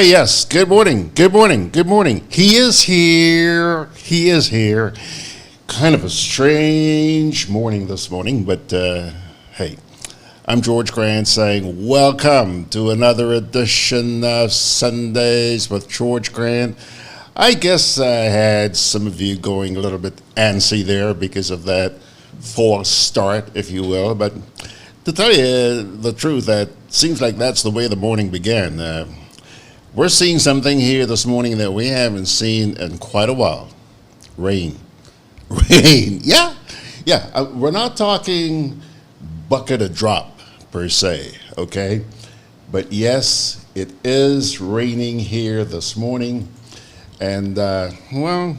Yes, good morning, good morning, good morning. He is here, he is here. Kind of a strange morning this morning, but hey, I'm George Grant saying welcome to another edition of Sundays with George Grant. I guess I had some of you going a little bit antsy there because of that false start, if you will, but to tell you the truth, that seems like that's the way the morning began. We're seeing something here this morning that we haven't seen in quite a while. Rain. Rain. Yeah. We're not talking bucket of drop per se, okay? But yes, it is raining here this morning. And, well,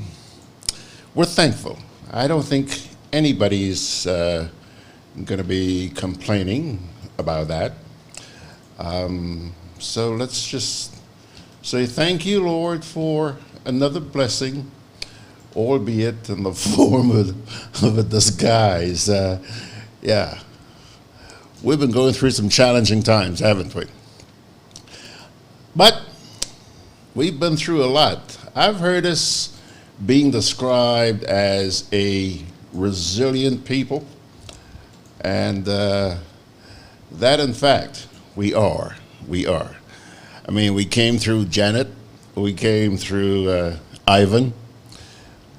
we're thankful. I don't think anybody's going to be complaining about that. So let's just say thank you, Lord, for another blessing, albeit in the form of a disguise. Yeah, we've been going through some challenging times, haven't we? But we've been through a lot. I've heard us being described as a resilient people, and that, in fact, we are. We are. I mean, we came through Janet, we came through Ivan,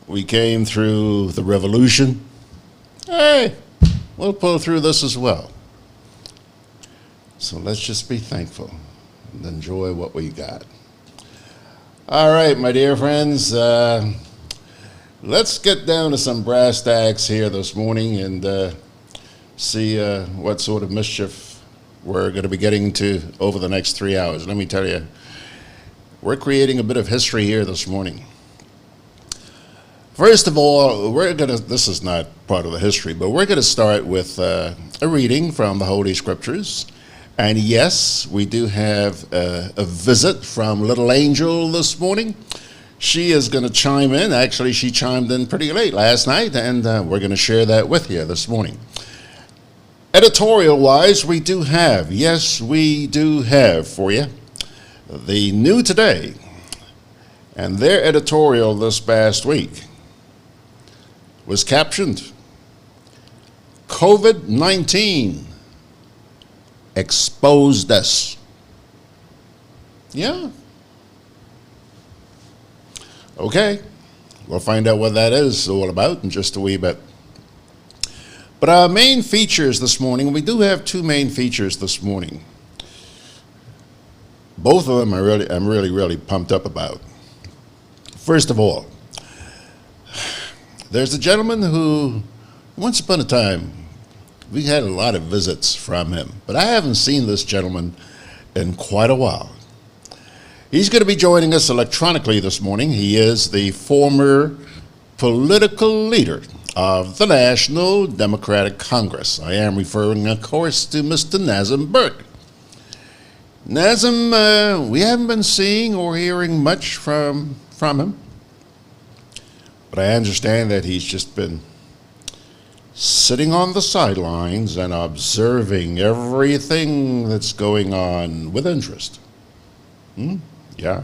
we came through the revolution. Hey, we'll pull through this as well. So let's just be thankful and enjoy what we got. All right, my dear friends, let's get down to some brass tacks here this morning and see what sort of mischief we're going to be getting to over the next 3 hours. Let me tell you, we're creating a bit of history here this morning. First of all, this is not part of the history, but we're going to start with a reading from the Holy Scriptures. And yes, we do have a visit from Little Angel this morning. She is going to chime in. Actually, she chimed in pretty late last night, and we're going to share that with you this morning. Editorial-wise, we do have for you the New Today and their editorial this past week was captioned, COVID-19 exposed us. Yeah. Okay, we'll find out what that is all about in just a wee bit. But our main features this morning, we do have two main features this morning. Both of them I'm really pumped up about. First of all, there's a gentleman who, once upon a time, we had a lot of visits from him, but I haven't seen this gentleman in quite a while. He's going to be joining us electronically this morning. He is the former political leader of the National Democratic Congress. I am referring, of course, to Mr. Nazim Burke. Nazim, we haven't been seeing or hearing much from him, but I understand that he's just been sitting on the sidelines and observing everything that's going on with interest. Yeah.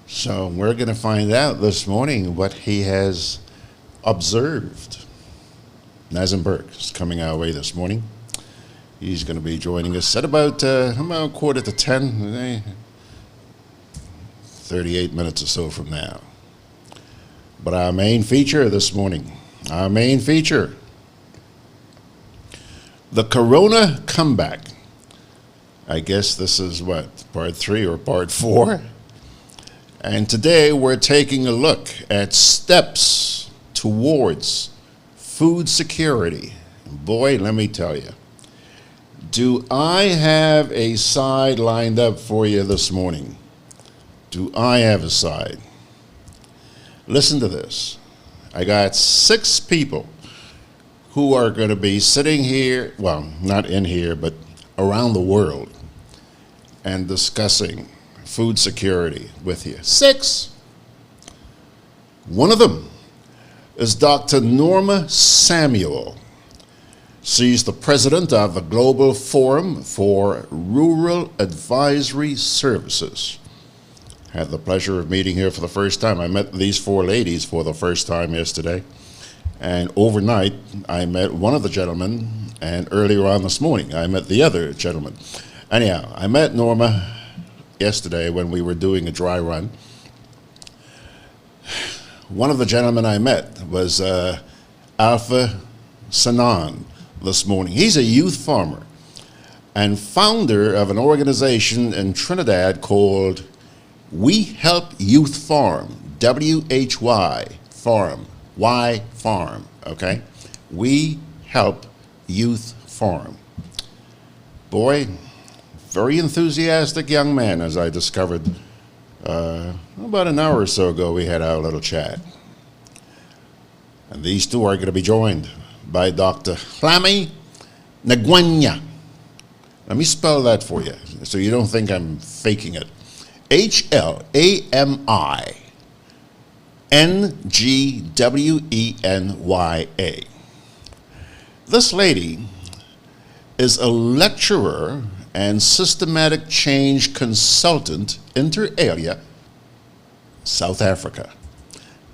So we're going to find out this morning what he has observed. Nazim Burke is coming our way this morning. He's going to be joining us at about 9:45, 38 minutes or so from now. But our main feature this morning, the Corona comeback. I guess this is what, part 3 or part 4? And today we're taking a look at steps towards food security. And boy, let me tell you, do I have a side lined up for you this morning? Do I have a side? Listen to this. I got 6 people who are going to be sitting here, well, not in here, but around the world and discussing food security with you. 6. One of them is Dr. Norma Samuel. She's the president of the Global Forum for Rural Advisory Services. Had the pleasure of meeting her for the first time. I met these 4 ladies for the first time yesterday. And overnight, I met one of the gentlemen, and earlier on this morning, I met the other gentleman. Anyhow, I met Norma yesterday when we were doing a dry run. One of the gentlemen I met was Alpha Sennon this morning. He's a youth farmer and founder of an organization in Trinidad called We Help Youth Farm, WHY Farm. Y Farm, okay? We Help Youth Farm. Boy, very enthusiastic young man, as I discovered about an hour or so ago. We had our little chat. And these 2 are going to be joined by Dr. Hlami Ngwenya. Let me spell that for you so you don't think I'm faking it. Hlami Ngwenya. This lady is a lecturer and systematic change consultant inter alia, South Africa.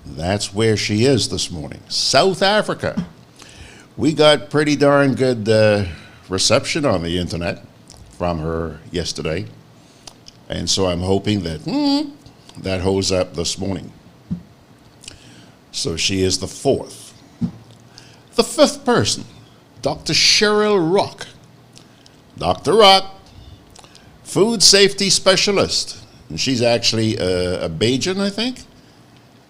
That's where she is this morning, South Africa. We got pretty darn good reception on the internet from her yesterday, and so I'm hoping that that holds up this morning. So she is the 4th. The 5th person, Dr. Cheryl Rock. Dr. Rock, food safety specialist. And she's actually a Bajan, I think.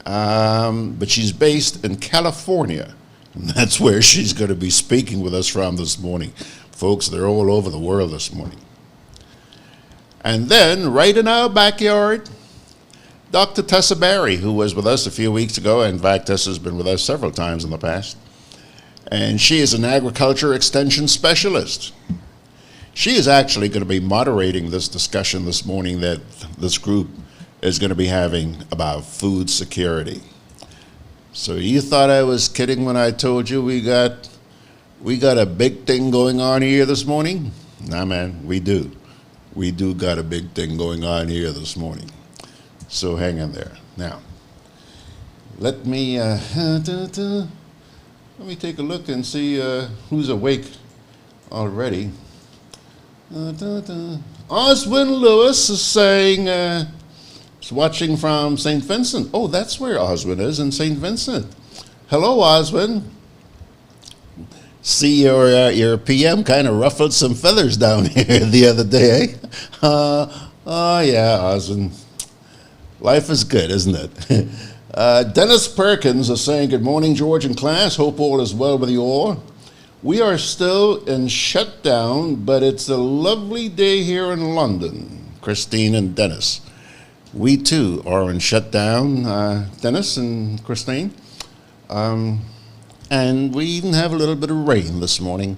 But she's based in California. And that's where she's going to be speaking with us from this morning. Folks, they're all over the world this morning. And then, right in our backyard, Dr. Tessa Barry, who was with us a few weeks ago. In fact, Tessa's been with us several times in the past. And she is an agriculture extension specialist. She is actually going to be moderating this discussion this morning that this group is going to be having about food security. So you thought I was kidding when I told you we got a big thing going on here this morning? Nah, man, we do. We do got a big thing going on here this morning. So hang in there. Now, let me take a look and see who's awake already. Oswin Lewis is saying, he's watching from St. Vincent. Oh, that's where Oswin is, in St. Vincent. Hello, Oswin. See, your PM kind of ruffled some feathers down here the other day, eh? Oh, yeah, Oswin. Life is good, isn't it? Dennis Perkins is saying, good morning, George and class. Hope all is well with you all. We are still in shutdown, but it's a lovely day here in London. Christine and Dennis. We too are in shutdown, Dennis and Christine. And we even have a little bit of rain this morning.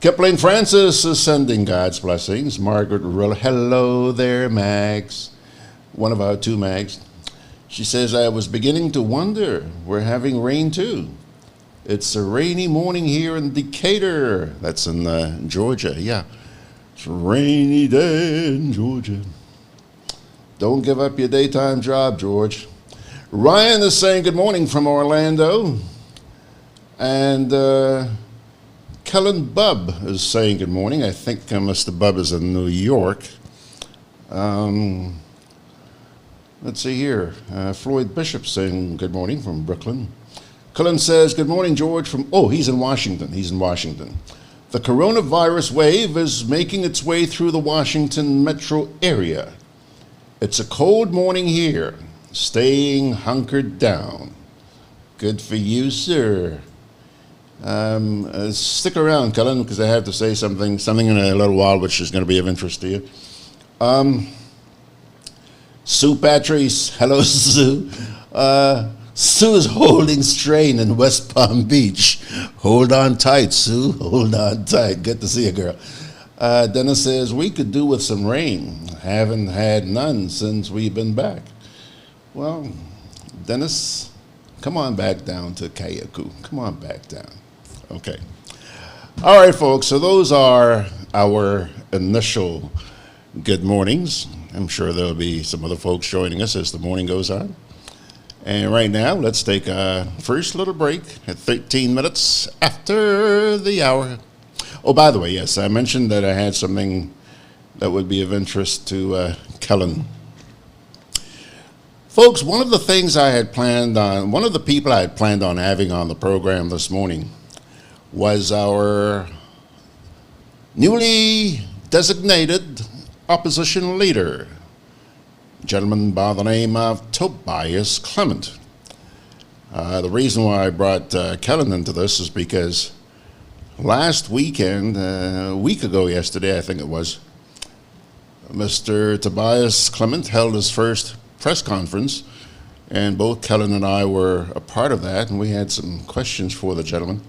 Kipling Francis is sending God's blessings. Margaret Rill, hello there, Mags. One of our 2 Mags. She says, I was beginning to wonder, we're having rain too. It's a rainy morning here in Decatur. That's in Georgia, yeah. It's a rainy day in Georgia. Don't give up your daytime job, George. Ryan is saying good morning from Orlando. And Kellen Bubb is saying good morning. I think Mr. Bubb is in New York. Let's see here. Floyd Bishop saying good morning from Brooklyn. Cullen says, good morning, George, from, oh, he's in Washington. He's in Washington. The coronavirus wave is making its way through the Washington metro area. It's a cold morning here, staying hunkered down. Good for you, sir. Stick around, Cullen, because I have to say something in a little while which is going to be of interest to you. Sue Patrice, hello, Sue. Sue is holding strain in West Palm Beach. Hold on tight, Sue. Hold on tight. Good to see you, girl. Dennis says, we could do with some rain. Haven't had none since we've been back. Well, Dennis, come on back down to Kayaku. Come on back down. Okay. All right, folks. So those are our initial good mornings. I'm sure there'll be some other folks joining us as the morning goes on. And right now, let's take a first little break at 13 minutes after the hour. Oh, by the way, yes, I mentioned that I had something that would be of interest to Kellen. Folks, one of the things I had planned on, one of the people I had planned on having on the program this morning was our newly designated opposition leader, a gentleman by the name of Tobias Clement. The reason why I brought Kellen into this is because last weekend, a week ago yesterday, I think it was, Mr. Tobias Clement held his first press conference, and both Kellen and I were a part of that, and we had some questions for the gentleman,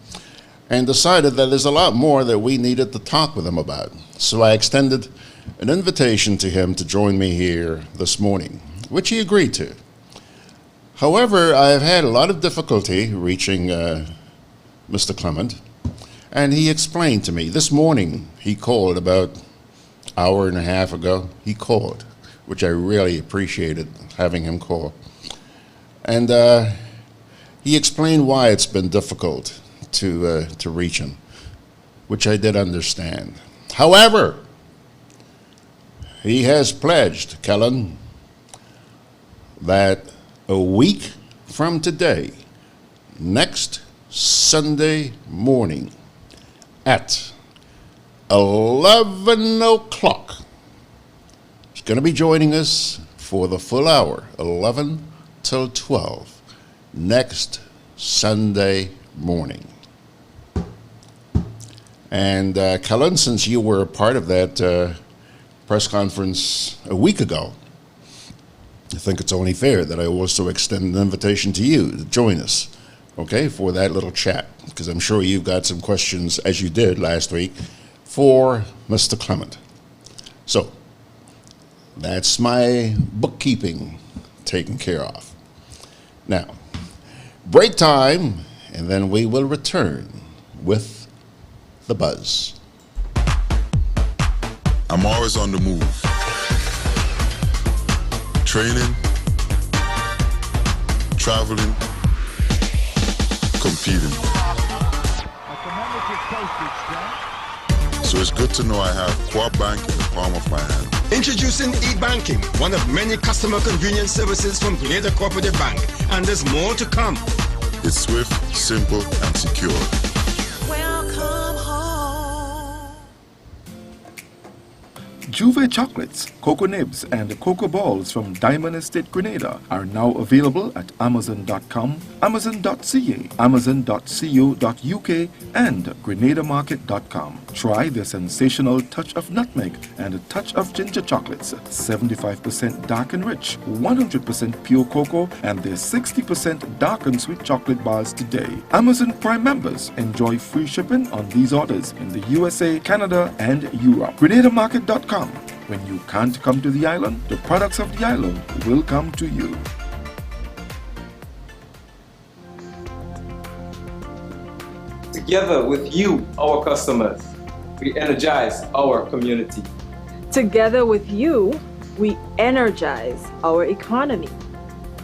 and decided that there's a lot more that we needed to talk with him about. So I extended an invitation to him to join me here this morning, which he agreed to. However, I have had a lot of difficulty reaching Mr. Clement, and he explained to me this morning. He called about an hour and a half ago. He called, which I really appreciated having him call. And he explained why it's been difficult to reach him, which I did understand. However, he has pledged, Kellen, that a week from today, next Sunday morning at 11 o'clock, he's going to be joining us for the full hour, 11 till 12, next Sunday morning. And Kellen, since you were a part of that press conference a week ago, I think it's only fair that I also extend an invitation to you to join us, okay, for that little chat, because I'm sure you've got some questions, as you did last week, for Mr. Clement. So that's my bookkeeping taken care of. Now, break time, and then we will return with the buzz. I'm always on the move. Training, traveling, competing. So it's good to know I have Coop Bank in the palm of my hand. Introducing e-banking, one of many customer convenience services from Grenada Cooperative Bank, and there's more to come. It's swift, simple, and secure. Welcome home. Juve chocolates, cocoa nibs, and cocoa balls from Diamond Estate Grenada are now available at Amazon.com, Amazon.ca, Amazon.co.uk, and GrenadaMarket.com. Try the sensational touch of nutmeg and a touch of ginger chocolates, 75% dark and rich, 100% pure cocoa, and their 60% dark and sweet chocolate bars today. Amazon Prime members enjoy free shipping on these orders in the USA, Canada, and Europe. GrenadaMarket.com. When you can't come to the island, the products of the island will come to you. Together with you, our customers, we energize our community. Together with you, we energize our economy.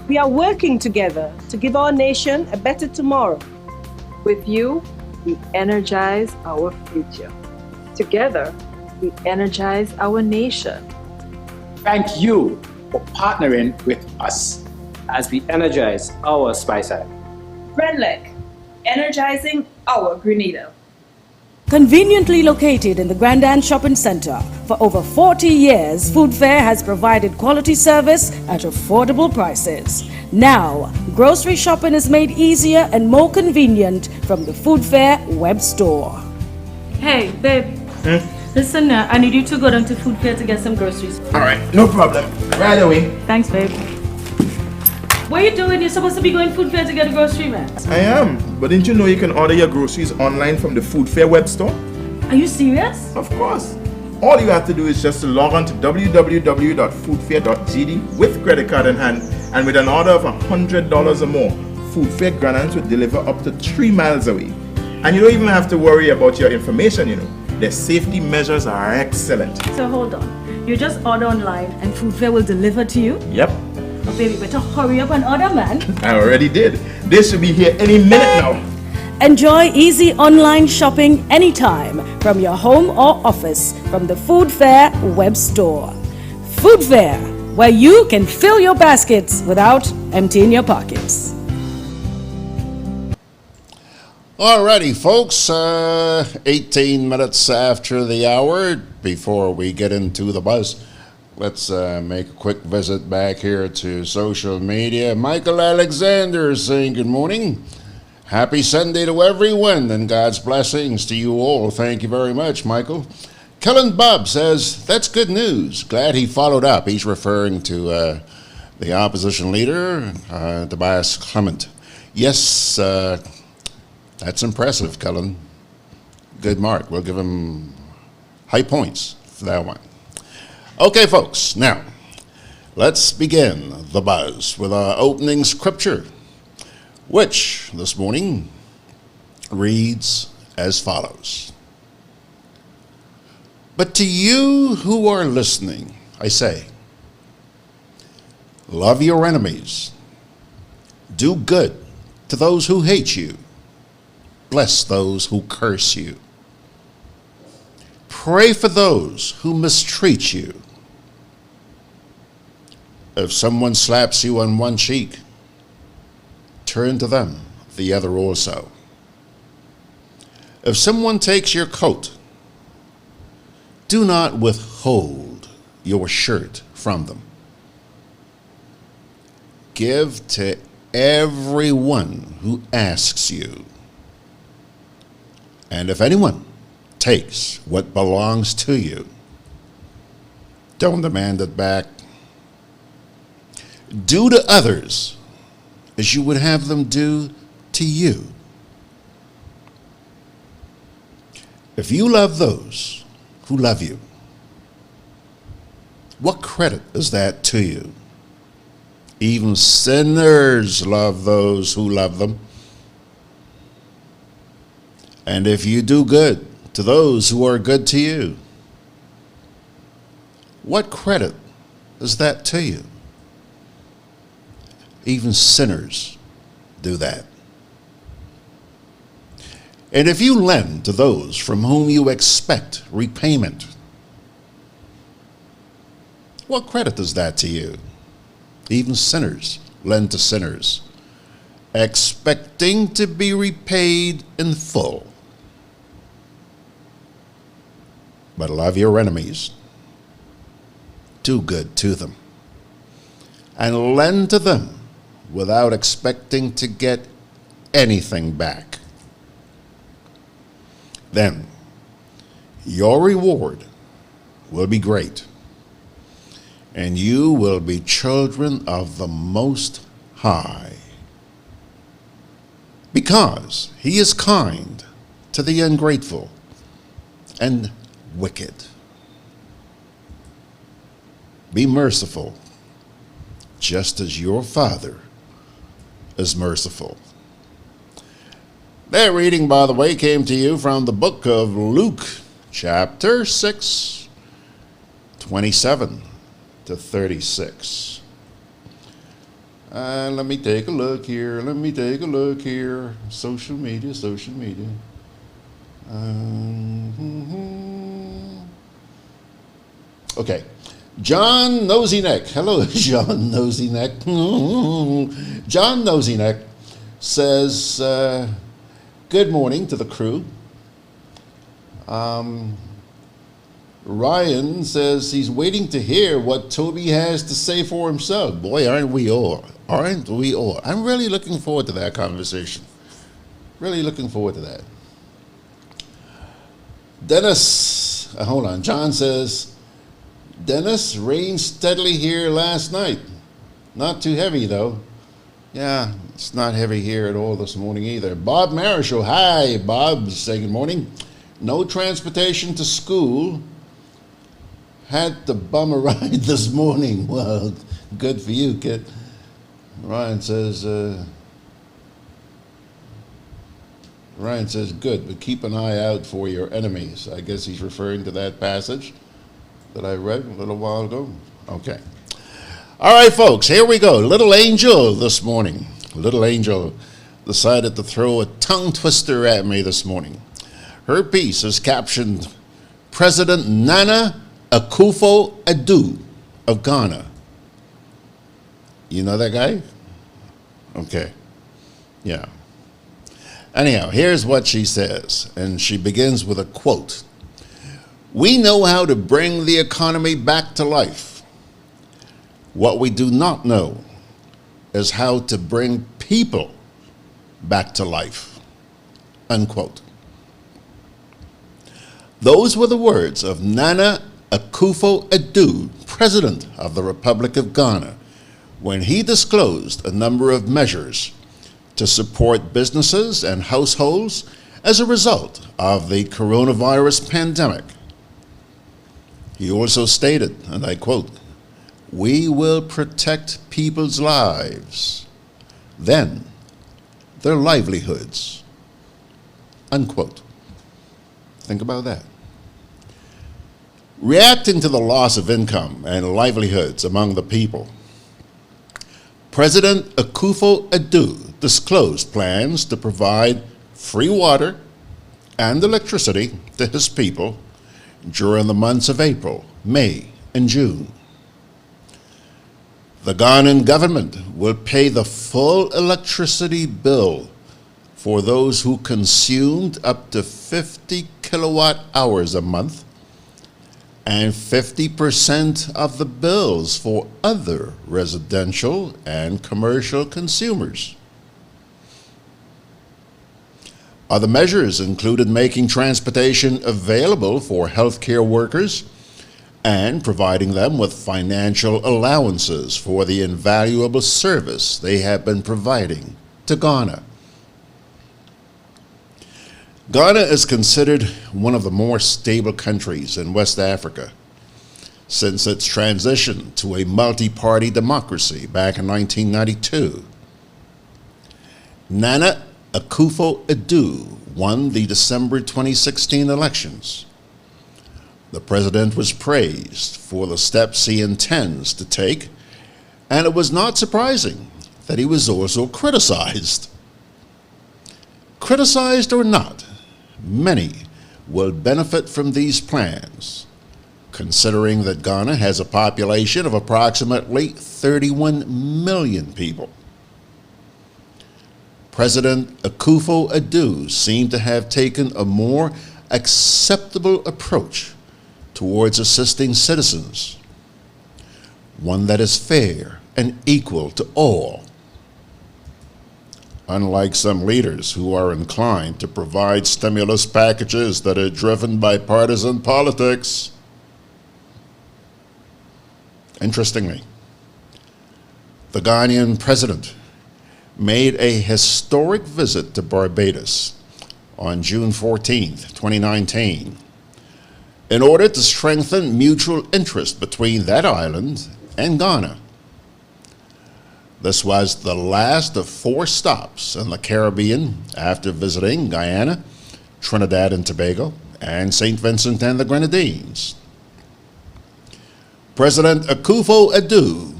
We are working together to give our nation a better tomorrow. With you, we energize our future. Together, we energize our nation. Thank you for partnering with us as we energize our Spice Isle. Renlec, energizing our Grenada. Conveniently located in the Grandstand Shopping Center, for over 40 years, Food Fair has provided quality service at affordable prices. Now, grocery shopping is made easier and more convenient from the Food Fair web store. Hey, babe. Listen, I need you to go down to Food Fair to get some groceries. All right, no problem. Right away. Thanks, babe. What are you doing? You're supposed to be going food fair to get a grocery, man. I am, but didn't you know you can order your groceries online from the Food Fair web store? Are you serious? Of course. All you have to do is just to log on to www.foodfair.gd with credit card in hand, and with an order of $100 or more, Food Fair Granadas will deliver up to 3 miles away. And you don't even have to worry about your information, you know. Their safety measures are excellent. So hold on. You just order online and Food Fair will deliver to you? Yep. Oh, baby, better hurry up and order, man. I already did. They should be here any minute now. Enjoy easy online shopping anytime from your home or office from the Food Fair web store. Food Fair, where you can fill your baskets without emptying your pockets. Alrighty, folks, 18 minutes after the hour. Before we get into the buzz, let's make a quick visit back here to social media. Michael Alexander saying good morning. Happy Sunday to everyone and God's blessings to you all. Thank you very much, Michael. Kellen Bob says, that's good news. Glad he followed up. He's referring to the opposition leader, Tobias Clement. Yes, that's impressive, Cullen. Good mark. We'll give him high points for that one. Okay, folks, now let's begin the buzz with our opening scripture, which this morning reads as follows. But to you who are listening, I say, love your enemies, do good to those who hate you, bless those who curse you. Pray for those who mistreat you. If someone slaps you on one cheek, turn to them the other also. If someone takes your coat, do not withhold your shirt from them. Give to everyone who asks you. And if anyone takes what belongs to you, don't demand it back. Do to others as you would have them do to you. If you love those who love you, what credit is that to you? Even sinners love those who love them. And if you do good to those who are good to you, what credit is that to you? Even sinners do that. And if you lend to those from whom you expect repayment, what credit is that to you? Even sinners lend to sinners, expecting to be repaid in full. But love your enemies, do good to them, and lend to them without expecting to get anything back. Then your reward will be great, and you will be children of the Most High, because He is kind to the ungrateful and wicked. Be merciful, just as your Father is merciful. That reading, by the way, came to you from the book of Luke, chapter 6, 27 to 36. Let me take a look here. Social media. Okay. John Nosyneck. Hello, John Nosyneck. John Nosyneck says, good morning to the crew. Ryan says he's waiting to hear what Toby has to say for himself. Boy, aren't we all? Aren't we all? I'm really looking forward to that conversation. Really looking forward to that. Dennis, hold on. John says, Dennis, rained steadily here last night. Not too heavy, though. Yeah, it's not heavy here at all this morning either. Bob Marshall, hi, Bob, say good morning. No transportation to school. Had to bum a ride this morning. Well, good for you, kid. Ryan says, good, but keep an eye out for your enemies. I guess he's referring to that passage that I read a little while ago. Okay. All right, folks, here we go. Little Angel this morning. Little Angel decided to throw a tongue twister at me this morning. Her piece is captioned, President Nana Akufo-Addo of Ghana. You know that guy? Okay. Yeah. Anyhow, here's what she says, and she begins with a quote. We know how to bring the economy back to life. What we do not know is how to bring people back to life, unquote. Those were the words of Nana Akufo-Addo, President of the Republic of Ghana, when he disclosed a number of measures to support businesses and households as a result of the coronavirus pandemic. He also stated, and I quote, we will protect people's lives, then their livelihoods, unquote. Think about that. Reacting to the loss of income and livelihoods among the people, President Akufo-Addo disclosed plans to provide free water and electricity to his people during the months of April, May, and June. The Ghanaian government will pay the full electricity bill for those who consumed up to 50 kilowatt hours a month and 50% of the bills for other residential and commercial consumers. Other measures included making transportation available for healthcare workers and providing them with financial allowances for the invaluable service they have been providing to Ghana. Ghana is considered one of the more stable countries in West Africa since its transition to a multi-party democracy back in 1992. Nana Akufo-Addo won the December 2016 elections. The president was praised for the steps he intends to take, and it was not surprising that he was also criticized. Criticized or not, many will benefit from these plans, considering that Ghana has a population of approximately 31 million people. President Akufo-Addo seemed to have taken a more acceptable approach towards assisting citizens, one that is fair and equal to all. Unlike some leaders who are inclined to provide stimulus packages that are driven by partisan politics. Interestingly, the Ghanaian president made a historic visit to Barbados on June 14th, 2019, in order to strengthen mutual interest between that island and Ghana. This was the last of 4 stops in the Caribbean after visiting Guyana, Trinidad and Tobago, and St. Vincent and the Grenadines. President Akufo-Addo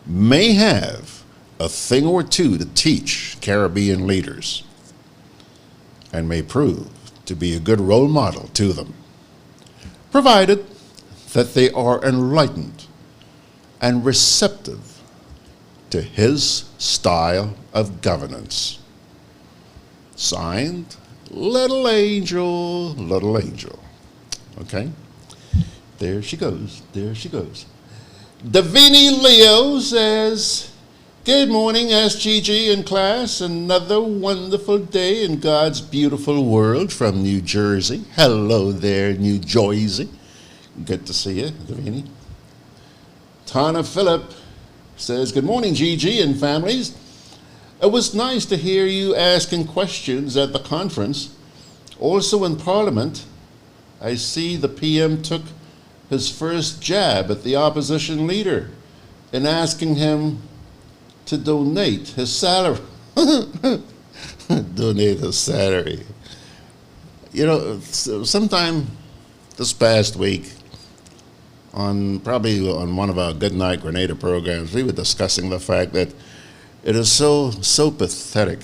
may have a thing or two to teach Caribbean leaders and may prove to be a good role model to them, provided that they are enlightened and receptive to his style of governance. Signed, Little Angel, Little Angel. Okay? There she goes, there she goes. Davini Leo says, good morning, SGG and class. Another wonderful day in God's beautiful world from New Jersey. Hello there, New Jersey. Good to see you, Davini. Tana Phillip says, good morning, GG and families. It was nice to hear you asking questions at the conference. Also in Parliament, I see the PM took his first jab at the opposition leader in asking him to donate his salary. Donate his salary. You know, sometime this past week, probably on one of our Good Night Grenada programs, we were discussing the fact that it is so pathetic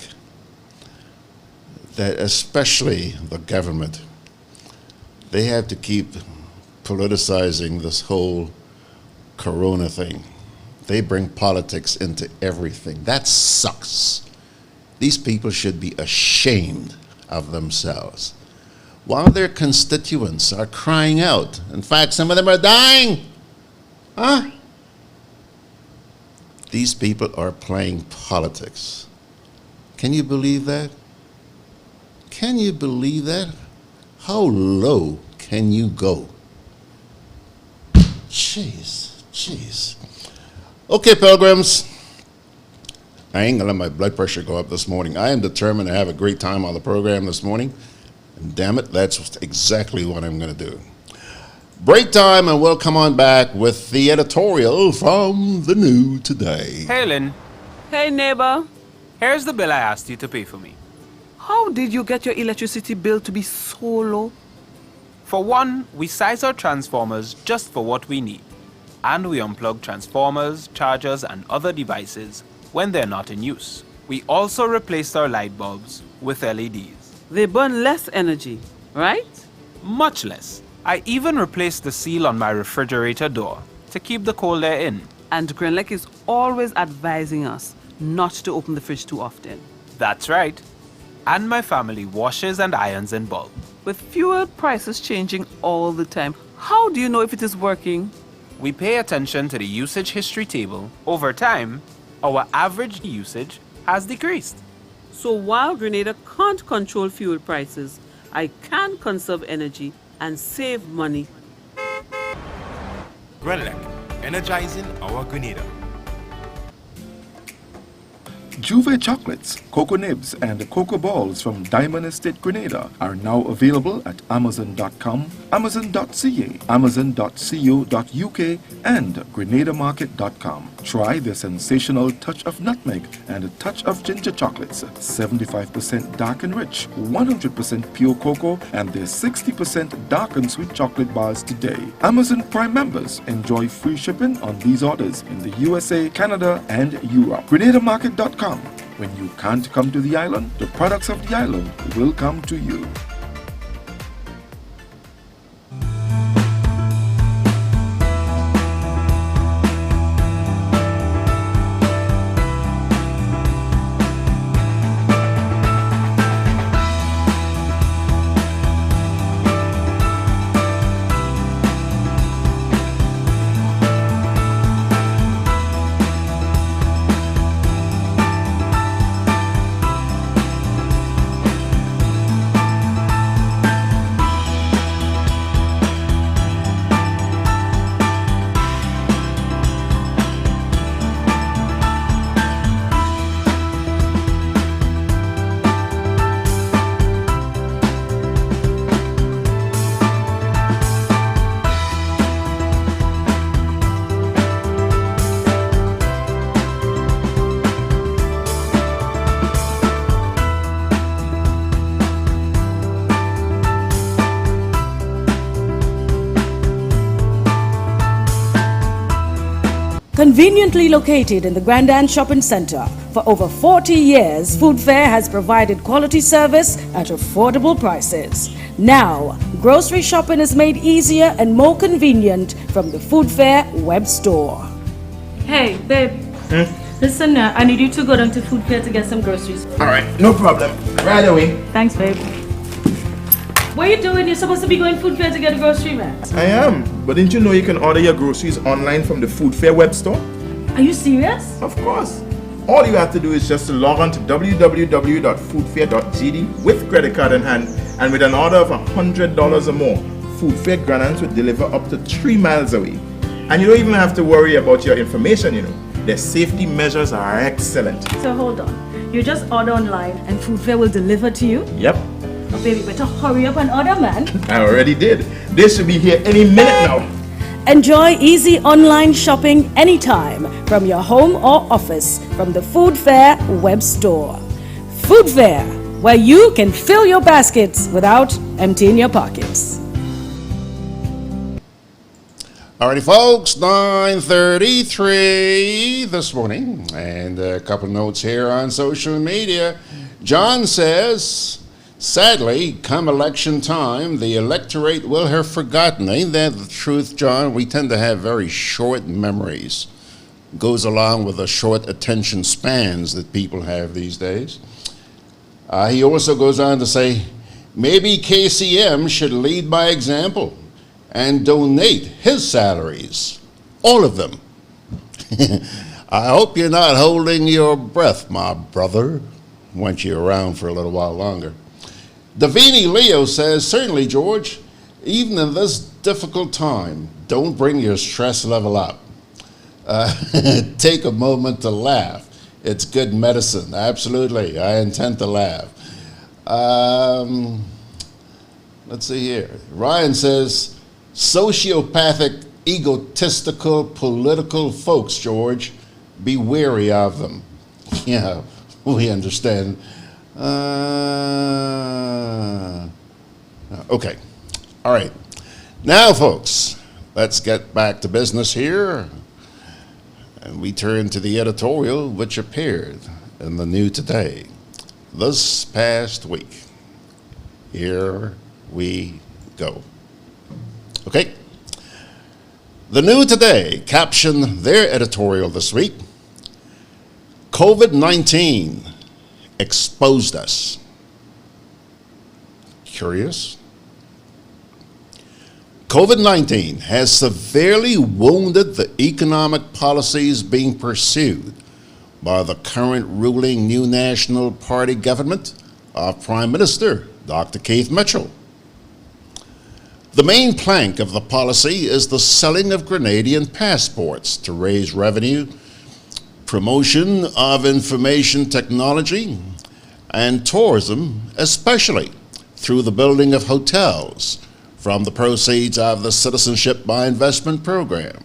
that especially the government, they have to keep politicizing this whole corona thing. They bring politics into everything. That sucks. These people should be ashamed of themselves. While their constituents are crying out, in fact, some of them are dying. Huh? These people are playing politics. Can you believe that? Can you believe that? How low can you go? Jeez. Okay, pilgrims. I ain't gonna let my blood pressure go up this morning. I am determined to have a great time on the program this morning. And damn it, that's exactly what I'm gonna do. Break time, and we'll come on back with the editorial from the New Today. Hey, Lynn. Hey, neighbor. Here's the bill I asked you to pay for me. How did you get your electricity bill to be so low? For one, we size our transformers just for what we need. And we unplug transformers, chargers, and other devices when they're not in use. We also replaced our light bulbs with LEDs. They burn less energy, right? Much less. I even replaced the seal on my refrigerator door to keep the cold air in. And GRENADA is always advising us not to open the fridge too often. That's right. And my family washes and irons in bulk. With fuel prices changing all the time, how do you know if it is working? We pay attention to the usage history table. Over time, our average usage has decreased. So while GRENADA can't control fuel prices, I can conserve energy and save money. GRENADA, energizing our Grenada. Juve chocolates, cocoa nibs, and cocoa balls from Diamond Estate Grenada are now available at Amazon.com, Amazon.ca, Amazon.co.uk, and GrenadaMarket.com. Try the sensational touch of nutmeg and a touch of ginger chocolates, 75% dark and rich, 100% pure cocoa, and their 60% dark and sweet chocolate bars today. Amazon Prime members enjoy free shipping on these orders in the USA, Canada, and Europe. GrenadaMarket.com. When you can't come to the island, the products of the island will come to you. Conveniently located in the Grand Shopping Center, for over 40 years, Food Fair has provided quality service at affordable prices. Now, grocery shopping is made easier and more convenient from the Food Fair web store. Hey, babe. Listen, I need you to go down to Food Fair to get some groceries. All right, no problem. Right away. Thanks, babe. What are you doing? You're supposed to be going Food Fair to get a grocery, man. I am, but didn't you know you can order your groceries online from the Food Fair web store? Are you serious? Of course. All you have to do is just to log on to www.foodfair.gd with credit card in hand, and with an order of $100 or more, Food Fair Granadas will deliver up to 3 miles away. And you don't even have to worry about your information, you know. Their safety measures are excellent. So hold on. You just order online and Food Fair will deliver to you? Yep, Oh, baby, better hurry up and order, man. I already did. They should be here any minute now. Enjoy easy online shopping anytime from your home or office from the Food Fair web store. Food Fair, where you can fill your baskets without emptying your pockets. Alrighty, folks, 9:33 this morning, and a couple notes here on social media. John says, sadly, come election time, the electorate will have forgotten. Ain't that the truth, John? We tend to have very short memories. Goes along with the short attention spans that people have these days. He also goes on to say, maybe KCM should lead by example and donate his salaries, all of them. I hope you're not holding your breath, my brother. Want you around for a little while longer. Davini Leo says, certainly, George, even in this difficult time, don't bring your stress level up. Take a moment to laugh. It's good medicine. Absolutely. I intend to laugh. Let's see here. Ryan says, sociopathic, egotistical, political folks, George, be wary of them. Yeah, we understand. Okay. All right. Now, folks, let's get back to business here. And we turn to the editorial which appeared in the New Today this past week. Here we go. Okay. The New Today captioned their editorial this week, COVID-19 exposed us. Curious? COVID-19 has severely wounded the economic policies being pursued by the current ruling New National Party government of Prime Minister Dr. Keith Mitchell. The main plank of the policy is the selling of Grenadian passports to raise revenue, promotion of information technology, and tourism, especially through the building of hotels from the proceeds of the Citizenship by Investment program.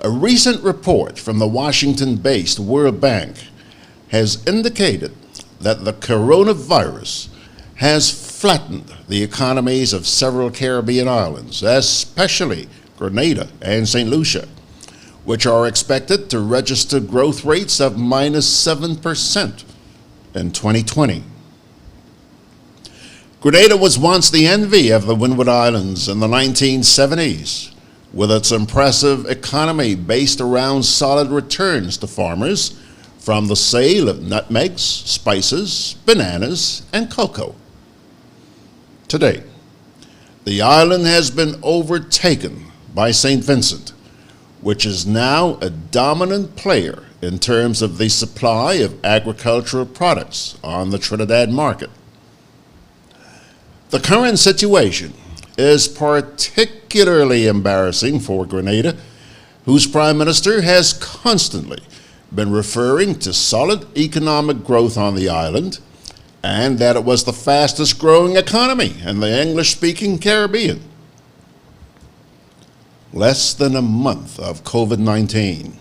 A recent report from the Washington-based World Bank has indicated that the coronavirus has flattened the economies of several Caribbean islands, especially Grenada and St. Lucia, which are expected to register growth rates of -7% in 2020. Grenada was once the envy of the Windward Islands in the 1970s, with its impressive economy based around solid returns to farmers from the sale of nutmegs, spices, bananas, and cocoa. Today, the island has been overtaken by St. Vincent, which is now a dominant player in terms of the supply of agricultural products on the Trinidad market. The current situation is particularly embarrassing for Grenada, whose Prime Minister has constantly been referring to solid economic growth on the island and that it was the fastest growing economy in the English-speaking Caribbean. Less than a month of COVID-19,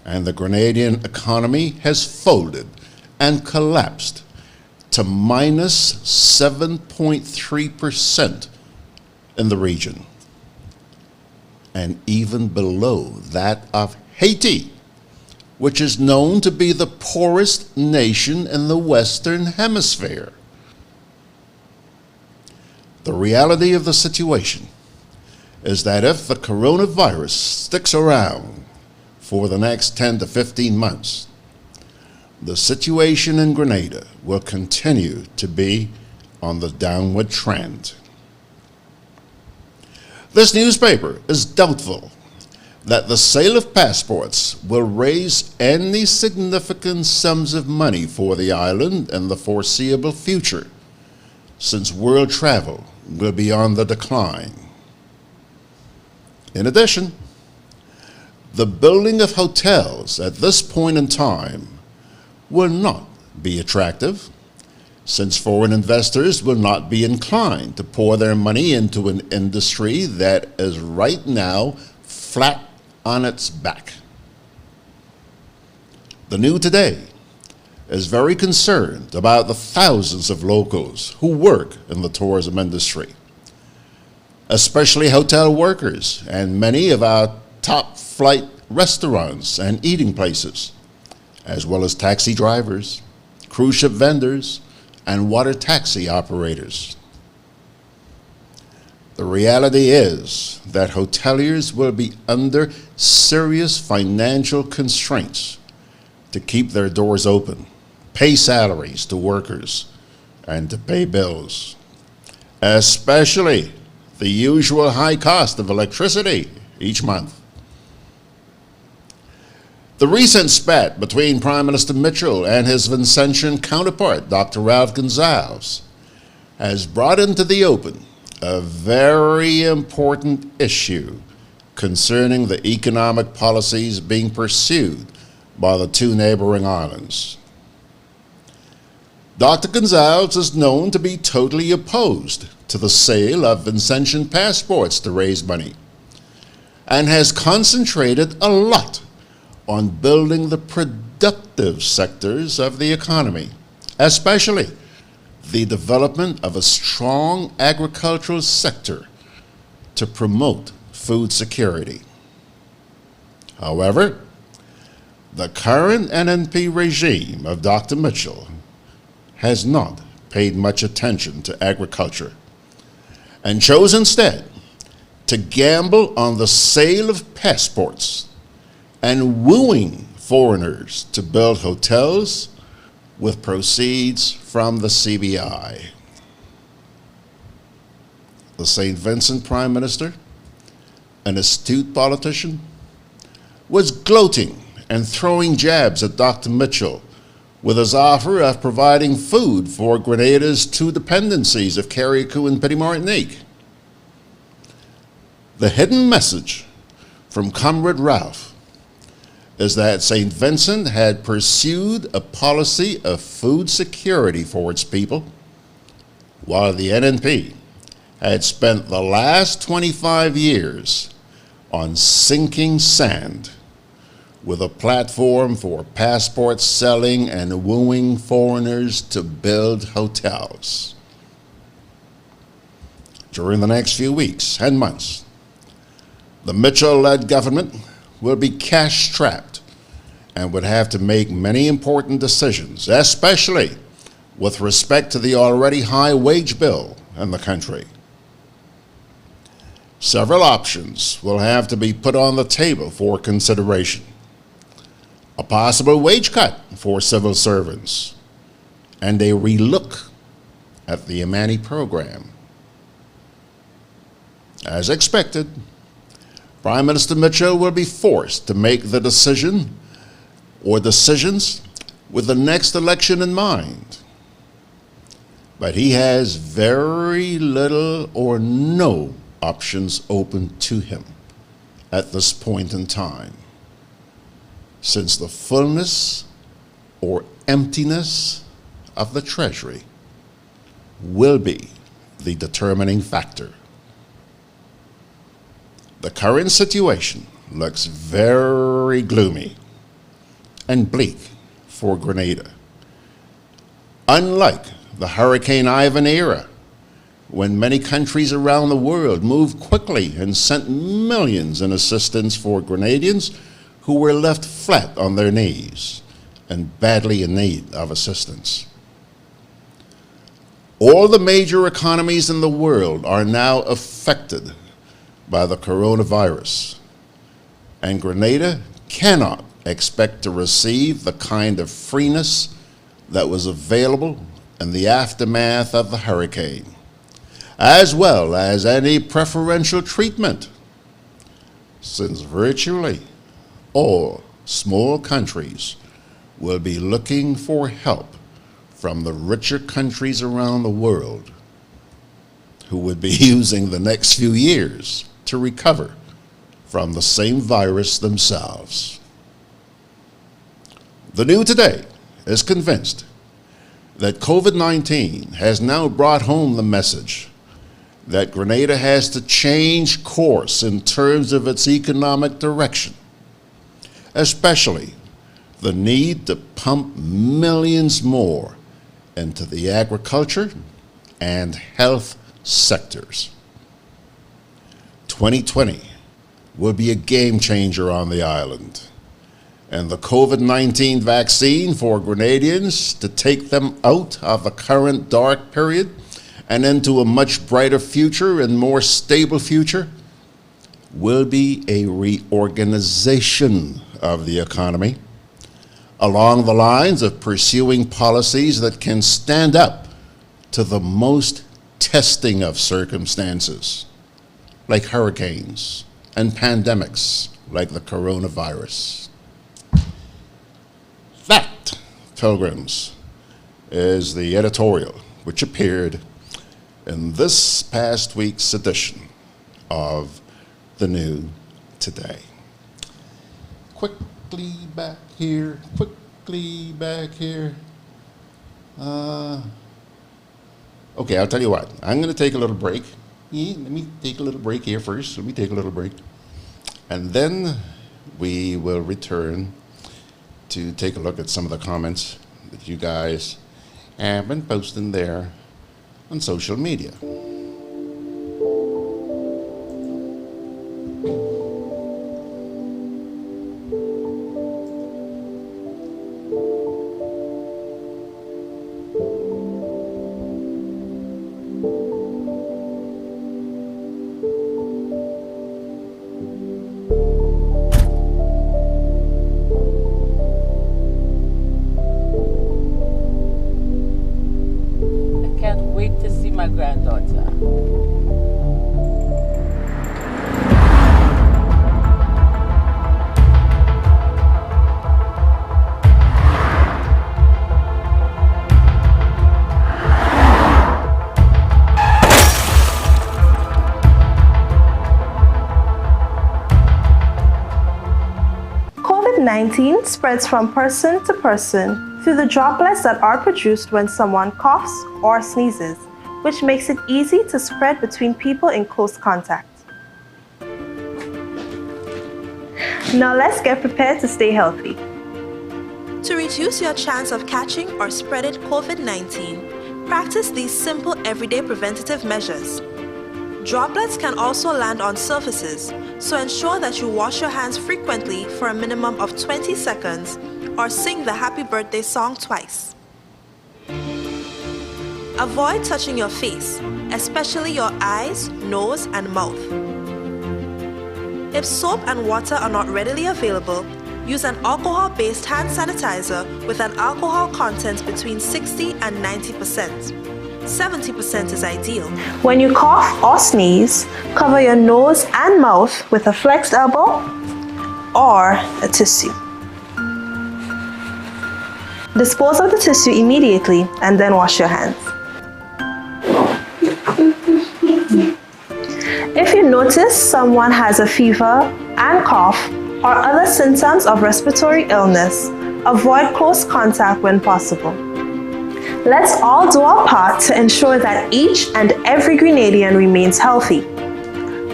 and the Grenadian economy has folded and collapsed to -7.3% in the region, and even below that of Haiti, which is known to be the poorest nation in the Western Hemisphere. The reality of the situation is that if the coronavirus sticks around for the next 10 to 15 months, the situation in Grenada will continue to be on the downward trend. This newspaper is doubtful that the sale of passports will raise any significant sums of money for the island in the foreseeable future, since world travel will be on the decline. In addition, the building of hotels at this point in time will not be attractive, since foreign investors will not be inclined to pour their money into an industry that is right now flat on its back. The New Today is very concerned about the thousands of locals who work in the tourism industry, especially hotel workers and many of our top flight restaurants and eating places, as well as taxi drivers, cruise ship vendors, and water taxi operators. The reality is that hoteliers will be under serious financial constraints to keep their doors open, pay salaries to workers, and to pay bills, especially the usual high cost of electricity each month. The recent spat between Prime Minister Mitchell and his Vincentian counterpart, Dr. Ralph Gonsalves, has brought into the open a very important issue concerning the economic policies being pursued by the two neighboring islands. Dr. Gonsalves is known to be totally opposed to the sale of Vincentian passports to raise money, and has concentrated a lot on building the productive sectors of the economy, especially the development of a strong agricultural sector to promote food security. However, the current NNP regime of Dr. Mitchell has not paid much attention to agriculture and chose instead to gamble on the sale of passports and wooing foreigners to build hotels with proceeds from the CBI. The St. Vincent Prime Minister, an astute politician, was gloating and throwing jabs at Dr. Mitchell with his offer of providing food for Grenada's two dependencies of Carriacou and Petit Martinique. The hidden message from Comrade Ralph is that St. Vincent had pursued a policy of food security for its people, while the NNP had spent the last 25 years on sinking sand with a platform for passport selling and wooing foreigners to build hotels. During the next few weeks and months, the Mitchell-led government will be cash-strapped and would have to make many important decisions, especially with respect to the already high wage bill in the country. Several options will have to be put on the table for consideration. A possible wage cut for civil servants and a relook at the Imani program. As expected, Prime Minister Mitchell will be forced to make the decision or decisions with the next election in mind. But he has very little or no options open to him at this point in time, since the fullness or emptiness of the Treasury will be the determining factor. The current situation looks very gloomy and bleak for Grenada. Unlike the Hurricane Ivan era, when many countries around the world moved quickly and sent millions in assistance for Grenadians who were left flat on their knees and badly in need of assistance. All the major economies in the world are now affected by the coronavirus, and Grenada cannot expect to receive the kind of freeness that was available in the aftermath of the hurricane, as well as any preferential treatment, since virtually all small countries will be looking for help from the richer countries around the world, who would be using the next few years to recover from the same virus themselves. The New Today is convinced that COVID-19 has now brought home the message that Grenada has to change course in terms of its economic direction, especially the need to pump millions more into the agriculture and health sectors. 2020 will be a game changer on the island, and the COVID-19 vaccine for Grenadians to take them out of the current dark period and into a much brighter future and more stable future will be a reorganization of the economy along the lines of pursuing policies that can stand up to the most testing of circumstances, like hurricanes and pandemics like the coronavirus. That, Pilgrims, is the editorial which appeared in this past week's edition of The New Today. Quickly back here. Okay, I'll tell you what. I'm going to take a little break. Let me take a little break here first. And then we will return to take a look at some of the comments that you guys have been posting there on social media. COVID-19 spreads from person to person through the droplets that are produced when someone coughs or sneezes, which makes it easy to spread between people in close contact. Now let's get prepared to stay healthy. To reduce your chance of catching or spreading COVID-19, practice these simple everyday preventative measures. Droplets can also land on surfaces, so ensure that you wash your hands frequently for a minimum of 20 seconds or sing the happy birthday song twice. Avoid touching your face, especially your eyes, nose, and mouth. If soap and water are not readily available, use an alcohol-based hand sanitizer with an alcohol content between 60 and 90%. 70% is ideal. When you cough or sneeze, cover your nose and mouth with a flexed elbow or a tissue. Dispose of the tissue immediately and then wash your hands. If you notice someone has a fever and cough or other symptoms of respiratory illness, avoid close contact when possible. Let's all do our part to ensure that each and every Grenadian remains healthy.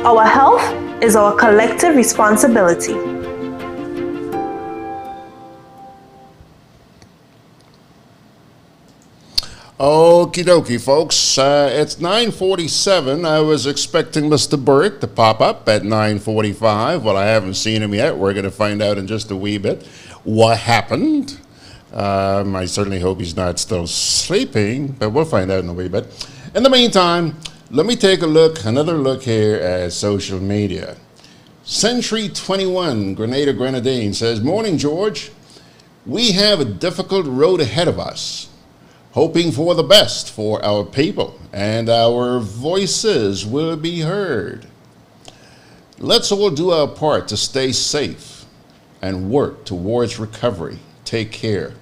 Our health is our collective responsibility. Okie dokie, folks. It's 9:47. I was expecting Mr. Burke to pop up at 9:45. Well, I haven't seen him yet. We're going to find out in just a wee bit what happened. I certainly hope he's not still sleeping, but we'll find out in a wee bit. In the meantime, let me take another look here at social media. Century 21, Grenada Grenadine says, "Morning, George. We have a difficult road ahead of us, hoping for the best for our people, and our voices will be heard. Let's all do our part to stay safe and work towards recovery. Take care."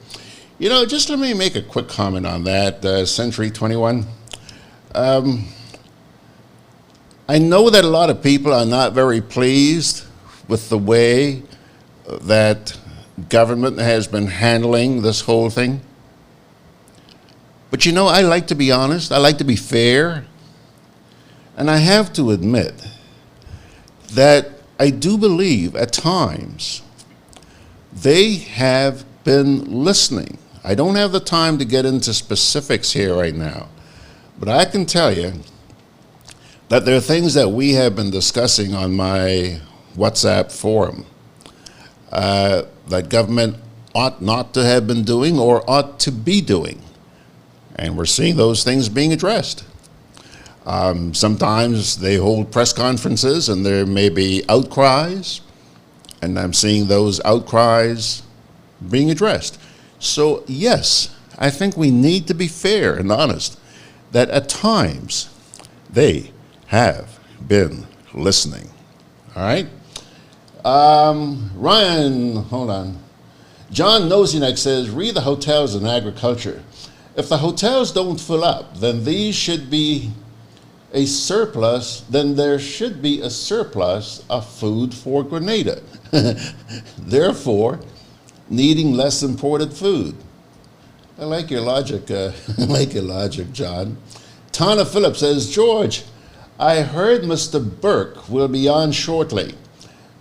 You know, just let me make a quick comment on that, Century 21. I know that a lot of people are not very pleased with the way that government has been handling this whole thing. But you know, I like to be honest, I like to be fair, and I have to admit that I do believe at times they have been listening. I don't have the time to get into specifics here right now, but I can tell you that there are things that we have been discussing on my WhatsApp forum that government ought not to have been doing or ought to be doing. And we're seeing those things being addressed. Sometimes they hold press conferences and there may be outcries, and I'm seeing those outcries being addressed. So yes, I think we need to be fair and honest that at times they have been listening. All right? Ryan, hold on. John Nosinek says, read the hotels and agriculture. If the hotels don't fill up, then these should be a surplus, then there should be a surplus of food for Grenada. Therefore, needing less imported food. I like your logic, John. Tana Phillips says, George, I heard Mr. Burke will be on shortly.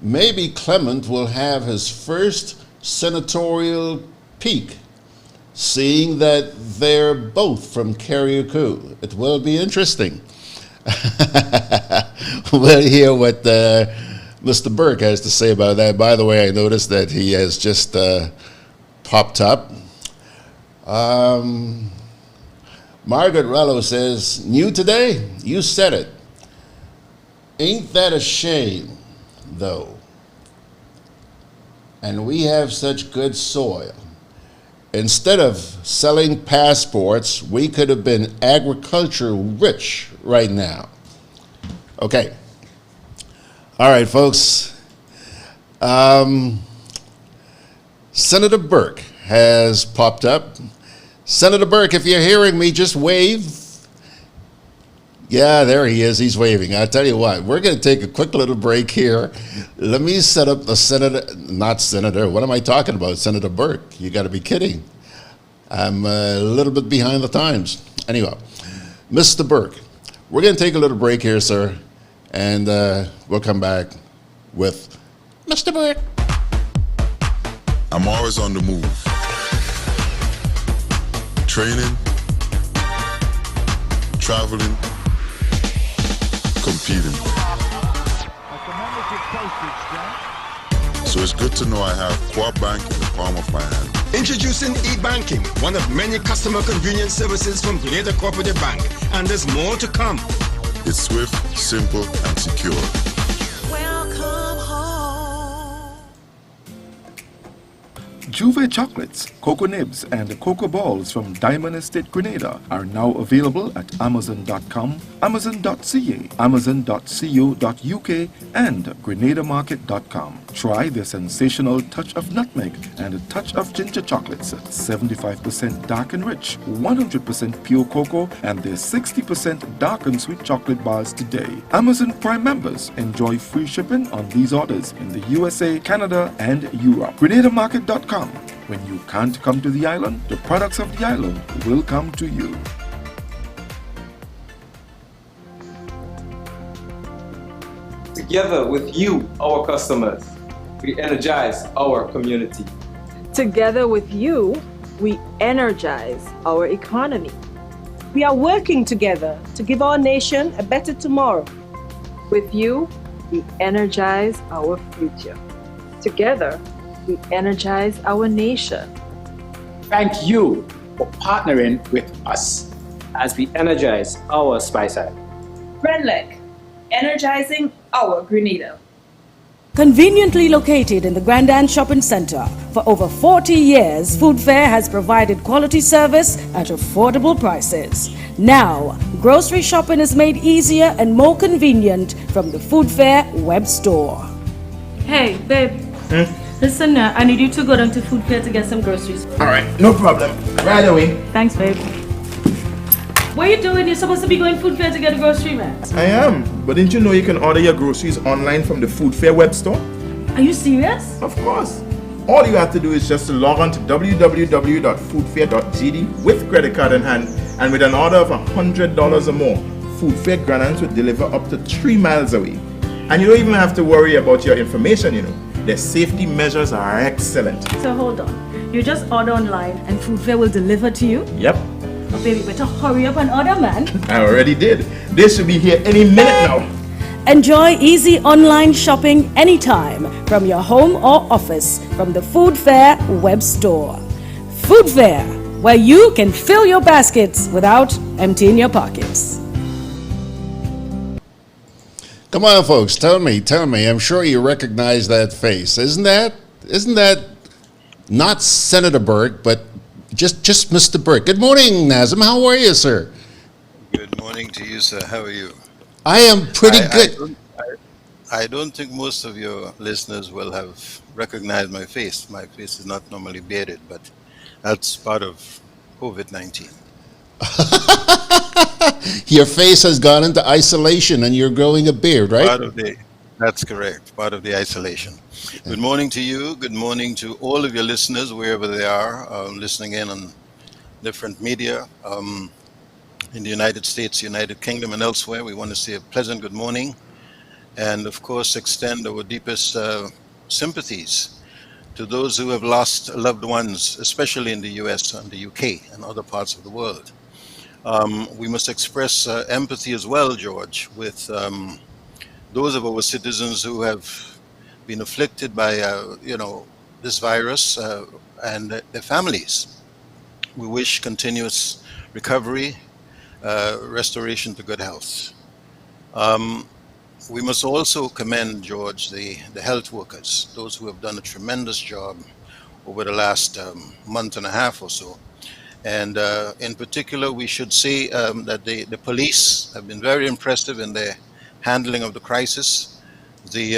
Maybe Clement will have his first senatorial peak, seeing that they're both from Carriacou. It will be interesting. We'll hear what Mr. Burke has to say about that. By the way, I noticed that he has just popped up. Margaret Rello says, new today? You said it. Ain't that a shame, though? And we have such good soil. Instead of selling passports, we could have been agriculture rich right now. Okay. All right, folks. Senator Burke has popped up. Senator Burke, if you're hearing me, just wave. Yeah, there he is. He's waving. I'll tell you what, we're going to take a quick little break here. Let me set up the senator. What am I talking about? Senator Burke. You got to be kidding. I'm a little bit behind the times. Anyway, Mr. Burke, we're going to take a little break here, sir, and we'll come back with Mr. Burke. I'm always on the move. Training, traveling, competing. So it's good to know I have Quad Bank in the palm of my hand. Introducing e-banking, one of many customer convenience services from Grenada Cooperative Bank, and there's more to come. It's swift, simple, and secure. Welcome home. Juve chocolates, cocoa nibs, and cocoa balls from Diamond Estate Grenada are now available at Amazon.com, Amazon.ca, Amazon.co.uk, and GrenadaMarket.com. Try the sensational touch of nutmeg and a touch of ginger chocolates at 75% dark and rich, 100% pure cocoa, and their 60% dark and sweet chocolate bars today. Amazon Prime members enjoy free shipping on these orders in the USA, Canada, and Europe. GrenadaMarket.com. When you can't come to the island, the products of the island will come to you. Together with you, our customers, we energize our community. Together with you, we energize our economy. We are working together to give our nation a better tomorrow. With you, we energize our future. Together, we energize our nation. Thank you for partnering with us as we energize our Spice. GRENADA, energizing our Grenada. Conveniently located in the Grandstand Shopping Center, for over 40 years, Food Fair has provided quality service at affordable prices. Now, grocery shopping is made easier and more convenient from the Food Fair web store. Hey, babe. Listen, I need you to go down to Food Fair to get some groceries. All right, no problem. Right away. Thanks, babe. What are you doing? You're supposed to be going Food Fair to get a grocery, man. I am, but didn't you know you can order your groceries online from the Food Fair web store? Are you serious? Of course. All you have to do is just to log on to www.foodfair.gd with credit card in hand, and with an order of $100 or more, Food Fair Granadas will deliver up to 3 miles away. And you don't even have to worry about your information, you know. Their safety measures are excellent. So hold on. You just order online and Food Fair will deliver to you? Yep, Oh, baby, better hurry up and order, man. I already did. They should be here any minute now. Enjoy easy online shopping anytime from your home or office from the Food Fair web store. Food Fair, where you can fill your baskets without emptying your pockets. Come on, folks, tell me. I'm sure you recognize that face. Isn't that not Senator Burke, but just Mr. Burke? Good morning, Nazim. How are you, sir? Good morning to you, sir. How are you? I am pretty good. I don't think most of your listeners will have recognized my face. My face is not normally bearded, but that's part of COVID-19. Your face has gone into isolation and you're growing a beard, right? That's correct. Part of the isolation. Good morning to you. Good morning to all of your listeners, wherever they are, listening in on different media. In the United States, United Kingdom, and elsewhere, we want to say a pleasant good morning, and of course extend our deepest sympathies to those who have lost loved ones, especially in the US and the UK and other parts of the world. We must express empathy as well, George, with those of our citizens who have been afflicted by this virus and their families. We wish continuous recovery, restoration to good health. We must also commend, George, the health workers, those who have done a tremendous job over the last month and a half or so. And in particular, we should say that the police have been very impressive in their handling of the crisis. The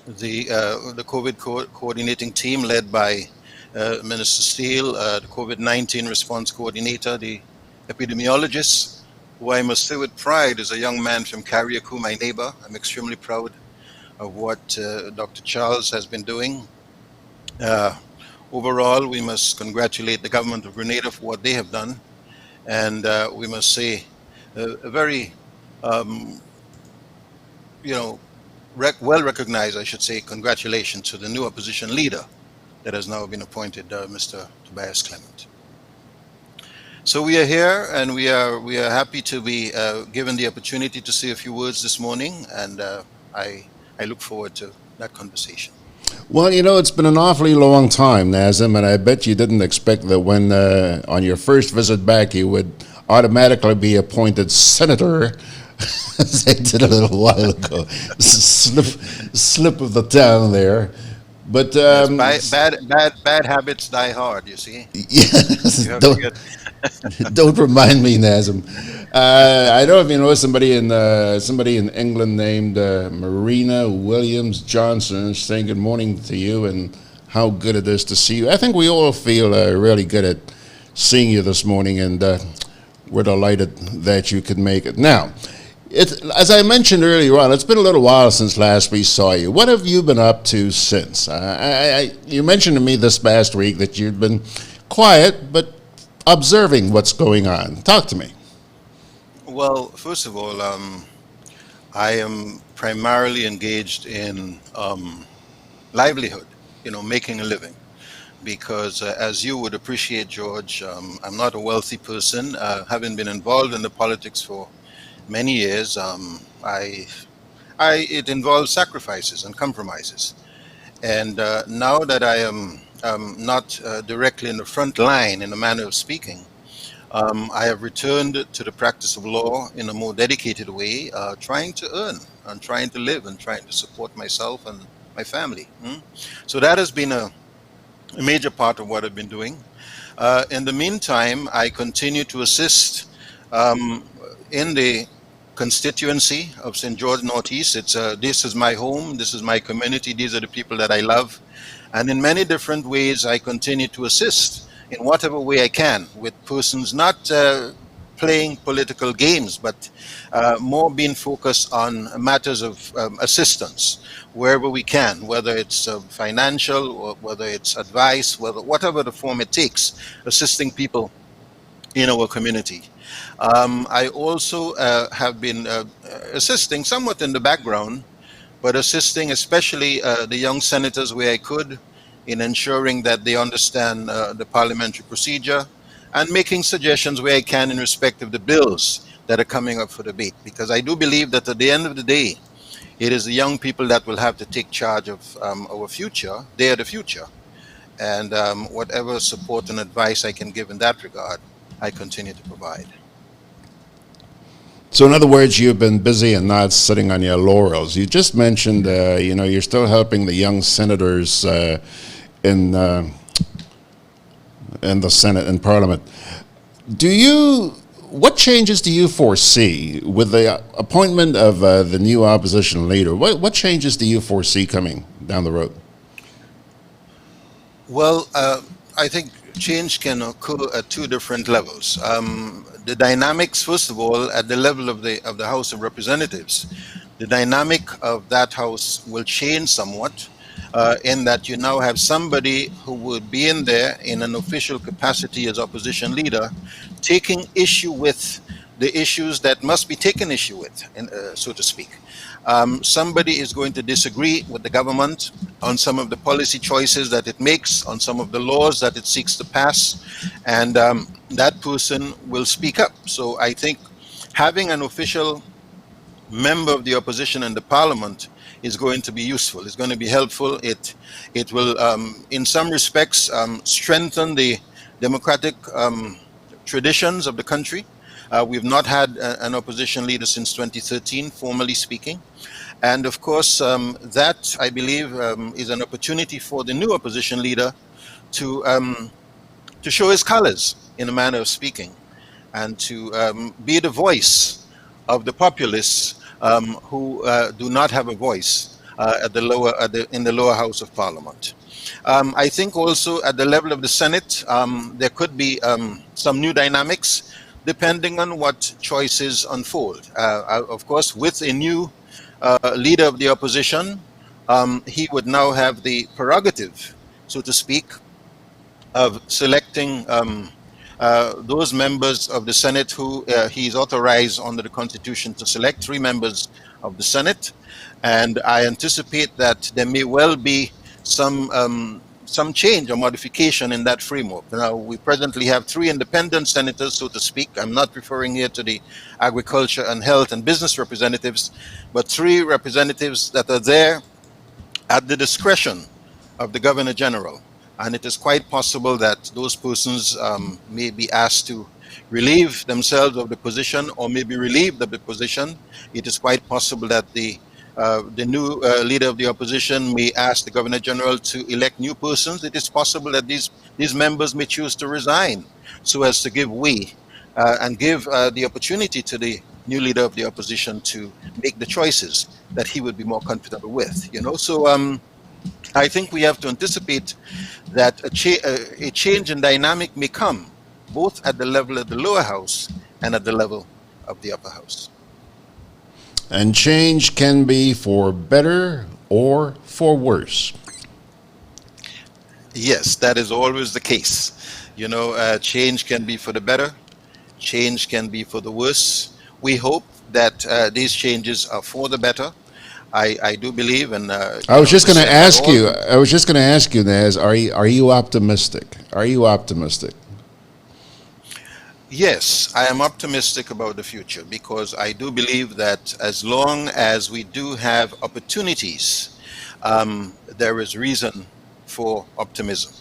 COVID coordinating team led by Minister Steele, the COVID-19 response coordinator, the epidemiologist, who I must say with pride is a young man from Carriacou, my neighbor. I'm extremely proud of what Dr. Charles has been doing. Overall, we must congratulate the government of Grenada for what they have done. And we must say a very, well recognized, I should say, congratulations to the new opposition leader that has now been appointed, Mr. Tobias Clement. So we are here, and we are happy to be given the opportunity to say a few words this morning, and I look forward to that conversation. Well, it's been an awfully long time, Nazim, and I bet you didn't expect that when on your first visit back you would automatically be appointed senator, as they did a little while ago. Slip of the tongue there. But bad habits die hard, you see. Yes, don't remind me, Nazim. I don't know if you know somebody in England named Marina Williams Johnson saying good morning to you and how good it is to see you. I think we all feel really good at seeing you this morning, and we're delighted that you could make it. Now, as I mentioned earlier on, it's been a little while since last we saw you. What have you been up to since? You mentioned to me this past week that you'd been quiet, but observing what's going on. Talk to me. Well, first of all, I am primarily engaged in livelihood, making a living. Because as you would appreciate, George, I'm not a wealthy person. Having been involved in the politics for many years, it involves sacrifices and compromises. And now that I am not directly in the front line, in a manner of speaking, I have returned to the practice of law in a more dedicated way, trying to earn and trying to live and trying to support myself and my family. So that has been a major part of what I've been doing. In the meantime, I continue to assist in the constituency of St. George Northeast. This is my home, this is my community, these are the people that I love. And in many different ways, I continue to assist in whatever way I can with persons not playing political games, but more being focused on matters of assistance wherever we can, whether it's financial or whether it's advice, whatever the form it takes, assisting people in our community. I also have been assisting somewhat in the background, but assisting especially the young senators where I could in ensuring that they understand the parliamentary procedure and making suggestions where I can in respect of the bills that are coming up for debate. Because I do believe that at the end of the day, it is the young people that will have to take charge of our future. They are the future. And whatever support and advice I can give in that regard, I continue to provide. So in other words, you've been busy and not sitting on your laurels. You just mentioned, you're still helping the young senators in the Senate and Parliament. What changes do you foresee with the appointment of the new opposition leader? What changes do you foresee coming down the road? Well, I think change can occur at two different levels. The dynamics, first of all, at the level of the House of Representatives, the dynamic of that house will change somewhat in that you now have somebody who would be in there in an official capacity as opposition leader, taking issue with the issues that must be taken issue with, so to speak. Somebody is going to disagree with the government on some of the policy choices that it makes, on some of the laws that it seeks to pass, and that person will speak up. So I think having an official member of the opposition in the parliament is going to be useful. It's going to be helpful. It will, in some respects, strengthen the democratic traditions of the country. We've not had an opposition leader since 2013, formally speaking. And of course, that, I believe, is an opportunity for the new opposition leader to show his colors, in a manner of speaking, and to be the voice of the populists who do not have a voice in the lower house of parliament. I think also at the level of the Senate, there could be some new dynamics depending on what choices unfold. Of course, with a new leader of the opposition, he would now have the prerogative, so to speak, of selecting those members of the Senate who he's authorized under the Constitution to select, 3 members of the Senate. And I anticipate that there may well be some change or modification in that framework. Now, we presently have 3 independent senators, so to speak. I'm not referring here to the agriculture and health and business representatives, but 3 representatives that are there at the discretion of the Governor General. And it is quite possible that those persons may be asked to relieve themselves of the position or may be relieved of the position. It is quite possible that the new leader of the opposition may ask the Governor General to elect new persons. It is possible that these members may choose to resign so as to give way and give the opportunity to the new leader of the opposition to make the choices that he would be more comfortable with. So I think we have to anticipate that a change in dynamic may come both at the level of the lower house and at the level of the upper house. And change can be for better or for worse. Yes, that is always the case. Change can be for the better, change can be for the worse. We hope that these changes are for the better. I do believe, and I was just going to ask you, Naz, are you optimistic? Are you optimistic? Yes, I am optimistic about the future because I do believe that as long as we do have opportunities, there is reason for optimism.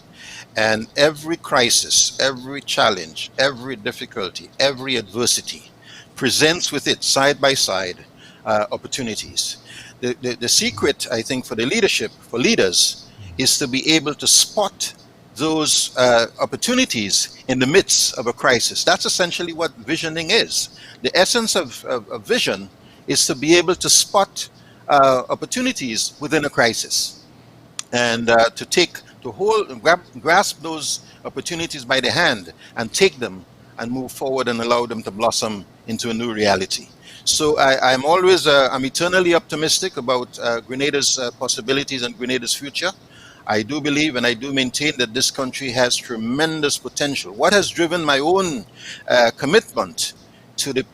And every crisis, every challenge, every difficulty, every adversity presents with it side by side opportunities. The secret, I think, for the leadership, for leaders, is to be able to spot those opportunities in the midst of a crisis. That's essentially what visioning is. The essence of vision is to be able to spot opportunities within a crisis and to grasp those opportunities by the hand and take them and move forward and allow them to blossom into a new reality. So I'm always, I'm eternally optimistic about Grenada's possibilities and Grenada's future. I do believe and I do maintain that this country has tremendous potential. What has driven my own commitment to the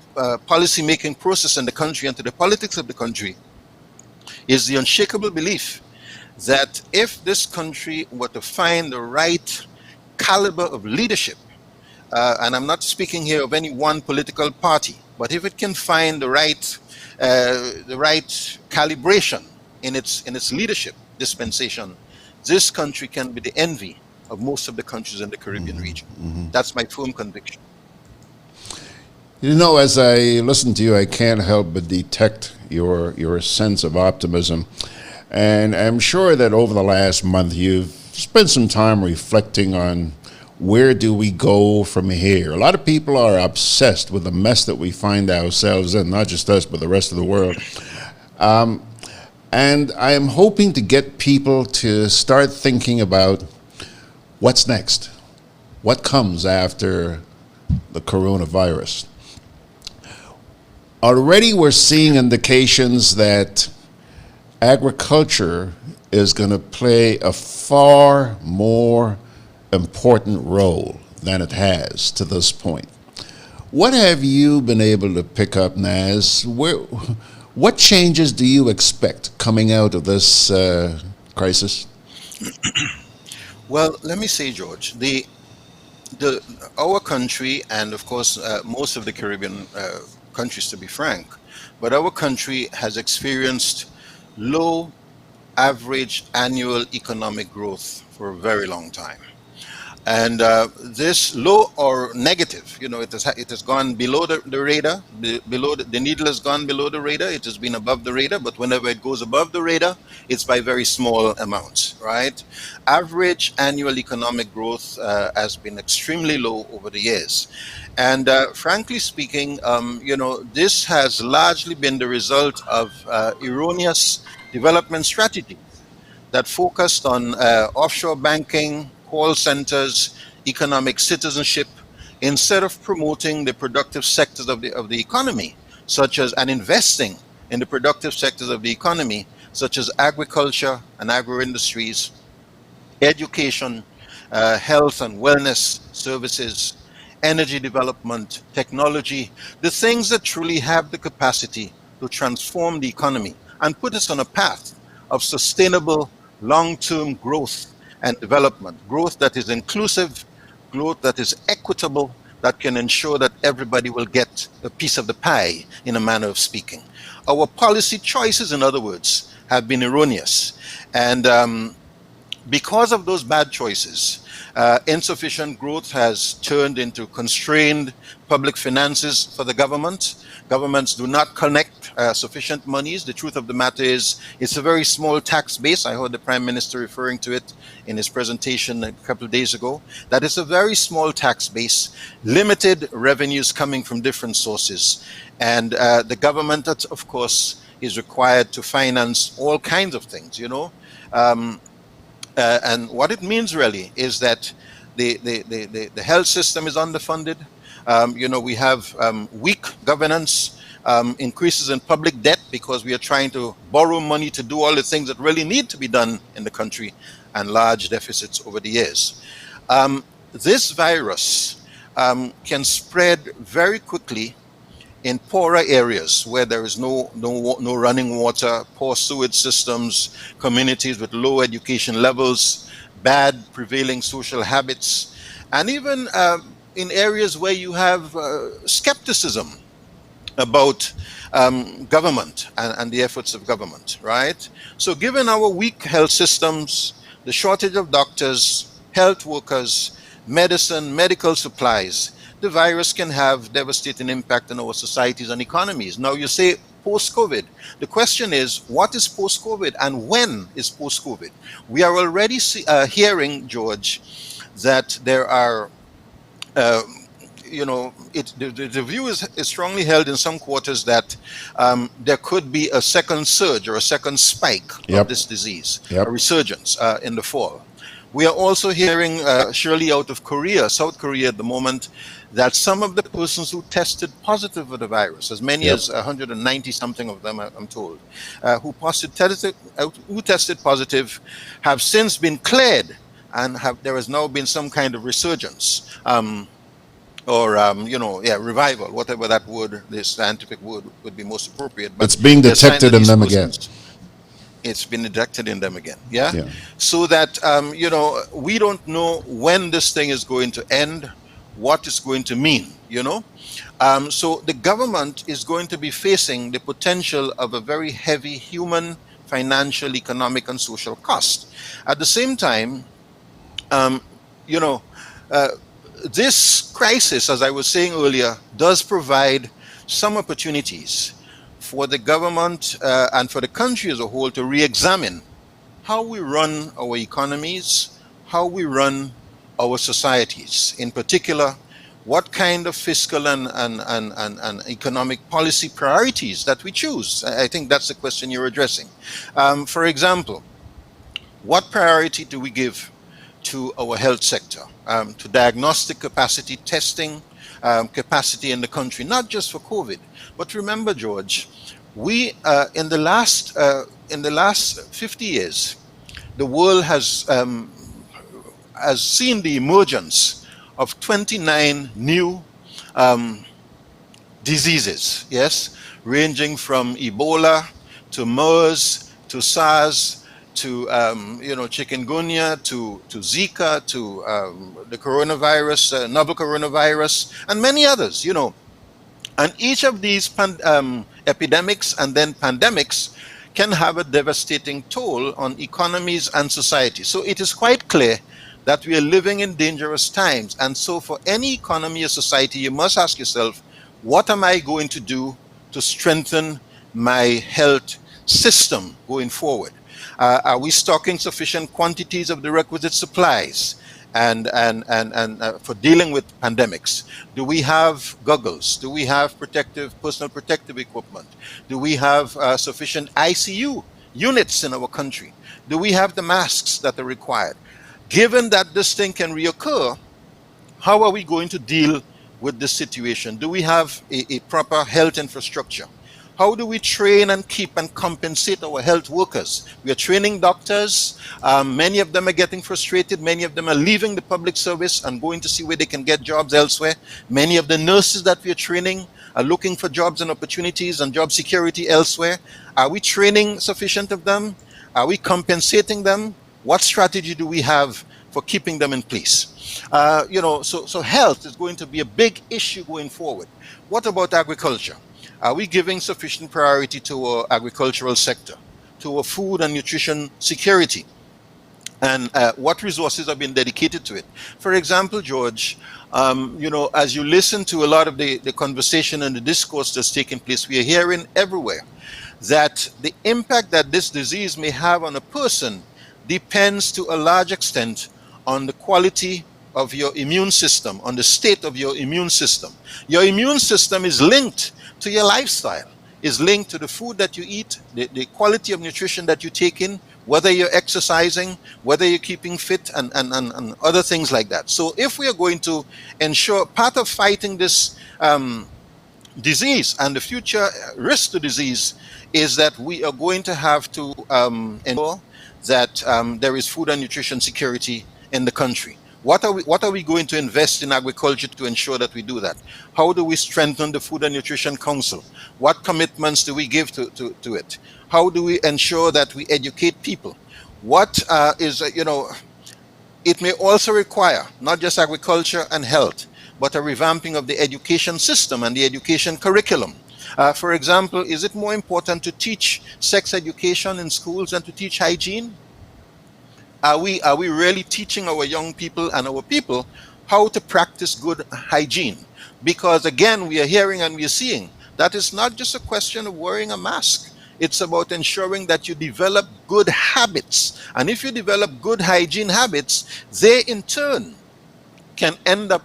policy-making process in the country and to the politics of the country is the unshakable belief that if this country were to find the right caliber of leadership, and I'm not speaking here of any one political party, but if it can find the right calibration in its leadership dispensation, this country can be the envy of most of the countries in the Caribbean region. That's my firm conviction. You know, as I listen to you, I can't help but detect your sense of optimism. And I'm sure that over the last month, you've spent some time reflecting on where do we go from here. A lot of people are obsessed with the mess that we find ourselves in, not just us, but the rest of the world. And I am hoping to get people to start thinking about what's next, what comes after the coronavirus. Already we're seeing indications that agriculture is going to play a far more important role than it has to this point. What have you been able to pick up, Naz? What changes do you expect coming out of this crisis? Well, let me say, George, our country, and of course most of the Caribbean countries, to be frank, but our country has experienced low average annual economic growth for a very long time. And this low or negative, you know, it has gone below the radar, the needle has gone below the radar, it has been above the radar, but whenever it goes above the radar, it's by very small amounts, right? Average annual economic growth has been extremely low over the years. And frankly speaking, you know, this has largely been the result of erroneous development strategies that focused on offshore banking, call centers, economic citizenship, instead of promoting the productive sectors of the economy, such as, and investing in the productive sectors of the economy, such as agriculture and agro-industries, education, health and wellness services, energy development, technology, the things that truly have the capacity to transform the economy and put us on a path of sustainable long-term growth and development, growth that is inclusive, growth that is equitable, that can ensure that everybody will get a piece of the pie, in a manner of speaking. Our policy choices, in other words, have been erroneous. And because of those bad choices, insufficient growth has turned into constrained public finances for the government. Governments do not collect sufficient monies. The truth of the matter is, it's a very small tax base. I heard the Prime Minister referring to it in his presentation a couple of days ago. That is a very small tax base, limited revenues coming from different sources. And the government, of course, is required to finance all kinds of things, you know. And what it means really is that the health system is underfunded. You know, we have weak governance, increases in public debt because we are trying to borrow money to do all the things that really need to be done in the country, and large deficits over the years. This virus can spread very quickly in poorer areas where there is no running water, poor sewage systems, communities with low education levels, bad prevailing social habits, and even in areas where you have skepticism about government and the efforts of government, right? So given our weak health systems, the shortage of doctors, health workers, medicine, medical supplies, the virus can have devastating impact on our societies and economies. Now you say post-COVID. The question is, what is post-COVID and when is post-COVID? We are already hearing, George, that there are, you know, the view is strongly held in some quarters that there could be a second surge or a second spike of this disease, a resurgence in the fall. We are also hearing, surely out of Korea, South Korea at the moment, that some of the persons who tested positive for the virus, as many Yep. as 190 something of them, I'm told, who tested positive, have since been cleared, and there has now been some kind of resurgence. Revival, whatever that word, the scientific word would be most appropriate. But It's being there's signs detected that in these them again. persons- It's been detected in them again, yeah? Yeah. So that, we don't know when this thing is going to end, what it's going to mean, So the government is going to be facing the potential of a very heavy human, financial, economic, and social cost. At the same time, this crisis, as I was saying earlier, does provide some opportunities for the government and for the country as a whole to re-examine how we run our economies, how we run our societies. In particular, what kind of fiscal and economic policy priorities that we choose. I think that's the question you're addressing. For example, what priority do we give to our health sector, to diagnostic capacity, testing capacity in the country, not just for COVID, but remember, George, we in the last 50 years, the world has seen the emergence of 29 new diseases, yes, ranging from Ebola to MERS to SARS to chikungunya to Zika to the coronavirus, novel coronavirus, and many others, And each of these epidemics and then pandemics can have a devastating toll on economies and society. So it is quite clear that we are living in dangerous times. And so for any economy or society, you must ask yourself, what am I going to do to strengthen my health system going forward? Are we stocking sufficient quantities of the requisite supplies and for dealing with pandemics? Do we have goggles? Do we have personal protective equipment? Do we have sufficient ICU units in our country? Do we have the masks that are required? Given that this thing can reoccur, how are we going to deal with this situation? Do we have a proper health infrastructure? How do we train and keep and compensate our health workers? We are training doctors. Many of them are getting frustrated. Many of them are leaving the public service and going to see where they can get jobs elsewhere. Many of the nurses that we are training are looking for jobs and opportunities and job security elsewhere. Are we training sufficient of them? Are we compensating them? What strategy do we have for keeping them in place? So health is going to be a big issue going forward. What about agriculture? Are we giving sufficient priority to our agricultural sector, to our food and nutrition security? And what resources have been dedicated to it? For example, George, as you listen to a lot of the conversation and the discourse that's taking place, we are hearing everywhere that the impact that this disease may have on a person depends to a large extent on the quality of your immune system, on the state of your immune system. Your immune system is linked to your lifestyle, is linked to the food that you eat, the quality of nutrition that you take in, whether you're exercising, whether you're keeping fit, and other things like that. So if we are going to ensure part of fighting this disease and the future risk to disease is that we are going to have to ensure that there is food and nutrition security in the country. What are we going to invest in agriculture to ensure that we do that? How do we strengthen the Food and Nutrition Council? What commitments do we give to it? How do we ensure that we educate people? It may also require not just agriculture and health, but a revamping of the education system and the education curriculum. For example, is it more important to teach sex education in schools than to teach hygiene? Are we really teaching our young people and our people how to practice good hygiene? Because again, we are hearing and we are seeing that it's not just a question of wearing a mask. It's about ensuring that you develop good habits. And if you develop good hygiene habits, they in turn can end up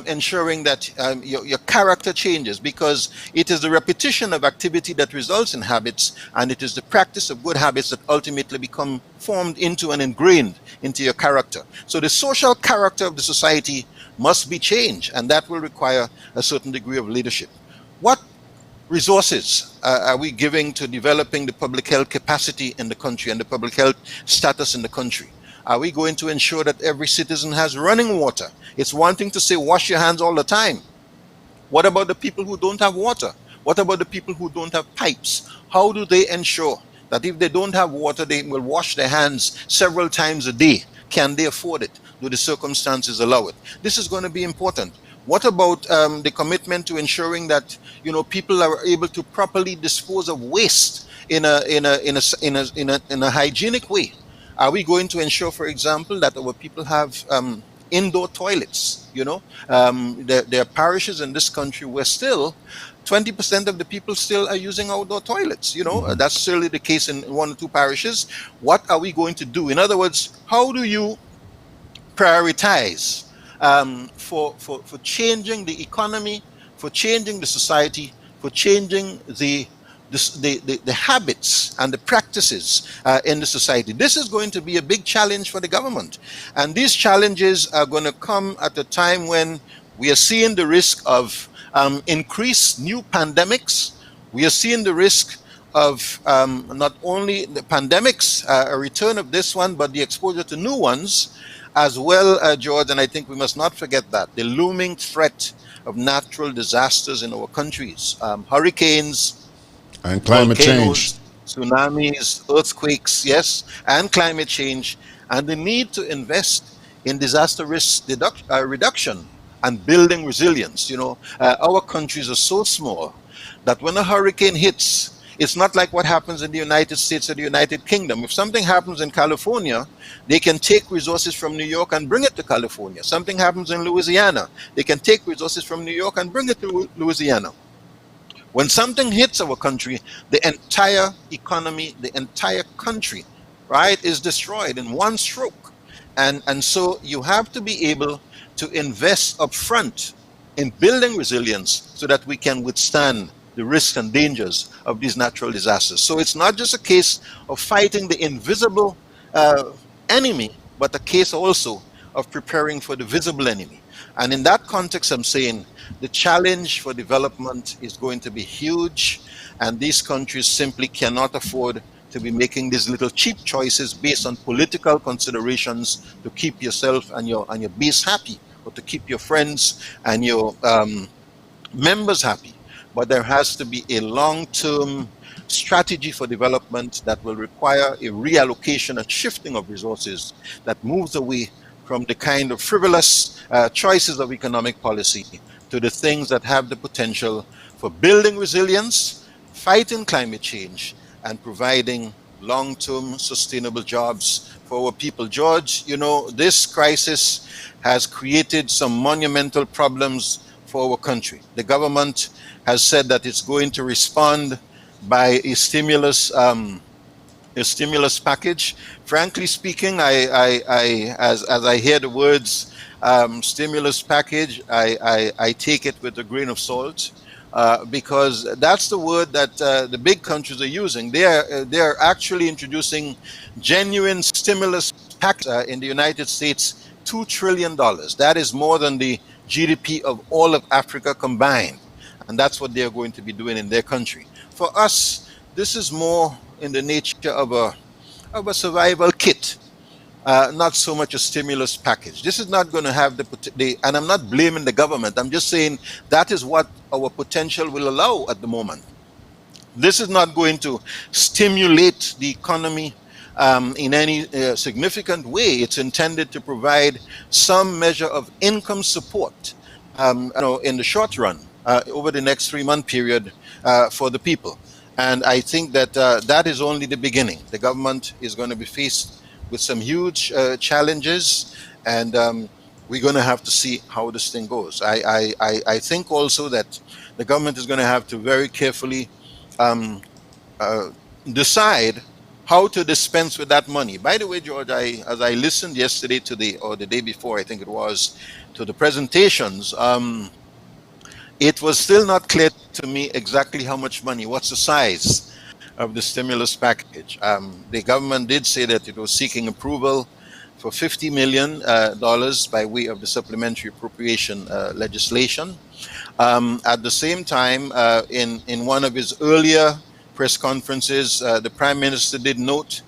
ensuring that your character changes, because it is the repetition of activity that results in habits, and it is the practice of good habits that ultimately become formed into and ingrained into your character. So the social character of the society must be changed, and that will require a certain degree of leadership. What resources are we giving to developing the public health capacity in the country and the public health status in the country? Are we going to ensure that every citizen has running water? It's one thing to say wash your hands all the time. What about the people who don't have water? What about the people who don't have pipes? How do they ensure that if they don't have water, they will wash their hands several times a day? Can they afford it? Do the circumstances allow it? This is going to be important. What about the commitment to ensuring that people are able to properly dispose of waste in a hygienic way? Are we going to ensure, for example, that our people have indoor toilets? There are parishes in this country where still 20% of the people still are using outdoor toilets. That's certainly the case in 1 or 2 parishes. What are we going to do? In other words, how do you prioritize for changing the economy, for changing the society, for changing the habits and the practices in the society? This is going to be a big challenge for the government, and these challenges are going to come at a time when we are seeing the risk of increased new pandemics. We are seeing the risk of not only the pandemics, a return of this one, but the exposure to new ones as well, George, and I think we must not forget that, the looming threat of natural disasters in our countries, hurricanes, and climate change, tsunamis, earthquakes, yes, and climate change, and the need to invest in disaster risk reduction and building resilience. Our countries are so small that when a hurricane hits, it's not like what happens in the United States or the United Kingdom. If something happens in California, they can take resources from New York and bring it to California. Something happens in Louisiana, they can take resources from New York and bring it to Louisiana. When something hits our country, the entire economy, the entire country, right, is destroyed in one stroke. And so you have to be able to invest upfront in building resilience so that we can withstand the risks and dangers of these natural disasters. So it's not just a case of fighting the invisible enemy, but a case also of preparing for the visible enemy. And in that context, I'm saying the challenge for development is going to be huge, and these countries simply cannot afford to be making these little cheap choices based on political considerations to keep yourself and your base happy, or to keep your friends and your members happy. But there has to be a long-term strategy for development that will require a reallocation and shifting of resources that moves away from the kind of frivolous choices of economic policy to the things that have the potential for building resilience, fighting climate change, and providing long-term sustainable jobs for our people. George, this crisis has created some monumental problems for our country. The government has said that it's going to respond by a stimulus package. Frankly speaking, as I hear the words stimulus package, I take it with a grain of salt, because that's the word that the big countries are using. They are actually introducing genuine stimulus package in the United States, $2 trillion. That is more than the GDP of all of Africa combined. And that's what they're going to be doing in their country. For us, this is more in the nature of a survival kit, not so much a stimulus package. This is not going to have and I'm not blaming the government. I'm just saying that is what our potential will allow at the moment. This is not going to stimulate the economy in any significant way. It's intended to provide some measure of income support, in the short run, over the next 3-month period for the people. And I think that that is only the beginning. The government is going to be faced with some huge challenges, and we're going to have to see how this thing goes. I think also that the government is going to have to very carefully decide how to dispense with that money. By the way, George, as I listened yesterday to the day before, I think it was, to the presentations, it was still not clear to me exactly how much money, what's the size of the stimulus package. The government did say that it was seeking approval for $50 million by way of the supplementary appropriation legislation. At the same time, in one of his earlier press conferences, the Prime Minister did note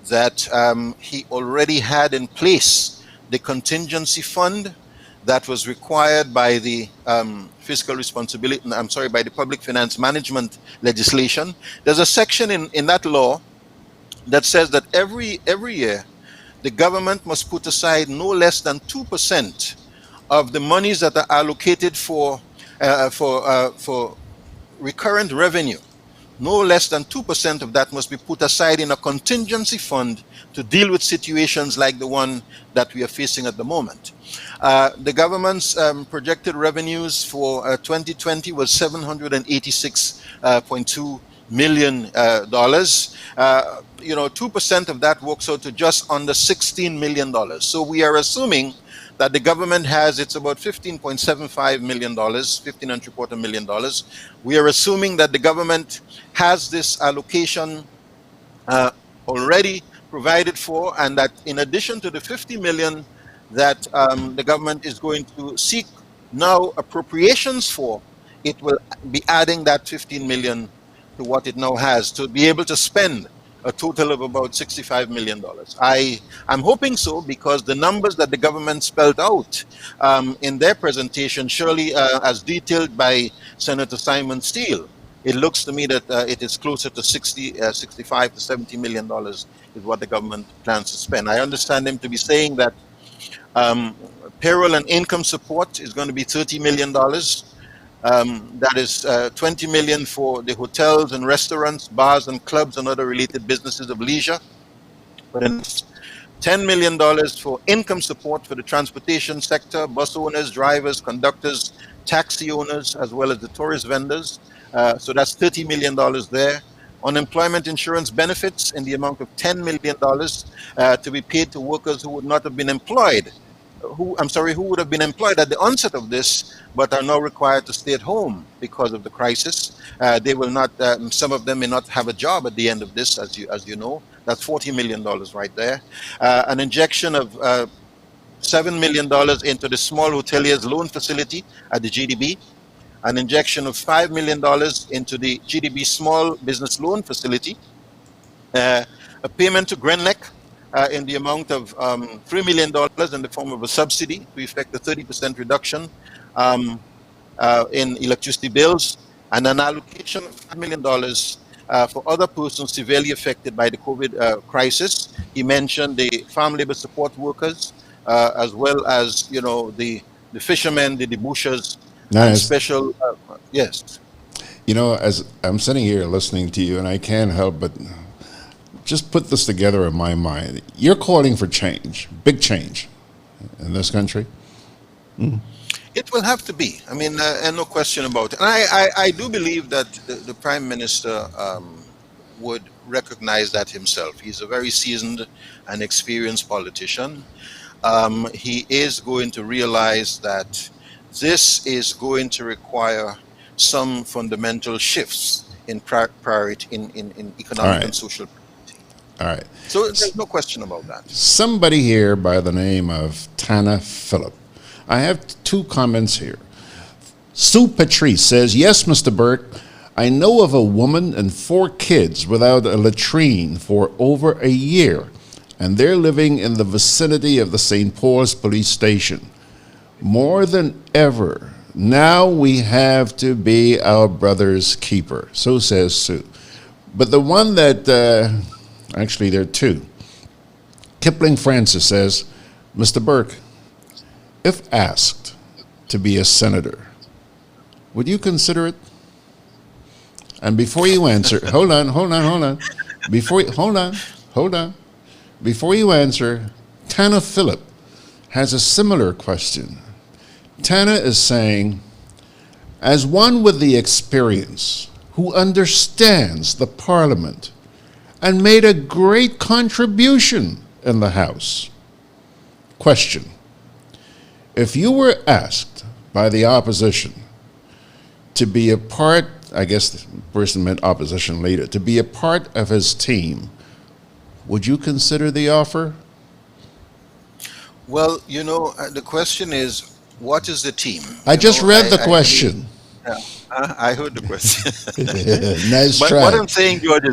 that he already had in place the contingency fund that was required by the fiscal responsibility, by the public finance management legislation. There's a section in that law that says that every year the government must put aside no less than 2% of the monies that are allocated for recurrent revenue. No less than 2% of that must be put aside in a contingency fund to deal with situations like the one that we are facing at the moment. The government's projected revenues for 2020 was $786.2 million. 2% of that works out to just under $16 million. So we are assuming that the government has, it's about $15.75 million, $15.75 million. We are assuming that the government has this allocation already provided for, and that in addition to the $50 million that the government is going to seek now appropriations for, it will be adding that $15 million to what it now has to be able to spend a total of about $65 million. I'm hoping so, because the numbers that the government spelled out in their presentation, surely as detailed by Senator Simon Steele, it looks to me that it is closer to 65 to $70 million is what the government plans to spend. I understand them to be saying that payroll and income support is going to be $30 million. That is $20 million for the hotels and restaurants, bars and clubs and other related businesses of leisure. But then $10 million for income support for the transportation sector, bus owners, drivers, conductors, taxi owners, as well as the tourist vendors. So that's $30 million there. Unemployment insurance benefits in the amount of $10 million to be paid to workers who would not have been employed. Who would have been employed at the onset of this, but are now required to stay at home because of the crisis. They will not. Some of them may not have a job at the end of this, as you know. That's $40 million right there. An injection of $7 million into the small hoteliers loan facility at the GDB. An injection of $5 million into the GDB small business loan facility. A payment to GRENADA in the amount of $3 million in the form of a subsidy to effect a 30% reduction in electricity bills, and an allocation of $5 million for other persons severely affected by the COVID crisis. He mentioned the farm labor support workers, as well as the fishermen, the debushers, and special. Yes. As I'm sitting here listening to you, and I can't help but just put this together in my mind. You're calling for change, big change in this country. It will have to be. I mean, and no question about it. And I do believe that the Prime Minister would recognize that himself. He's a very seasoned and experienced politician. He is going to realize that this is going to require some fundamental shifts in priority in economic and social. All right. So there's no question about that. Somebody here by the name of Tana Phillip. I have two comments here. Sue Patrice says, yes, Mr. Burke, I know of a woman and 4 kids without a latrine for over a year, and they're living in the vicinity of the St. Paul's police station. More than ever, now we have to be our brother's keeper. So says Sue. But the one that... actually, there are 2. Kipling Francis says, Mr. Burke, if asked to be a senator, would you consider it? And before you answer, hold on. Before you answer, Tana Phillip has a similar question. Tana is saying, as one with the experience, who understands the parliament, and made a great contribution in the House. Question: if you were asked by the opposition to be a part, I guess the person meant opposition leader, to be a part of his team, would you consider the offer? Well, the question is, what is the team? I just read the question. I heard the question. Nice But try. what I'm saying, George,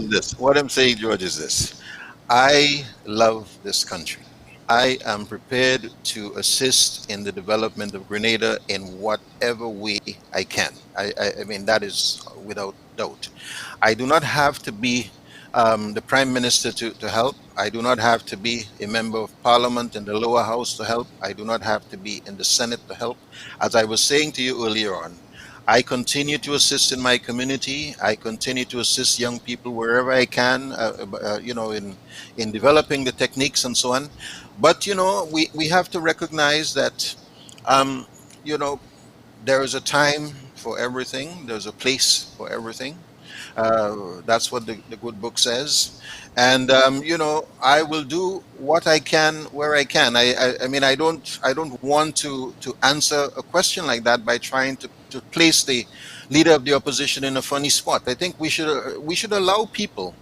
is this. I love this country. I am prepared to assist in the development of Grenada in whatever way I can. I mean, that is without doubt. I do not have to be the Prime Minister to help. I do not have to be a member of Parliament in the lower house to help. I do not have to be in the Senate to help. As I was saying to you earlier on, I continue to assist in my community. I continue to assist young people wherever I can, in developing the techniques and so on. But, we have to recognize that, there is a time for everything. There's a place for everything. That's what the good book says. And, I will do what I can where I can. I mean, I don't want to answer a question like that by trying to place the leader of the opposition in a funny spot. I think we should allow people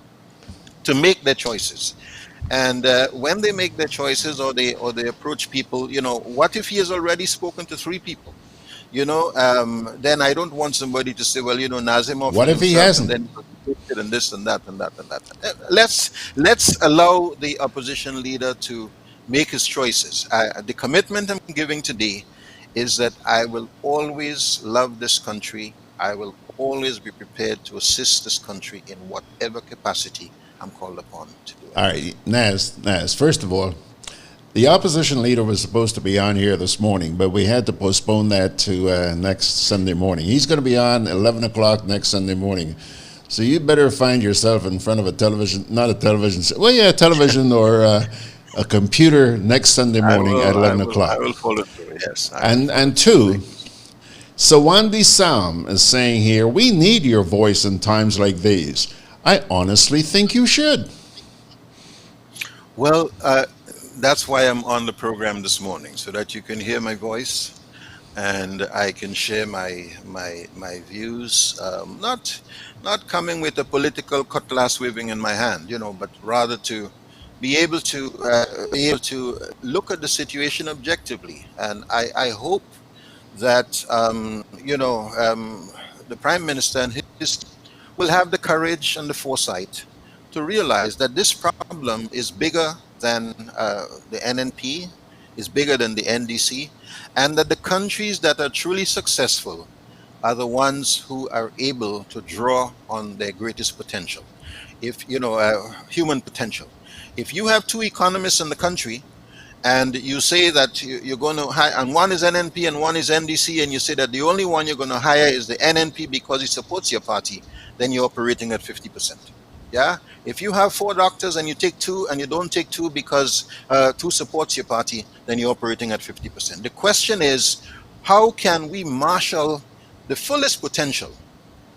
to make their choices. And when they make their choices or they approach people, what if he has already spoken to 3 people? Then I don't want somebody to say, well, Nazim offered What if he himself hasn't? and then and this and that and that and that. Let's allow the opposition leader to make his choices. The commitment I'm giving today is that I will always love this country. I will always be prepared to assist this country in whatever capacity I'm called upon to do. All right, Naz, first of all, the opposition leader was supposed to be on here this morning, but we had to postpone that to next Sunday morning. He's going to be on 11 o'clock next Sunday morning. So you better find yourself in front of a television, not a television, well, yeah, television or a computer next Sunday morning at 11 o'clock. I will follow through, yes. And 2, Sawandi Sam is saying here, we need your voice in times like these. I honestly think you should. Well, that's why I'm on the program this morning, so that you can hear my voice and I can share my views, not coming with a political cutlass waving in my hand, but rather to be able to look at the situation objectively. And I hope that the Prime Minister and his will have the courage and the foresight to realize that this problem is bigger than the NNP, is bigger than the NDC, and that the countries that are truly successful are the ones who are able to draw on their greatest potential. If human potential. If you have 2 economists in the country and you say that you're going to hire, and one is NNP and one is NDC, and you say that the only one you're going to hire is the NNP because he supports your party, then you're operating at 50%. Yeah. If you have 4 doctors and you take 2 and you don't take 2 because 2 supports your party, then you're operating at 50%. The question is, how can we marshal the fullest potential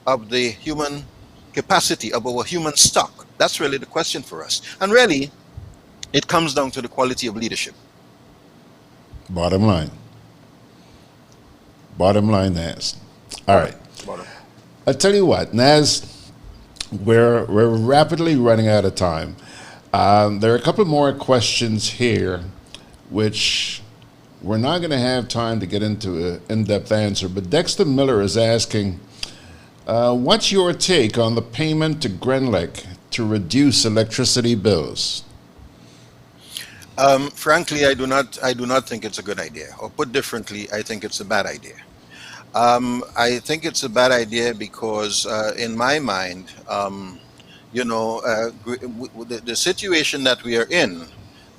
of the human capacity of our human stock? That's really the question for us. And really, it comes down to the quality of leadership. Bottom line, Naz. All right. I'll tell you what, Naz, we're rapidly running out of time. There are a couple more questions here, which we're not going to have time to get into an in-depth answer. But Dexter Miller is asking, what's your take on the payment to GRENLEC to reduce electricity bills? Frankly, I do not think it's a good idea. Or put differently, I think it's a bad idea. I think it's a bad idea because, in my mind, the situation that we are in,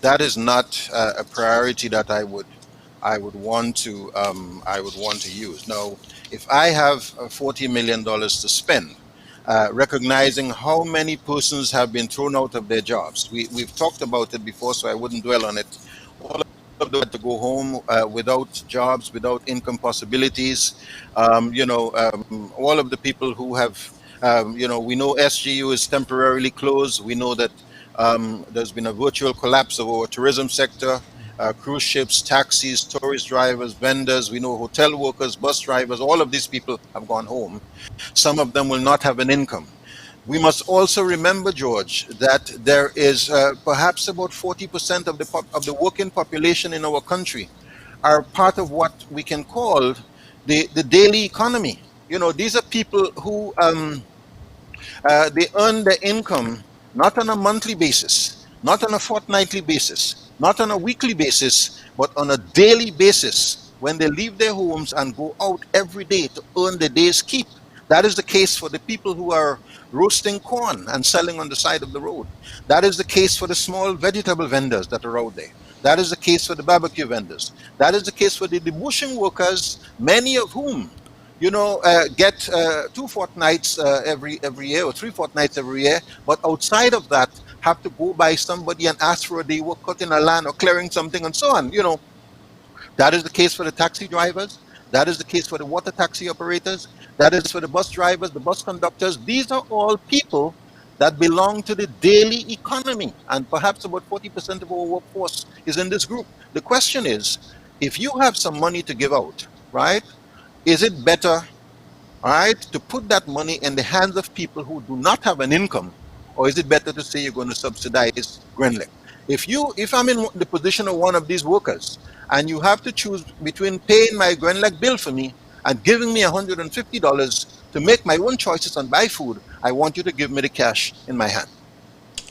that is not a priority that I would want to use. Now, if I have $40 million to spend, recognizing how many persons have been thrown out of their jobs. We've talked about it before, so I wouldn't dwell on it. All of them had to go home without jobs, without income possibilities. All of the people who have We know SGU is temporarily closed. We know that there's been a virtual collapse of our tourism sector, cruise ships, taxis, tourist drivers, vendors. We know hotel workers, bus drivers, all of these people have gone home. Some of them will not have an income. We must also remember, George, that there is perhaps about 40% of the working population in our country are part of what we can call the daily economy. These are people who they earn their income not on a monthly basis, not on a fortnightly basis, not on a weekly basis, but on a daily basis when they leave their homes and go out every day to earn the day's keep. That is the case for the people who are roasting corn and selling on the side of the road. That is the case for the small vegetable vendors that are out there. That is the case for the barbecue vendors. That is the case for the debushing workers, many of whom, get 2 fortnights every year or 3 fortnights every year, but outside of that, have to go by somebody and ask for a day work cutting a land or clearing something and so on. That is the case for the taxi drivers. That is the case for the water taxi operators. That is for the bus drivers, the bus conductors. These are all people that belong to the daily economy. And perhaps about 40% of our workforce is in this group. The question is, if you have some money to give out, right, is it better, all right, to put that money in the hands of people who do not have an income, or is it better to say you're going to subsidize GRENADA? If I'm in the position of one of these workers, and you have to choose between paying my GRENADA bill for me and giving me $150 to make my own choices and buy food, I want you to give me the cash in my hand.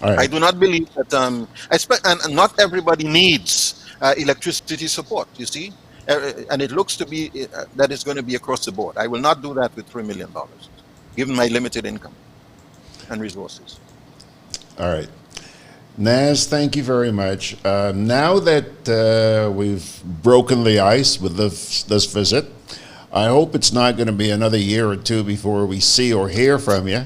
All right. I do not believe that, and not everybody needs electricity support, you see? And it looks to be that it's going to be across the board. I will not do that with $3 million, given my limited income and resources. All right. Naz, thank you very much. Now that we've broken the ice with this visit, I hope it's not going to be another year or two before we see or hear from you.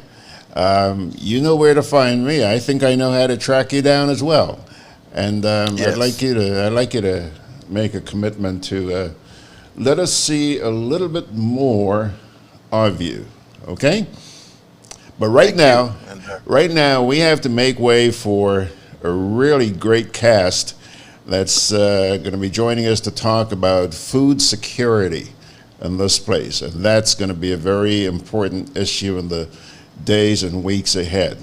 You know where to find me. I think I know how to track you down as well. And Yes. I'd like you to make a commitment to let us see a little bit more of you. Okay? But right now we have to make way for a really great cast that's going to be joining us to talk about food security in this place. And that's going to be a very important issue in the days and weeks ahead.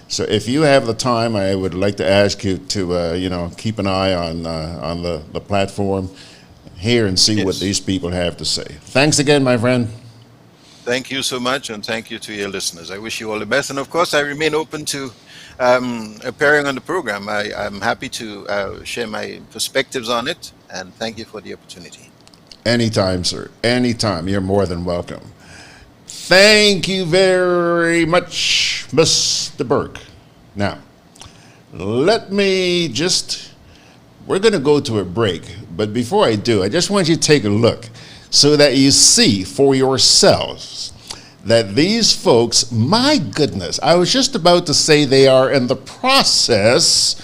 So if you have the time, I would like to ask you to, keep an eye on the platform here and see what these people have to say. Thanks again, my friend. Thank you so much, and thank you to your listeners. I wish you all the best. And of course, I remain open to appearing on the program. I'm happy to share my perspectives on it, and thank you for the opportunity. Anytime, sir. Anytime. You're more than welcome. Thank you very much, Mr. Burke. Now, we're going to go to a break, but before I do, I just want you to take a look so that you see for yourselves that these folks, my goodness, I was just about to say they are in the process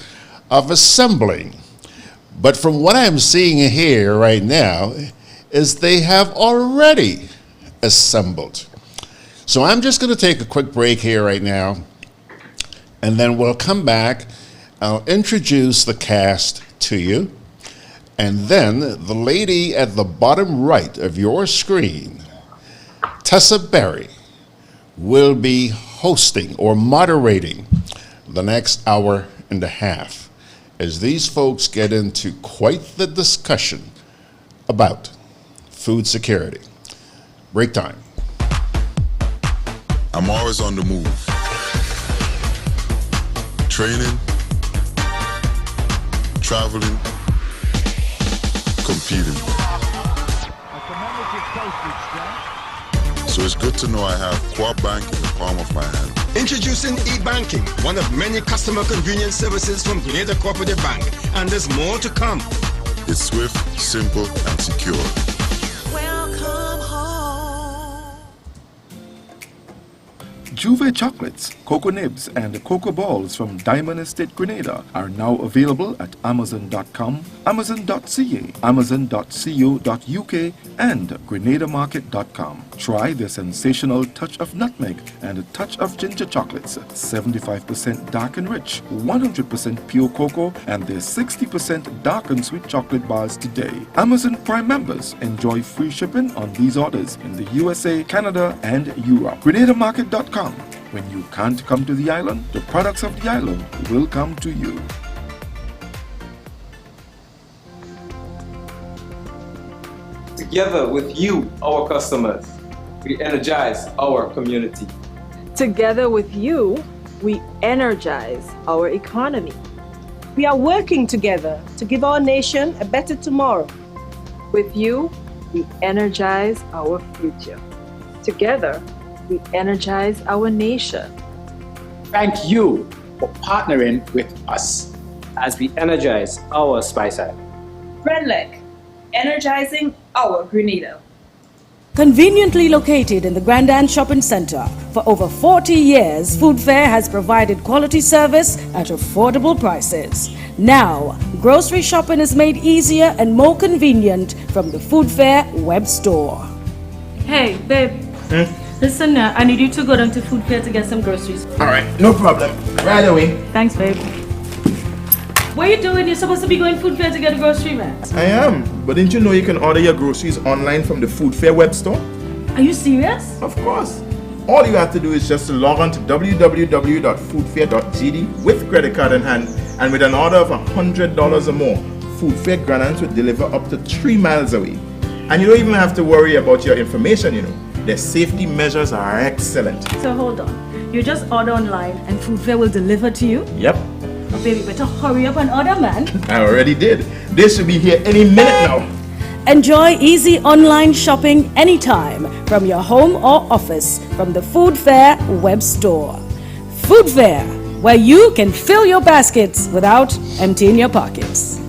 of assembling. But from what I'm seeing here right now is they have already assembled. So I'm just going to take a quick break here right now, and then we'll come back. I'll introduce the cast to you, and then the lady at the bottom right of your screen, Tessa Berry, will be hosting or moderating the next hour and a half as these folks get into quite the discussion about food security. Break time. I'm always on the move. Training, traveling, competing. So it's good to know I have Co-op Bank in the palm of my hand. Introducing e-banking, one of many customer convenience services from Grenada Cooperative Bank, and there's more to come. It's swift, simple, and secure. Welcome home. Juve chocolates, cocoa nibs, and cocoa balls from Diamond Estate Grenada are now available at Amazon.com, Amazon.ca, Amazon.co.uk, and GrenadaMarket.com. Try the sensational touch of nutmeg and a touch of ginger chocolates, 75% dark and rich, 100% pure cocoa, and their 60% dark and sweet chocolate bars today. Amazon Prime members enjoy free shipping on these orders in the USA, Canada, and Europe. GrenadaMarket.com. When you can't come to the island, the products of the island will come to you. Together with you, our customers, we energize our community. Together with you, we energize our economy. We are working together to give our nation a better tomorrow. With you, we energize our future. Together, we energize our nation. Thank you for partnering with us as we energize our Spice Island. GRENADA, energizing our Grenada. Conveniently located in the GRENADA Shopping Center, for over 40 years, Food Fair has provided quality service at affordable prices. Now, grocery shopping is made easier and more convenient from the Food Fair web store. Hey, babe. Listen, I need you to go down to Food Fair to get some groceries. All right, no problem. Right away. Thanks, babe. What are you doing? You're supposed to be going Food Fair to get a grocery, man. I am, but didn't you know you can order your groceries online from the Food Fair web store? Are you serious? Of course. All you have to do is just to log on to www.foodfair.gd with credit card in hand, and with an order of $100 or more, Food Fair granadas will deliver up to 3 miles away. And you don't even have to worry about your information, you know. Their safety measures are excellent. So hold on. You just order online and Food Fair will deliver to you? Yep. Oh, baby, better hurry up and order, man. I already did. They should be here any minute now. Enjoy easy online shopping anytime from your home or office from the Food Fair web store. Food Fair, where you can fill your baskets without emptying your pockets.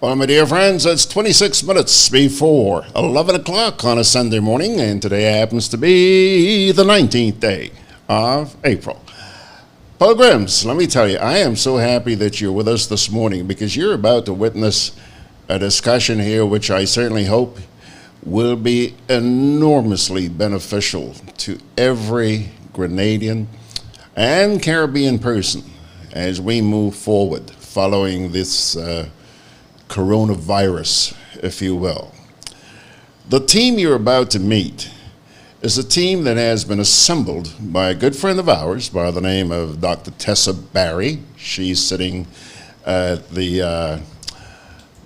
Well, my dear friends, it's 26 minutes before 11 o'clock on a Sunday morning, and today happens to be the 19th day of April. Pilgrims, let me tell you, I am so happy that you're with us this morning because you're about to witness a discussion here which I certainly hope will be enormously beneficial to every Grenadian and Caribbean person as we move forward following this coronavirus, if you will. The team you're about to meet is a team that has been assembled by a good friend of ours by the name of Dr. Tessa Barry. She's sitting at the,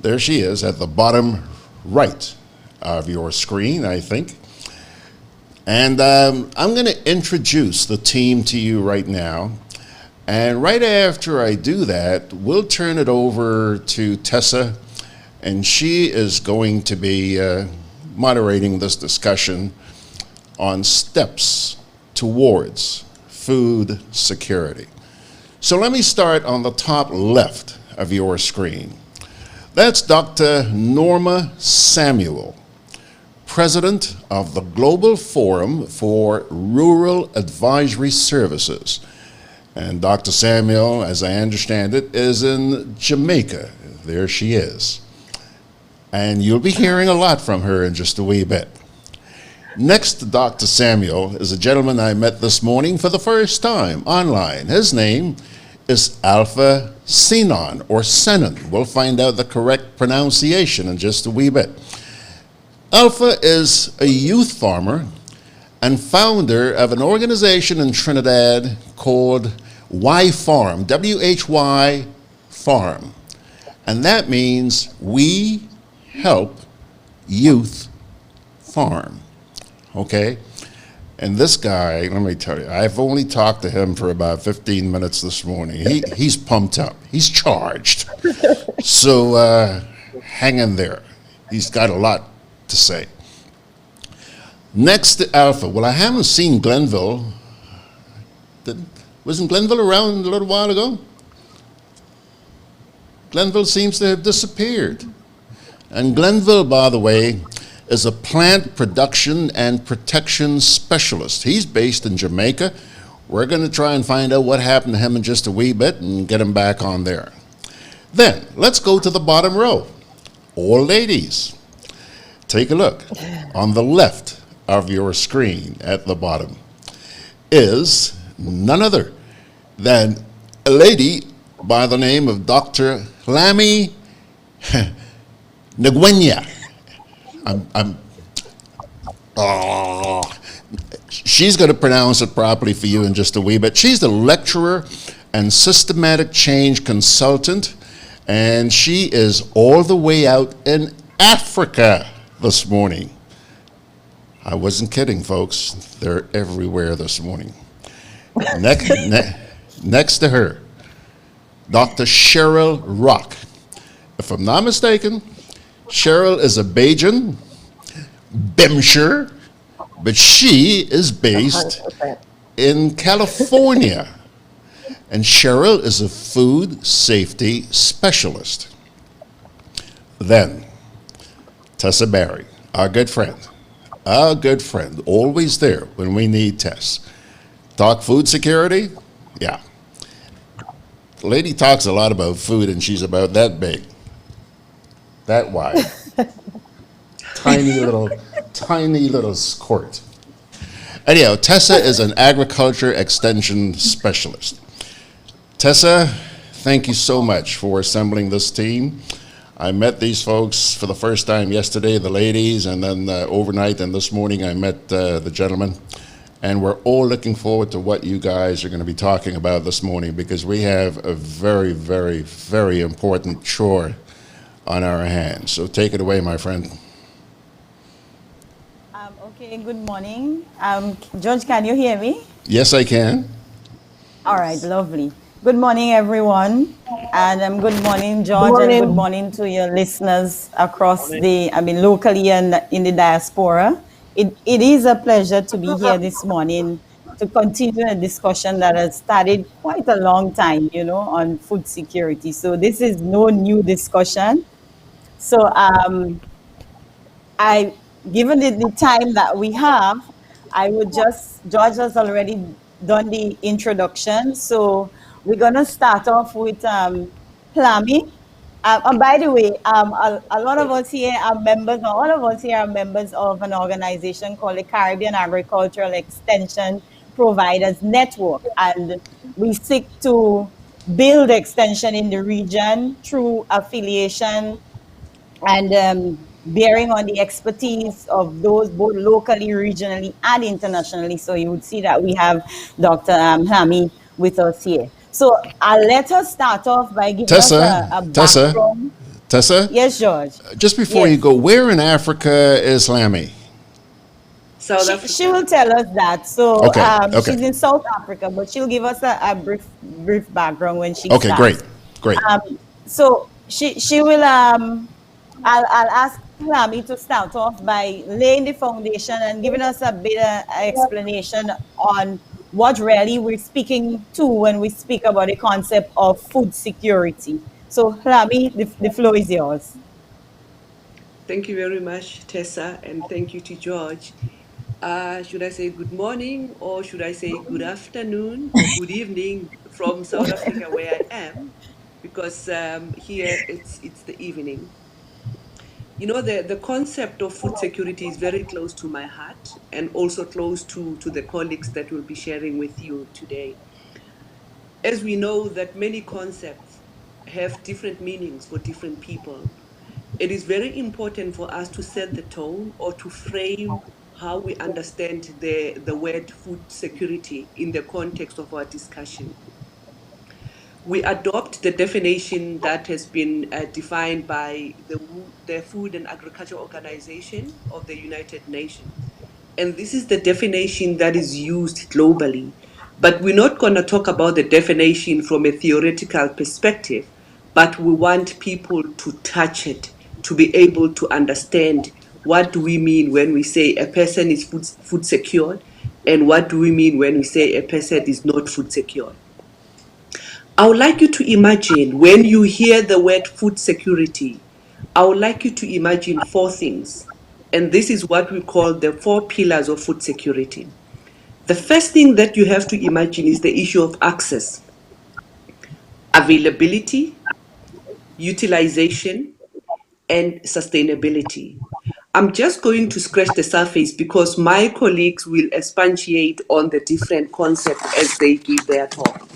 there she is, at the bottom right of your screen, I think. And I'm going to introduce the team to you right now. And right after I do that, we'll turn it over to Tessa, and she is going to be moderating this discussion on steps towards food security. So let me start on the top left of your screen. That's Dr. Norma Samuel, President of the Global Forum for Rural Advisory Services. And Dr. Samuel, as I understand it, is in Jamaica. There she is. And you'll be hearing a lot from her in just a wee bit. Next to Dr. Samuel is a gentleman I met this morning for the first time online. His name is Alpha Sennon, or Sennon. We'll find out the correct pronunciation in just a wee bit. Alpha is a youth farmer and founder of an organization in Trinidad called Y Farm, W-H-Y Farm. And that means we help youth farm. Okay? And this guy, let me tell you, I've only talked to him for about 15 minutes this morning. He's pumped up. He's charged. So hang in there. He's got a lot to say. Next to Alpha, well, I haven't seen Glenville. Wasn't Glenville around a little while ago? Glenville seems to have disappeared. And Glenville, by the way, is a plant production and protection specialist. He's based in Jamaica. We're going to try and find out what happened to him in just a wee bit and get him back on there. Then, let's go to the bottom row. All ladies. Take a look. On the left of your screen at the bottom is none other than a lady by the name of Dr. Hlami Ngwenya. She's going to pronounce it properly for you in just a wee bit. She's the lecturer and systematic change consultant, and she is all the way out in Africa this morning. I wasn't kidding, folks. They're everywhere this morning. Next to her, Dr. Cheryl Rock. If I'm not mistaken, Cheryl is a Bajan, Bimshire, but she is based 100%. in California. And Cheryl is a food safety specialist. Then, Tessa Barry, our good friend, always there when we need Tess. Talk food security? Yeah. The lady talks a lot about food, and she's about that big, that wide, tiny little squirt. Anyhow, Tessa is an agriculture extension specialist. Tessa, thank you so much for assembling this team. I met these folks for the first time yesterday, the ladies, and then overnight, and this morning I met the gentlemen. And we're all looking forward to what you guys are going to be talking about this morning, because we have a very, very, very important chore on our hands. So take it away, my friend. Okay, good morning. George, can you hear me? Yes, I can. All right, lovely. Good morning, everyone. And good morning, George, Morning. and good morning to your listeners across locally and in the diaspora. It is a pleasure to be here this morning to continue a discussion that has started quite a long time, on food security. So this is no new discussion. So given the time that we have, George has already done the introduction. So we're going to start off with Hlami. And by the way, a lot of us here are members, or all of us here are members of an organization called the Caribbean Agricultural Extension Providers Network. And we seek to build extension in the region through affiliation and bearing on the expertise of those both locally, regionally, and internationally. So you would see that we have Dr. Hlami with us here. So let us start off by giving us a background. Tessa? Yes, George. Just before you go, where in Africa is Hlami? She will tell us that. So Okay. she's in South Africa, but she'll give us a brief background when she Okay, starts. great. So she will, I'll ask Hlami to start off by laying the foundation and giving us a bit of explanation on what really we're speaking to when we speak about the concept of food security. So Hlami, the floor is yours. Thank you very much, Tessa, and thank you to George. Should I say good morning, or should I say good afternoon or good evening from South Africa where I am? Because here it's the evening. The concept of food security is very close to my heart, and also close to the colleagues that will be sharing with you today. As we know that many concepts have different meanings for different people, it is very important for us to set the tone or to frame how we understand the word food security in the context of our discussion. We adopt the definition that has been defined by the Food and Agriculture Organization of the United Nations. And this is the definition that is used globally. But we're not going to talk about the definition from a theoretical perspective, but we want people to touch it, to be able to understand what do we mean when we say a person is food secured, and what do we mean when we say a person is not food secured. I would like you to imagine, when you hear the word food security, I would like you to imagine four things. and this is what we call the 4 pillars of food security. The first thing that you have to imagine is the issue of access, availability, utilization, and sustainability. I'm just going to scratch the surface because my colleagues will expatiate on the different concepts as they give their talk.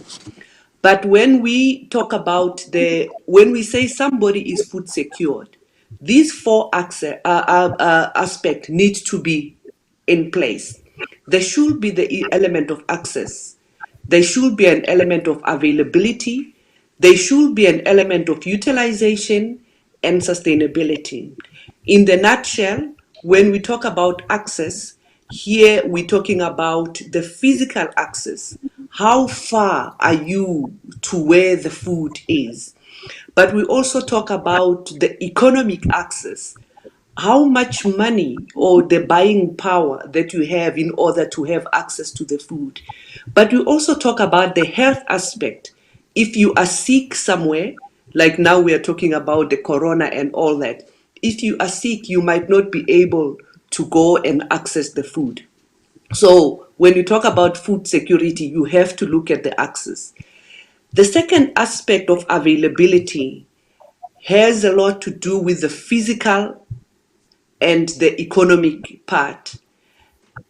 But when we talk about when we say somebody is food secured, these 4 aspects need to be in place. There should be the element of access. There should be an element of availability. There should be an element of utilization and sustainability. In the nutshell, when we talk about access, here we're talking about the physical access. How far are you to where the food is? But we also talk about the economic access. How much money or the buying power that you have in order to have access to the food. But we also talk about the health aspect. If you are sick somewhere, like now we are talking about the corona and all that, if you are sick, you might not be able to go and access the food. So when you talk about food security, you have to look at the access. The second aspect of availability has a lot to do with the physical and the economic part.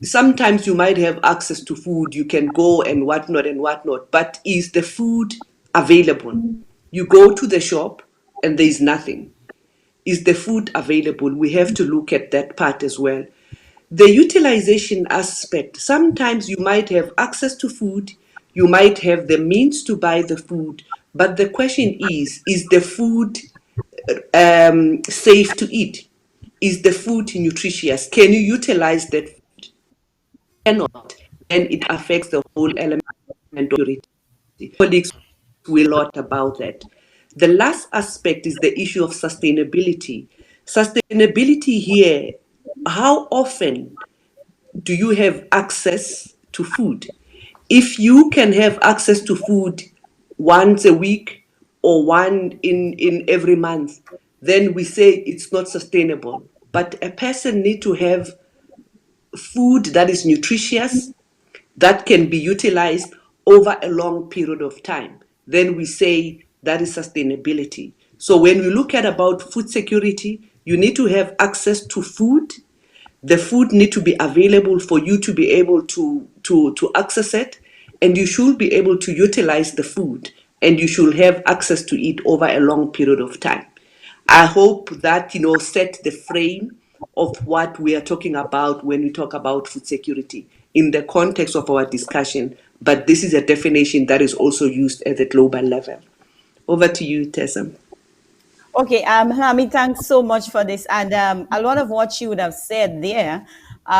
Sometimes you might have access to food, you can go and whatnot, but is the food available? You go to the shop and there is nothing. Is the food available? We have to look at that part as well. The utilization aspect, sometimes you might have access to food, you might have the means to buy the food, but the question is the food safe to eat? Is the food nutritious? Can you utilize that food? Cannot, then it affects the whole element of security. Colleagues will lot about that. The last aspect is the issue of sustainability. Sustainability here, how often do you have access to food? If you can have access to food once a week or one in every month, then we say it's not sustainable. But a person needs to have food that is nutritious, that can be utilized over a long period of time. Then we say that is sustainability. So when we look at about food security, you need to have access to food. The food need to be available for you to be able to access it, and you should be able to utilize the food, and you should have access to it over a long period of time. I hope that set the frame of what we are talking about when we talk about food security in the context of our discussion, but this is a definition that is also used at the global level. Over to you, Tessa. Okay, Hlami, thanks so much for this. And a lot of what you would have said there,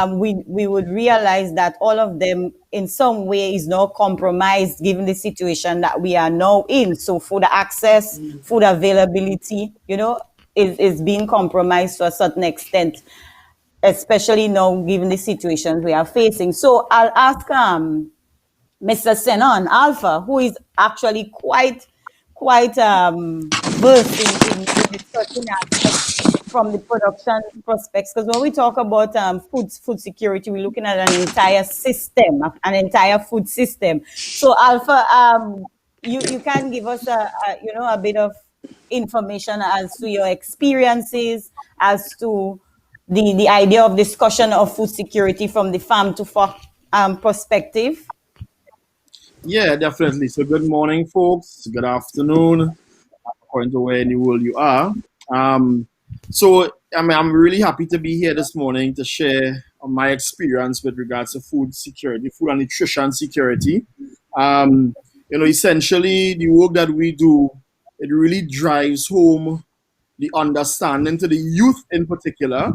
we would realize that all of them in some way is now compromised given the situation that we are now in. So food access, food availability, is being compromised to a certain extent, especially now given the situations we are facing. So I'll ask Mr. Sennon Alpha, who is actually quite versed in certain aspects from the production prospects. Because when we talk about food security, we're looking at an entire system, an entire food system. So Alpha, you can give us a bit of information as to your experiences, as to the idea of discussion of food security from the farm to fork perspective. Yeah, definitely. So good morning, folks. Good afternoon, according to where in the world you are. I'm really happy to be here this morning to share my experience with regards to food security, food and nutrition security. Essentially, the work that we do, it really drives home the understanding to the youth in particular.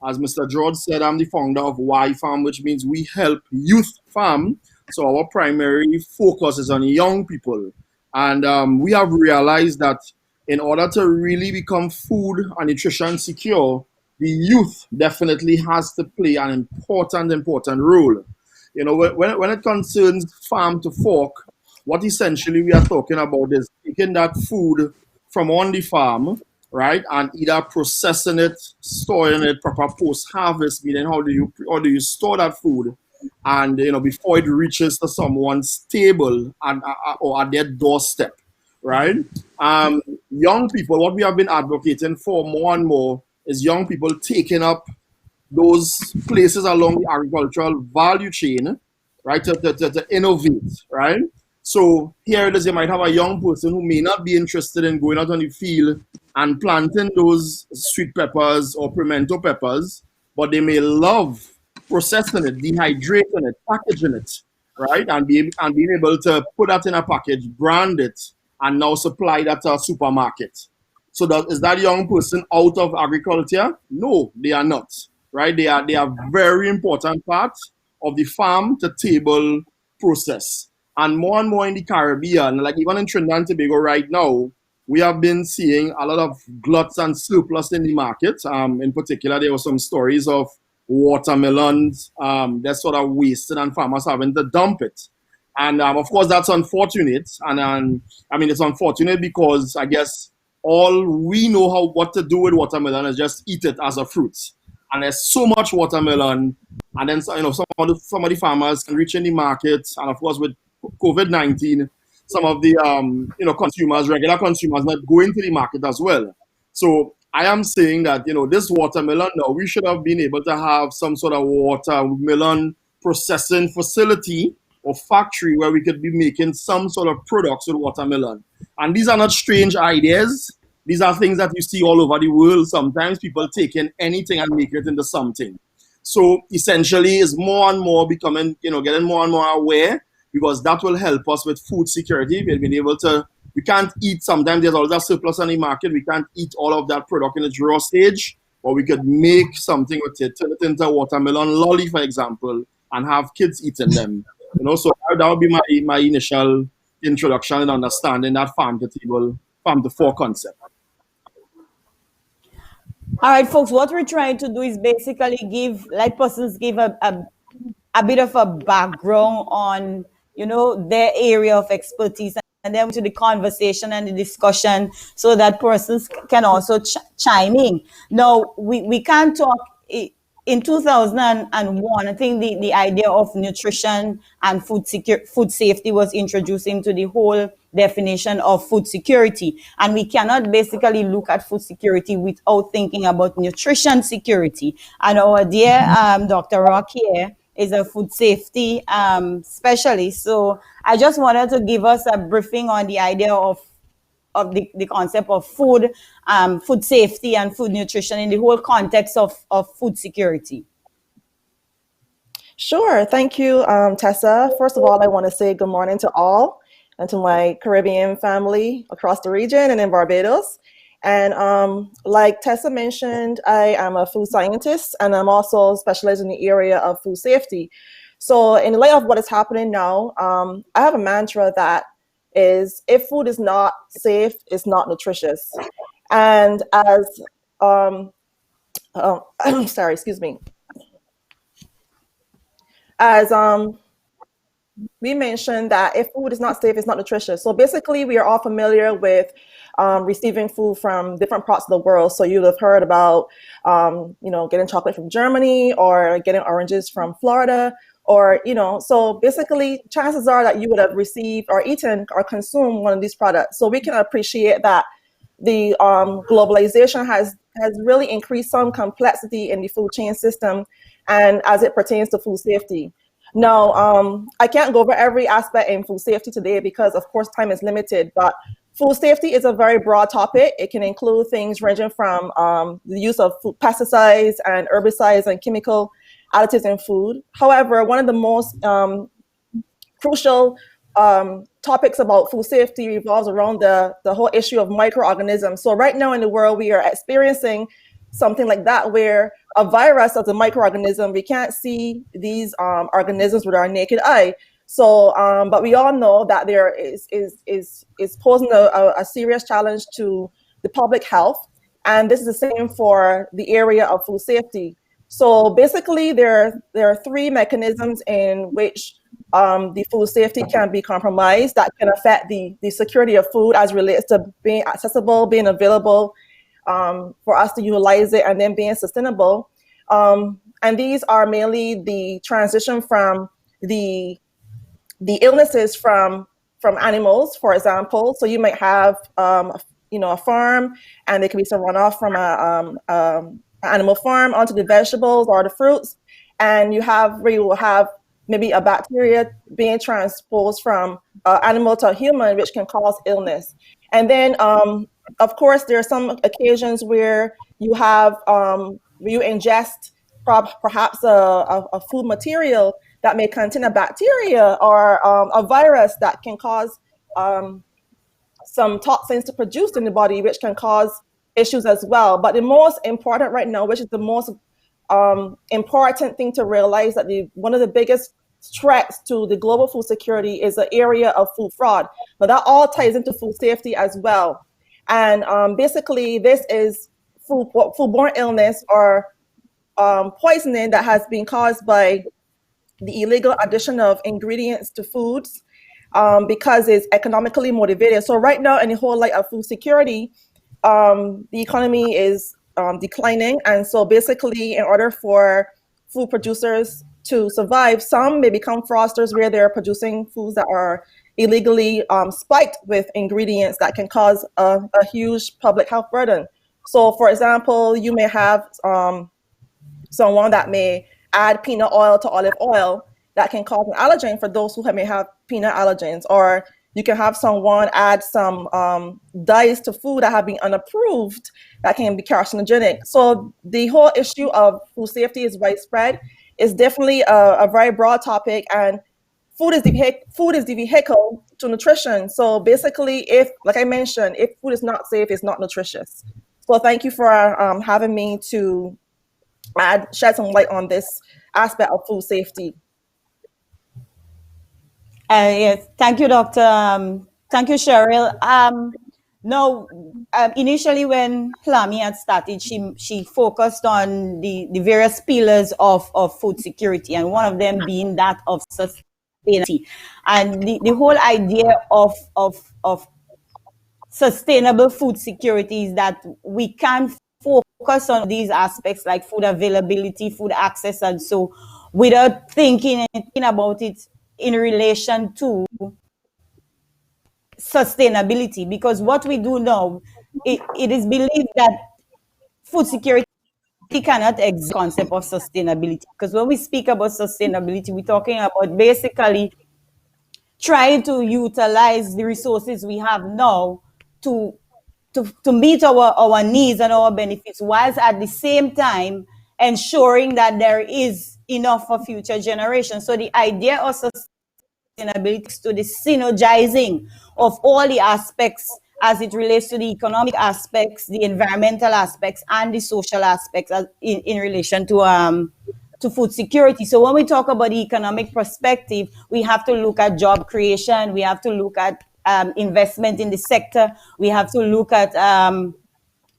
As Mr. George said, I'm the founder of Y Farm, which means we help youth farm. So our primary focus is on young people. And we have realized that in order to really become food and nutrition secure, the youth definitely has to play an important role. When it concerns farm to fork, what essentially we are talking about is taking that food from on the farm right? And either processing it, storing it, proper post-harvest, meaning how do you store that food, and before it reaches to someone's table and or at their doorstep, right? Young people, what we have been advocating for more and more is young people taking up those places along the agricultural value chain, right, to innovate, right? So here it is, you might have a young person who may not be interested in going out on the field and planting those sweet peppers or pimento peppers, but they may love processing it, dehydrating it, packaging it, right? And being able to put that in a package, brand it, and now supply that to a supermarket. So is that young person out of agriculture? No, they are not, right? They are very important part of the farm to table process. And more in the Caribbean, like even in Trinidad and Tobago right now, we have been seeing a lot of gluts and surplus in the market. In particular, there were some stories of watermelons that sort of wasted and farmers having to dump it. And of course, that's unfortunate. And I mean, it's unfortunate because I guess all we know what to do with watermelon is just eat it as a fruit. And there's so much watermelon, and then some of the farmers can reach in the market, and of course with COVID-19, some of the regular consumers, not going to the market as well. So I am saying that this watermelon now, we should have been able to have some sort of watermelon processing facility or factory where we could be making some sort of products with watermelon. And these are not strange ideas. These are things that you see all over the world. Sometimes people taking anything and make it into something. So essentially, it's more and more becoming, getting more and more aware, because that will help us with food security. We'll be able to, we can't eat, sometimes there's always a surplus on the market. We can't eat all of that product in its raw stage, or we could make something with it, turn it into a watermelon lolly, for example, and have kids eating them. So that would be my initial introduction and understanding that farm to table, farm to fork concept. All right, folks, what we're trying to do is basically give a bit of a background on, their area of expertise, and then to the conversation and the discussion so that persons can also chime in. Now, we can't talk. In 2001, I think the idea of nutrition and food safety was introduced into the whole definition of food security. And we cannot basically look at food security without thinking about nutrition security. And our dear Dr. Rock here is a food safety specialist. So I just wanted to give us a briefing on the idea of the concept of food safety and food nutrition in the whole context of food security. Sure. Thank you, Tessa. First of all, I want to say good morning to all and to my Caribbean family across the region and in Barbados. And like Tessa mentioned, I am a food scientist, and I'm also specialized in the area of food safety. So in light of what is happening now, I have a mantra that is, if food is not safe, it's not nutritious. And as I'm sorry, excuse me. As we mentioned that if food is not safe, it's not nutritious. So basically, we are all familiar with receiving food from different parts of the world. So you'll have heard about, getting chocolate from Germany or getting oranges from Florida. Or, so basically chances are that you would have received or eaten or consumed one of these products. So we can appreciate that the globalization has really increased some complexity in the food chain system, and as it pertains to food safety. Now, I can't go over every aspect in food safety today because, of course, time is limited, but food safety is a very broad topic. It can include things ranging from the use of food pesticides and herbicides and chemical additives in food. However, one of the most crucial topics about food safety revolves around the whole issue of microorganisms. So right now in the world, we are experiencing something like that, where a virus is a microorganism. We can't see these organisms with our naked eye. So, but we all know that there is posing a serious challenge to the public health. And this is the same for the area of food safety. So basically, there are three mechanisms in which the food safety can be compromised that can affect the security of food as relates to being accessible, being available, for us to utilize it and then being sustainable. And these are mainly the transition from the illnesses from animals, for example. So you might have a farm, and there can be some runoff from an animal farm onto the vegetables or the fruits, and you will have maybe a bacteria being transposed from animal to human, which can cause illness. And then, of course, there are some occasions where you have you ingest perhaps a food material that may contain a bacteria or a virus that can cause some toxins to produce in the body, which can cause issues as well. But the most important right now, which is the most important thing to realize, that one of the biggest threats to the global food security is the area of food fraud. Now that all ties into food safety as well. And basically this is foodborne illness or poisoning that has been caused by the illegal addition of ingredients to foods because it's economically motivated. So right now, in the whole light of food security, the economy is declining. And so basically, in order for food producers to survive, some may become fraudsters where they're producing foods that are illegally spiked with ingredients that can cause a huge public health burden. So for example, you may have someone that may add peanut oil to olive oil that can cause an allergen for those who may have peanut allergens. Or you can have someone add some dyes to food that have been unapproved that can be carcinogenic. So the whole issue of food safety is widespread. It's definitely a very broad topic, and food is the vehicle to nutrition. So basically, like I mentioned, if food is not safe, it's not nutritious. So thank you for having me to shed some light on this aspect of food safety. Yes, thank you, Doctor. Thank you, Cheryl. Initially when Hlami had started, she focused on the various pillars of food security, and one of them being that of sustainability. And the whole idea of sustainable food security is that we can focus on these aspects like food availability, food access, and so without thinking about it in relation to sustainability. Because what we do now, it is believed that food security cannot exist concept of sustainability. Because when we speak about sustainability, we're talking about basically trying to utilize the resources we have now to meet our needs and our benefits, whilst at the same time ensuring that there is enough for future generations. So the idea of sustainability is to the synergizing of all the aspects as it relates to the economic aspects, the environmental aspects, and the social aspects in relation to food security. So when we talk about the economic perspective, we have to look at job creation, we have to look at investment in the sector, we have to look at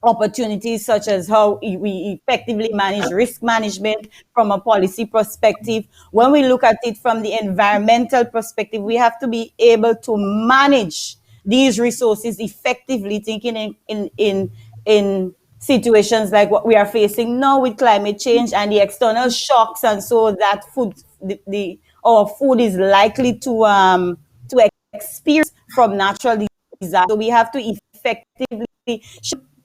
opportunities such as how we effectively manage risk management from a policy perspective. When we look at it from the environmental perspective, we have to be able to manage these resources effectively, thinking in situations like what we are facing now with climate change and the external shocks, and so that our food is likely to experience from natural disaster. So we have to effectively.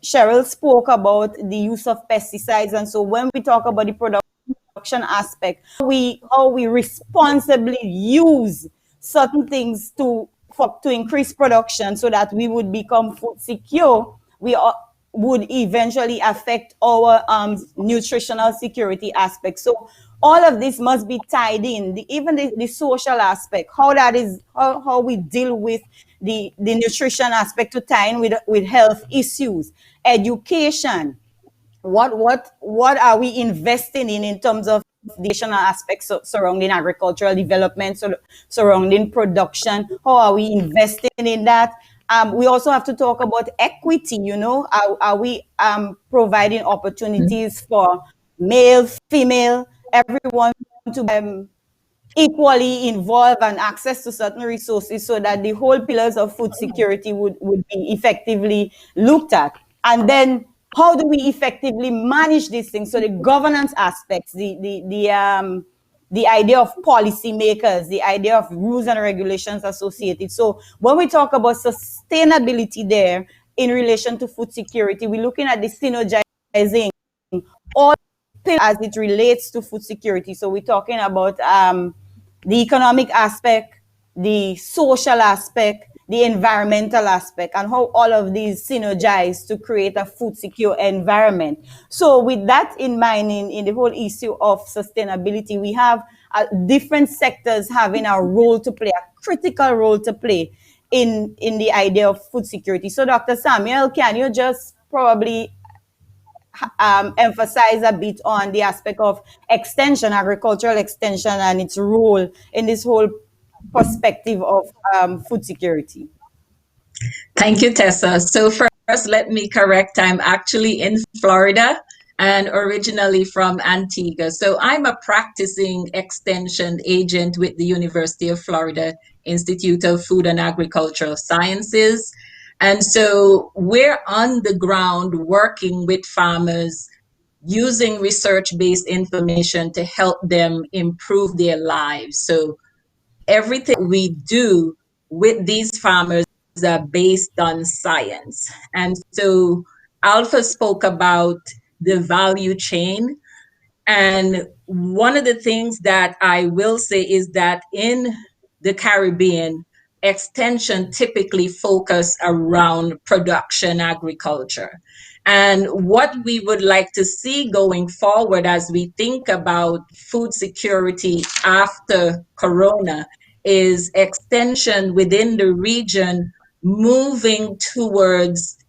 Cheryl spoke about the use of pesticides, and so when we talk about the production aspect, how we responsibly use certain things to increase production so that we would become food secure, we would eventually affect our nutritional security aspect. So all of this must be tied in, even the social aspect, how we deal with the nutrition aspect to tie in with health issues, education. What are we investing in terms of the educational aspects surrounding agricultural development, surrounding production? How are we investing in that? We also have to talk about equity. Are we providing opportunities for male, female, everyone to be equally involved and access to certain resources, so that the whole pillars of food security would be effectively looked at. And then how do we effectively manage these things? So the governance aspects, the idea of policymakers, the idea of rules and regulations associated. So when we talk about sustainability there in relation to food security, we're looking at the synergizing all as it relates to food security. So we're talking about the economic aspect, the social aspect, the environmental aspect, and how all of these synergize to create a food secure environment. So with that in mind, in the whole issue of sustainability, we have different sectors having a role to play, a critical role to play in the idea of food security. So Dr. Samuel, can you just probably emphasize a bit on the aspect of extension, agricultural extension, and its role in this whole perspective of food security? Thank you, Tessa. So first, let me correct, I'm actually in Florida and originally from Antigua. So I'm a practicing extension agent with the University of Florida Institute of Food and Agricultural Sciences. And so we're on the ground working with farmers using research-based information to help them improve their lives. So everything we do with these farmers are based on science. And so Alpha spoke about the value chain. And one of the things that I will say is that in the Caribbean, extension typically focus around production agriculture. And what we would like to see going forward as we think about food security after Corona is extension within the region moving towards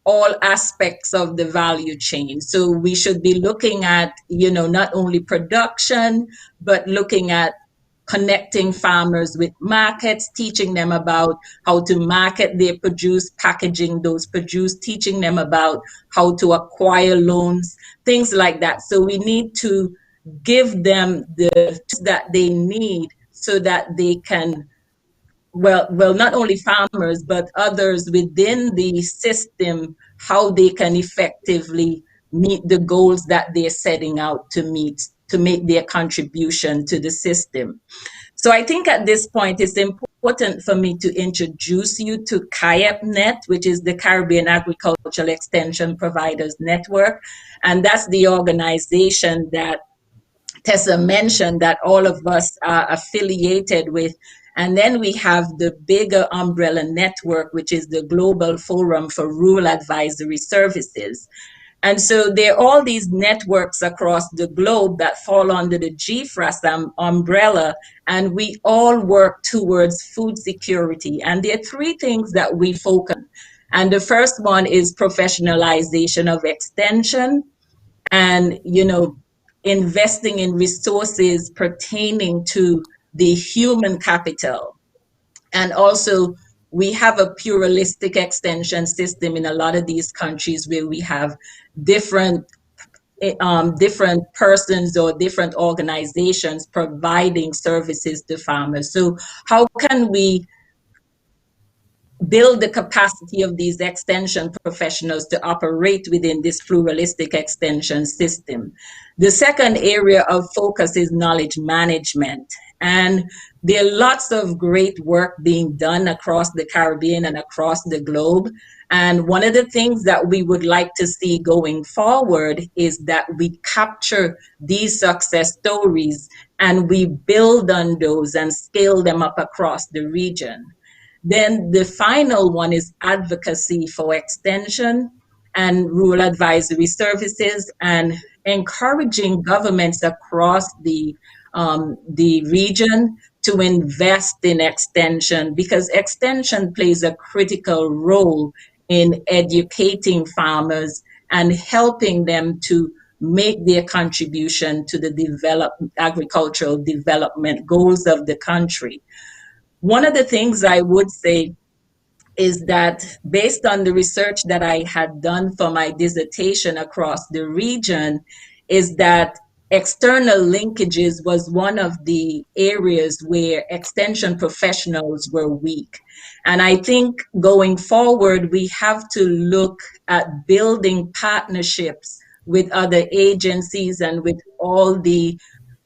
all aspects of the value chain. So we should be looking at, not only production, but looking at connecting farmers with markets, teaching them about how to market their produce, packaging those produce, teaching them about how to acquire loans, things like that. So we need to give them the tools that they need so that they can, not only farmers, but others within the system, how they can effectively meet the goals that they're setting out to meet, to make their contribution to the system. So I think at this point, it's important for me to introduce you to CAIEPNet, which is the Caribbean Agricultural Extension Providers Network. And that's the organization that Tessa mentioned that all of us are affiliated with. And then we have the bigger umbrella network, which is the Global Forum for Rural Advisory Services. And so there are all these networks across the globe that fall under the GFRAS umbrella, and we all work towards food security. And there are three things that we focus on. And the first one is professionalization of extension and, investing in resources pertaining to the human capital. And also, we have a pluralistic extension system in a lot of these countries where we have different persons or different organizations providing services to farmers. So how can we build the capacity of these extension professionals to operate within this pluralistic extension system? The second area of focus is knowledge management. And there are lots of great work being done across the Caribbean and across the globe. And one of the things that we would like to see going forward is that we capture these success stories and we build on those and scale them up across the region. Then the final one is advocacy for extension and rural advisory services and encouraging governments across the region to invest in extension, because extension plays a critical role in educating farmers and helping them to make their contribution to the agricultural development goals of the country. One of the things I would say is that based on the research that I had done for my dissertation across the region, is that external linkages was one of the areas where extension professionals were weak. And I think going forward, we have to look at building partnerships with other agencies and with all the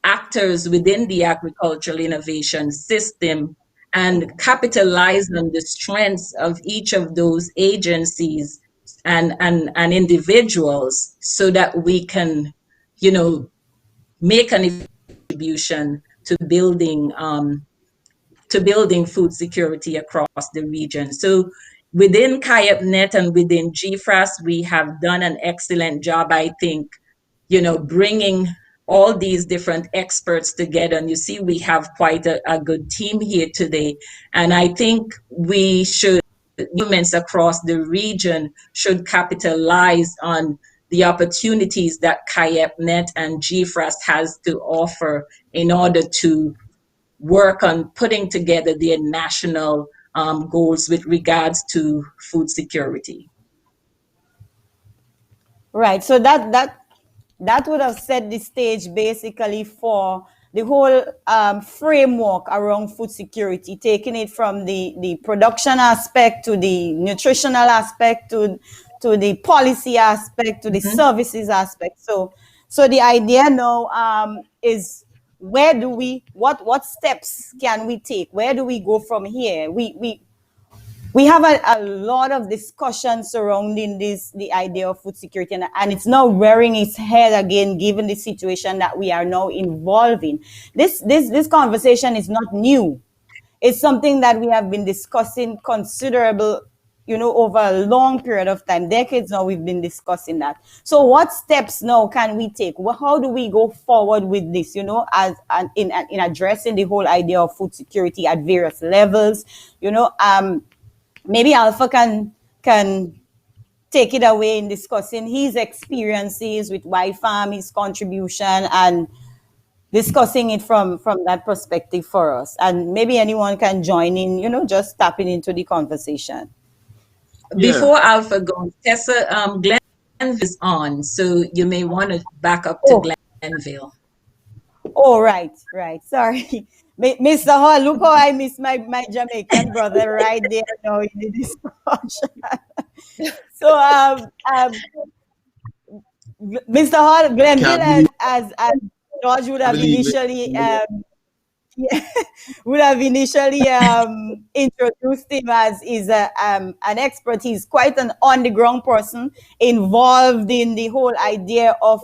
actors within the agricultural innovation system and capitalize on the strengths of each of those agencies and individuals so that we can, you know, make an contribution to building food security across the region. So within CAIEPNet and within GFRAS, we have done an excellent job, I think, you know, bringing all these different experts together. And you see, we have quite a good team here today. And I think we should, governments across the region should capitalize on the opportunities that CAIEPNet and GFRAS has to offer in order to work on putting together their national goals with regards to food security. Right. So that would have set the stage basically for the whole framework around food security, taking it from the production aspect to the nutritional aspect to the policy aspect to the services aspect. So the idea now is, where do we, what steps can we take? Where do we go from here? We have a lot of discussion surrounding the idea of food security, and it's now rearing its head again, given the situation that we are now involved in. This conversation is not new. It's something that we have been discussing considerable, over a long period of time, decades now. We've been discussing that. So what steps now can we take? How do we go forward with this, as in addressing the whole idea of food security at various levels, Maybe Alpha can take it away in discussing his experiences with YFAM, his contribution, and discussing it from that perspective for us. And maybe anyone can join in, just tapping into the conversation. Before Alpha goes, Tessa, Glenville is on, so you may want to back up to Glenville. Oh, right. Sorry. Mr. Hall, look how I miss my Jamaican brother right there now in the discussion. So, Mr. Hall, Glenville, as George would have initially introduced him as, is an expert. He's quite an on-the-ground person involved in the whole idea of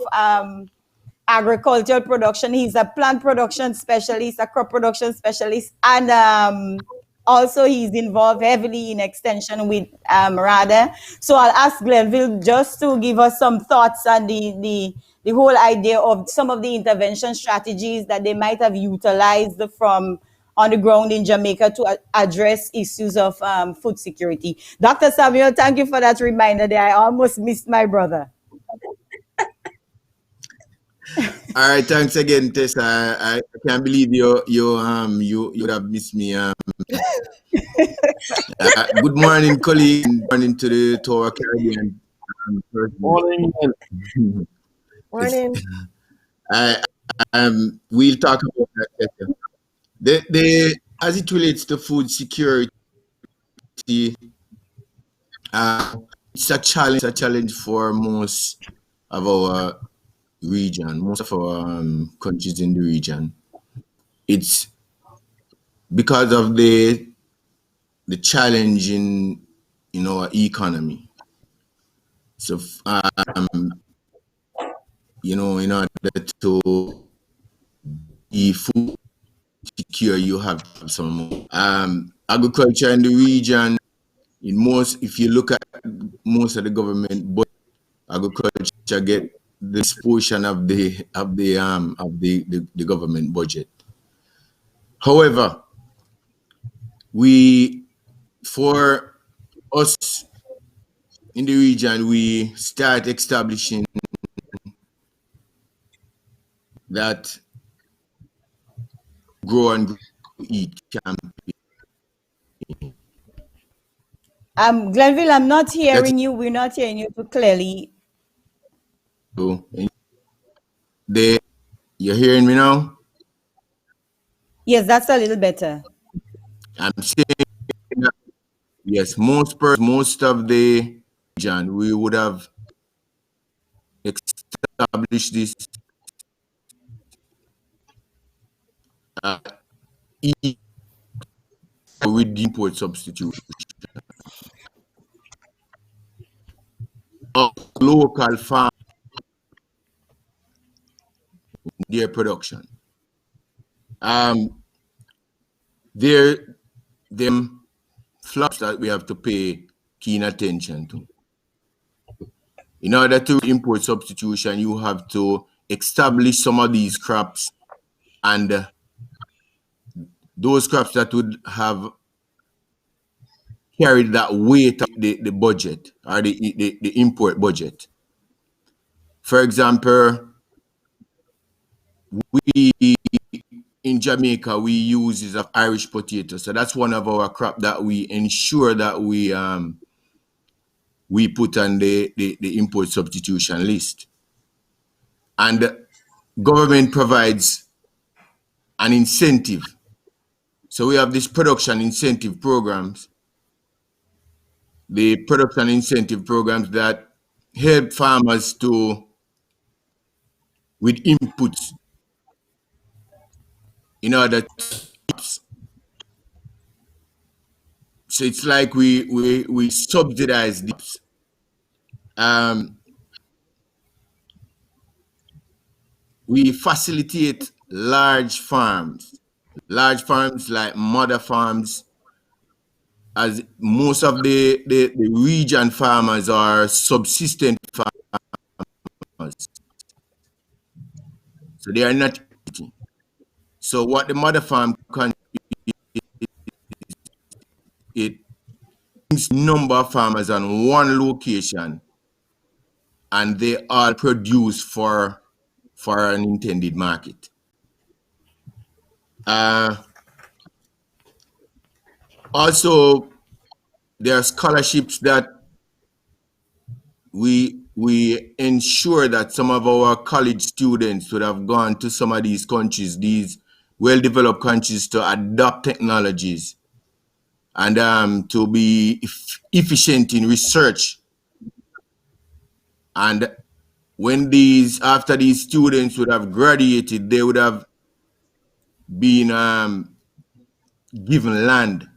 agricultural production. He's a plant production specialist, a crop production specialist, and also he's involved heavily in extension with RADA. So I'll ask Glenville just to give us some thoughts on the whole idea of some of the intervention strategies that they might have utilized from on the ground in Jamaica to address issues of food security. Dr. Samuel, thank you for that reminder there. I almost missed my brother. All right, thanks again, Tessa. I can't believe you would have missed me. Good morning, colleagues. Good morning to our Caribbean. Morning. Morning. We'll talk about that, Tessa. As it relates to food security, it's a challenge for most of our region, most of our countries in the region. It's because of the challenge in our economy. So in order to be food secure, you have some agriculture in the region. If you look at most of the government, but agriculture get this portion of the government budget. However, for us in the region, we start establishing that Grow and Eat campaign. Glenville, I'm not hearing you. We're not hearing you too clearly. You're hearing me now? Yes, that's a little better. I'm saying that, yes, most of the region, we would have established this with the import substitution of local farm their production. There them flops that we have to pay keen attention to. In order to import substitution, you have to establish some of these crops, and those crops that would have carried that weight of the budget or the import budget. For example, we in Jamaica, we use is of Irish potato. So that's one of our crop that we ensure that we put on the import substitution list. And government provides an incentive. So we have this production incentive programs. The production incentive programs that help farmers with inputs in order to, so it's like we subsidize this. We facilitate large farms like mother farms, as most of the region farmers are subsistent farmers. So they are not eating. So what the mother farm can it brings number of farmers on one location, and they all produce for an intended market. Also, there are scholarships that we ensure that some of our college students would have gone to some of these countries, these well-developed countries, to adopt technologies and to be efficient in research. And when after these students would have graduated, they would have been given land,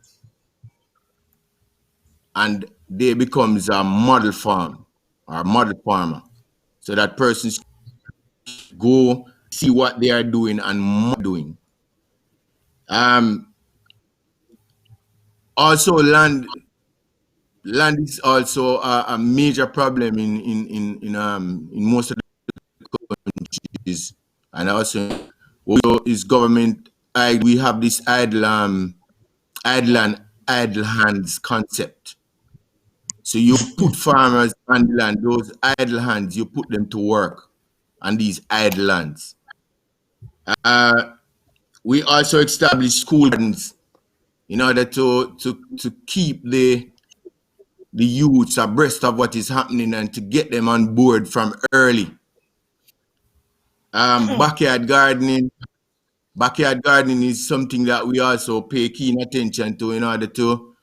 and they becomes a model farm or model farmer. So that persons go see what they are doing and doing. Also, land is also a major problem in most of the countries, and also is government. We have this idle hands concept. So you put farmers on the land, those idle hands, you put them to work on these idle lands. We also establish school gardens in order to keep the youths abreast of what is happening and to get them on board from early. Backyard gardening is something that we also pay keen attention to in order to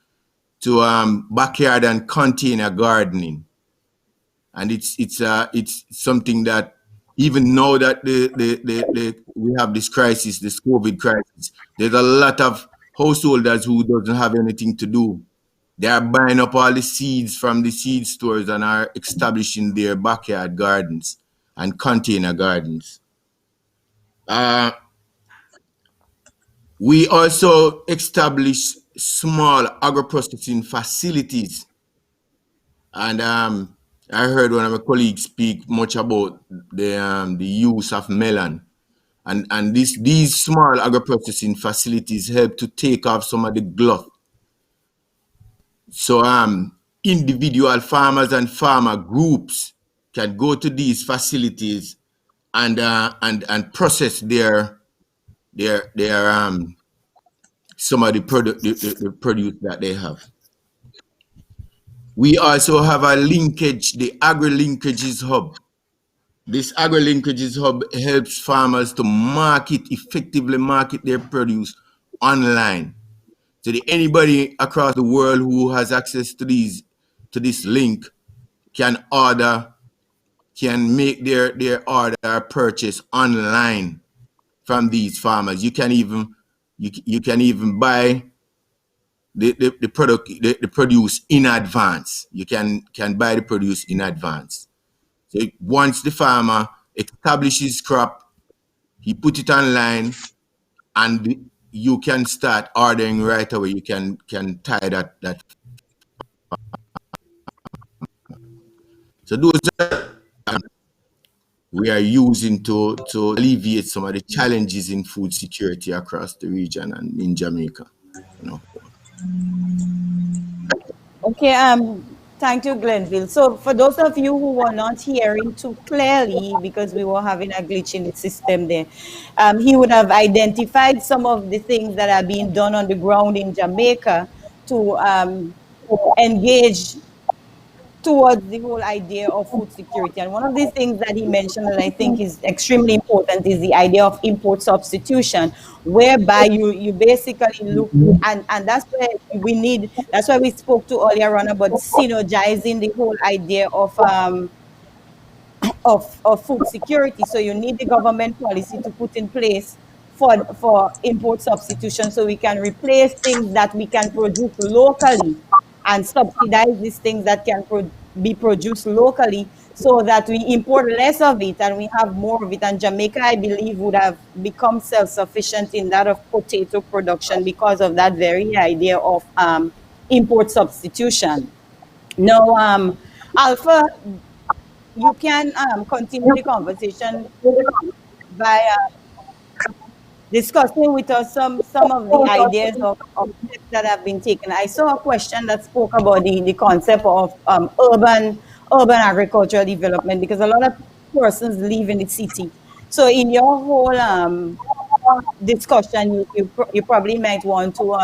backyard and container gardening. And it's something that even now that we have this crisis, this COVID crisis, there's a lot of householders who doesn't have anything to do. They are buying up all the seeds from the seed stores and are establishing their backyard gardens and container gardens. We also establish small agro-processing facilities. And I heard one of my colleagues speak much about the use of melon. And these small agro-processing facilities help to take off some of the glut. So individual farmers and farmer groups can go to these facilities and process their some of the produce that they have. We also have a linkage, the agri-linkages hub. This agri-linkages hub helps farmers to effectively market their produce online. So anybody across the world who has access to this link can make their order purchase online from these farmers. You can even buy the produce in advance. You can buy the produce in advance. So once the farmer establishes crop, he put it online, and you can start ordering right away. You can tie that. So those are we are using to alleviate some of the challenges in food security across the region and in Jamaica. Okay, thank you, Glenville. So for those of you who were not hearing too clearly because we were having a glitch in the system there, he would have identified some of the things that are being done on the ground in Jamaica to engage towards the whole idea of food security. And one of these things that he mentioned that I think is extremely important is the idea of import substitution, whereby you basically look, and that's where that's why we spoke to earlier on about synergizing the whole idea of food security. So you need the government policy to put in place for import substitution, so we can replace things that we can produce locally and subsidize these things that can be produced locally, so that we import less of it and we have more of it. And Jamaica, I believe, would have become self-sufficient in that of potato production because of that very idea of import substitution. Now, Alpha, you can continue the conversation by discussing with us some of the ideas of steps that have been taken. I saw a question that spoke about the concept of urban agricultural development, because a lot of persons live in the city. So in your whole discussion, you probably might want to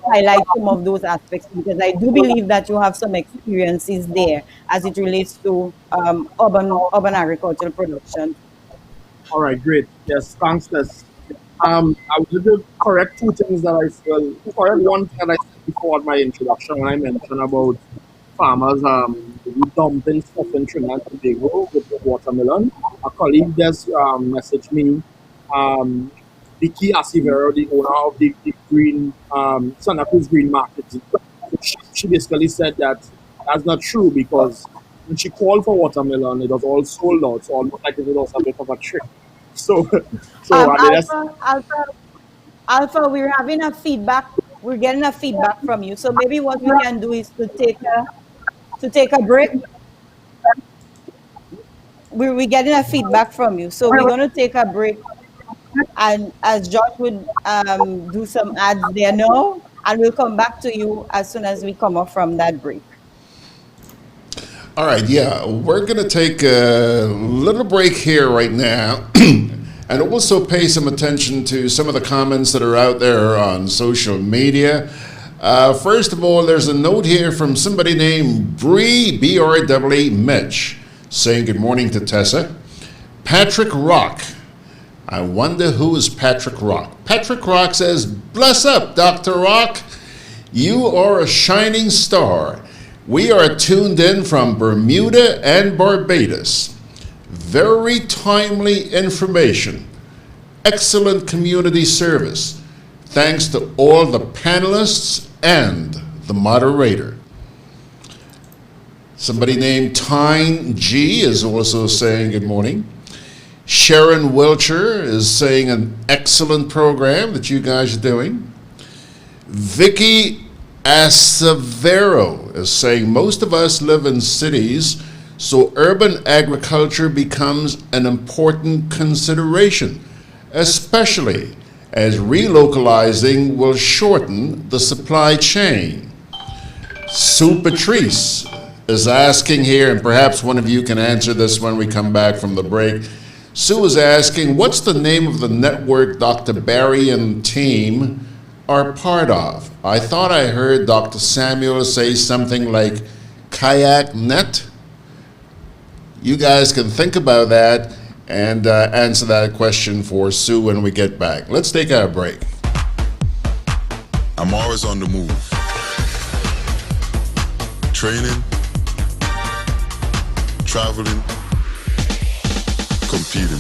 highlight some of those aspects, because I do believe that you have some experiences there as it relates to urban agricultural production. All right, great. Yes, thanks, Tess. I would just correct two things that correct one thing that I said before in my introduction when I mentioned about farmers dumping stuff in Trinidad and Tobago with watermelon. A colleague just messaged me, Vicky Asivero, the owner of the Green Santa Cruz Green Market. She basically said that that's not true, because when she called for watermelon, it was all sold out, so almost like it was a bit of a trick. So Alpha, we're having a feedback. We're getting a feedback from you. So maybe what we can do is to take a break. We're getting a feedback from you. So we're going to take a break. And as Josh would do some ads there now, and we'll come back to you as soon as we come off from that break. All right, yeah, we're going to take a little break here right now and also pay some attention to some of the comments that are out there on social media. First of all, there's a note here from somebody named B-R-E Mitch, saying good morning to Tessa. Patrick Rock. I wonder who is Patrick Rock. Patrick Rock says, bless up, Dr. Rock. You are a shining star. We are tuned in from Bermuda and Barbados. Very timely information. Excellent community service. Thanks to all the panelists and the moderator. Somebody named Tyne G is also saying good morning. Sharon Wilcher is saying an excellent program that you guys are doing. Vicky Asavero is saying most of us live in cities, so urban agriculture becomes an important consideration, especially as relocalizing will shorten the supply chain. Sue Patrice is asking here, and perhaps one of you can answer this when we come back from the break. Sue is asking, what's the name of the network Dr. Barry and team are part of? I thought I heard Dr. Samuel say something like Kayak Net. You guys can think about that and answer that question for Sue when we get back. Let's take our break. I'm always on the move. Training, traveling, competing.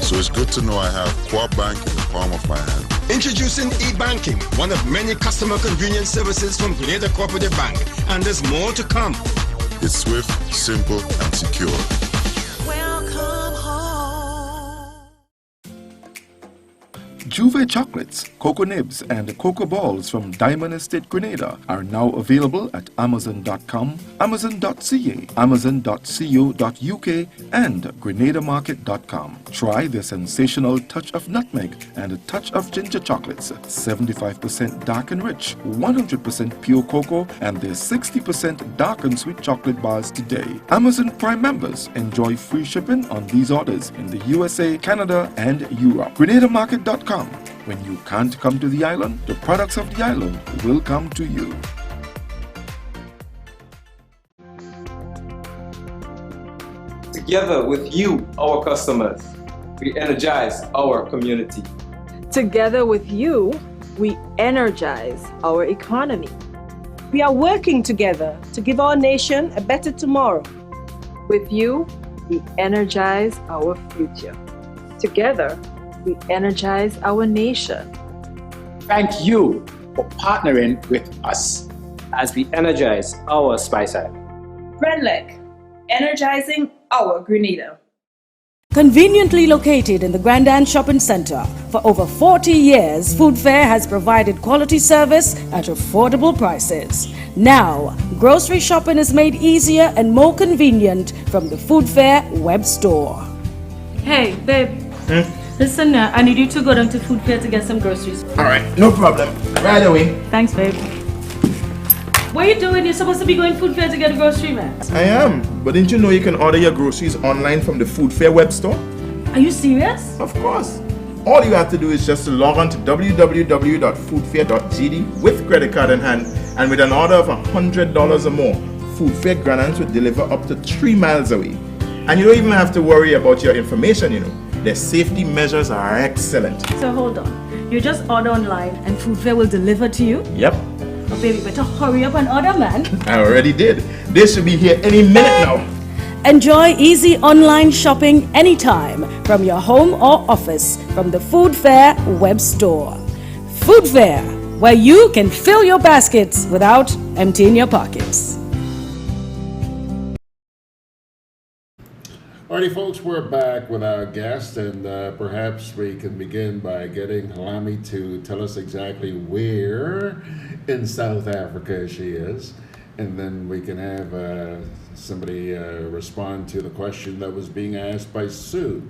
So it's good to know I have Quad Bank in the palm of my hand. Introducing e-banking, one of many customer convenience services from Grenada Cooperative Bank, and there's more to come. It's swift, simple, and secure. Welcome home. Juve chocolates, cocoa nibs, and cocoa balls from Diamond Estate Grenada are now available at Amazon.com, Amazon.ca, Amazon.co.uk, and GrenadaMarket.com. Try the sensational touch of nutmeg and a touch of ginger chocolates, 75% dark and rich, 100% pure cocoa, and their 60% dark and sweet chocolate bars today. Amazon Prime members enjoy free shipping on these orders in the USA, Canada, and Europe. GrenadaMarket.com. When you can't come to the island, the products of the island will come to you. Together with you, our customers, we energize our community. Together with you, we energize our economy. We are working together to give our nation a better tomorrow. With you, we energize our future. Together, we energize our nation. Thank you for partnering with us as we energize our Spice Island. GRENADA, energizing our Grenada. Conveniently located in the GRENADA Shopping Center, for over 40 years, Food Fair has provided quality service at affordable prices. Now, grocery shopping is made easier and more convenient from the Food Fair web store. Hey, babe. Listen, I need you to go down to Food Fair to get some groceries. All right, no problem. Right away. Thanks, babe. What are you doing? You're supposed to be going Food Fair to get a grocery, man. I am, but didn't you know you can order your groceries online from the Food Fair web store? Are you serious? Of course. All you have to do is just to log on to www.foodfair.gd with credit card in hand, and with an order of $100 or more, Food Fair Grenadans will deliver up to 3 miles away. And you don't even have to worry about your information, you know. Their safety measures are excellent. So hold on. You just order online and Food Fair will deliver to you? Yep. Oh, baby, better hurry up and order, man. I already did. They should be here any minute now. Enjoy easy online shopping anytime from your home or office from the Food Fair web store. Food Fair, where you can fill your baskets without emptying your pockets. Alrighty, folks, we're back with our guest, and perhaps we can begin by getting Hlami to tell us exactly where in South Africa she is, and then we can have somebody respond to the question that was being asked by Sue.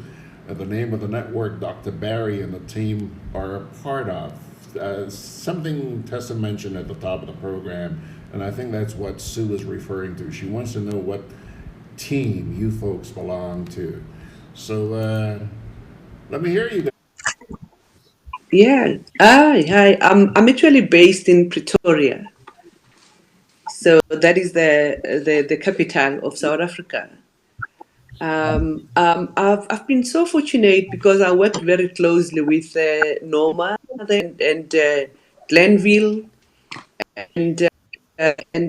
The name of the network Dr. Barry and the team are a part of. Something Tessa mentioned at the top of the program, and I think that's what Sue is referring to. She wants to know what team you folks belong to. So let me hear you. Yeah. Hi. I'm actually based in Pretoria. So that is the capital of South Africa. I've been so fortunate because I worked very closely with Norma and Glenville and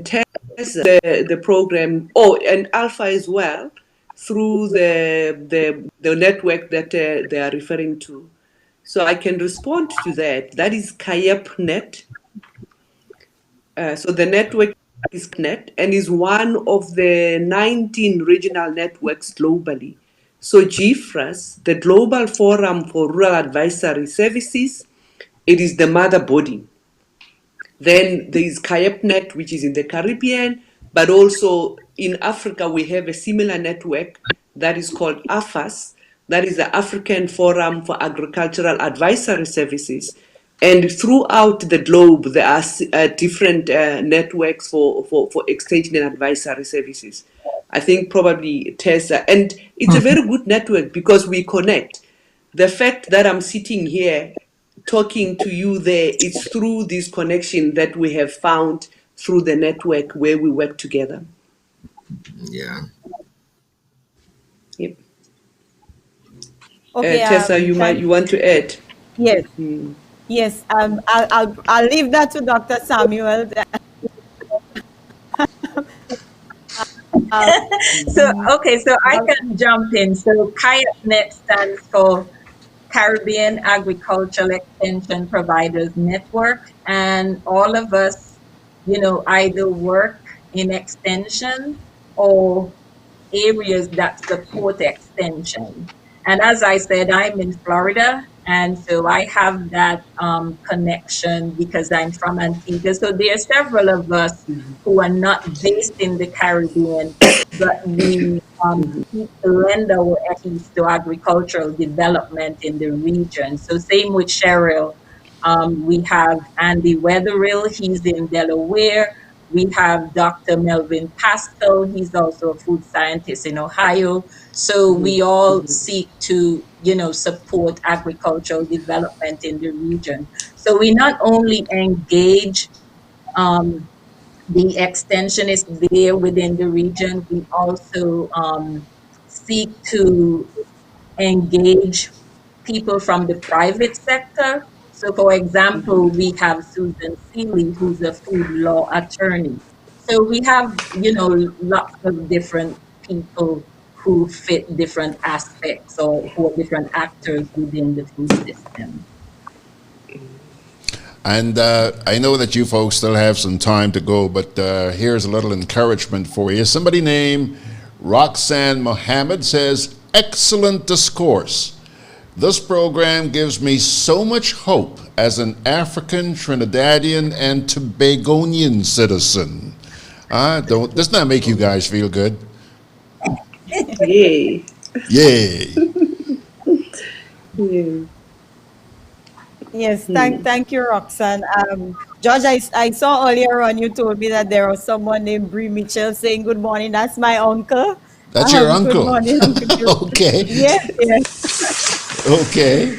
Tessa, the program, and Alpha as well, through the network that they are referring to. So I can respond to that. That is KayepNet. So the network is net and is one of the 19 regional networks globally. So GFRAS, the Global Forum for Rural Advisory Services, it is the mother body. Then there is KayepNet, which is in the Caribbean, but also in Africa we have a similar network that is called AFAS, that is the African Forum for Agricultural Advisory Services. And throughout the globe, there are different networks for extension and advisory services. I think probably Tessa, and it's a very good network because we connect. The fact that I'm sitting here talking to you there, it's through this connection that we have found through the network where we work together. Yeah. Yep. Okay, Tessa, you want to add? Yes. Yes. I'll leave that to Dr. Samuel. So I can jump in. So KAYAPNET stands for Caribbean Agricultural Extension Providers Network, and all of us, either work in extension or areas that support extension. And as I said, I'm in Florida, and so I have that connection because I'm from Antigua. So there are several of us who are not based in the Caribbean, but we lend our expertise to agricultural development in the region. So same with Cheryl. We have Andy Wetherill, he's in Delaware. We have Dr. Melvin Pascal, he's also a food scientist in Ohio. So we all seek to, support agricultural development in the region. So we not only engage the extensionists there within the region, we also seek to engage people from the private sector. So, for example, we have Susan Seeley, who's a food law attorney. So we have, lots of different people who fit different aspects or who are different actors within the food system. And I know that you folks still have some time to go, but here's a little encouragement for you. Somebody named Roxanne Mohammed says, excellent discourse. This program gives me so much hope as an African, Trinidadian, and Tobagonian citizen. Doesn't that make you guys feel good? Yay. Yay. Yeah. Yes, thank you, Roxanne. George, I saw earlier on you told me that there was someone named Bree Mitchell saying good morning. That's my uncle. That's your uncle? Good morning, Uncle. Okay. Yes, yes. Okay.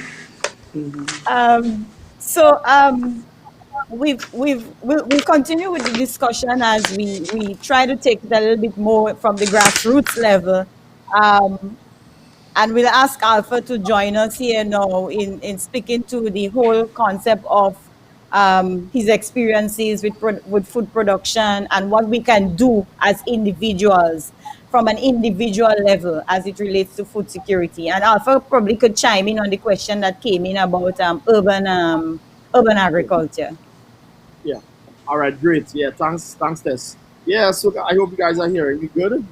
We'll continue with the discussion as we try to take it a little bit more from the grassroots level. And we'll ask Alpha to join us here now in speaking to the whole concept of his experiences with food production and what we can do as individuals from an individual level as it relates to food security. And Alpha probably could chime in on the question that came in about urban agriculture. Yeah. All right, great. Yeah, thanks, Tess. Yeah, so I hope you guys are hearing me good.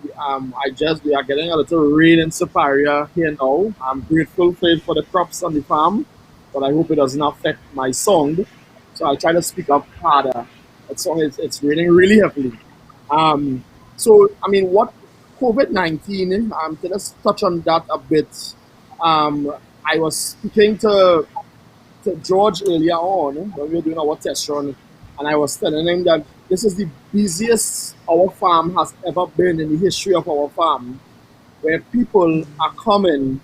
We are getting a little rain in Superior here now. I'm grateful for the crops on the farm, but I hope it doesn't affect my sound. So I'll try to speak up harder. It's raining really heavily. What COVID-19, to just touch on that a bit, I was speaking to George earlier on when we were doing our test run, and I was telling him that this is the busiest our farm has ever been in the history of our farm, where people are coming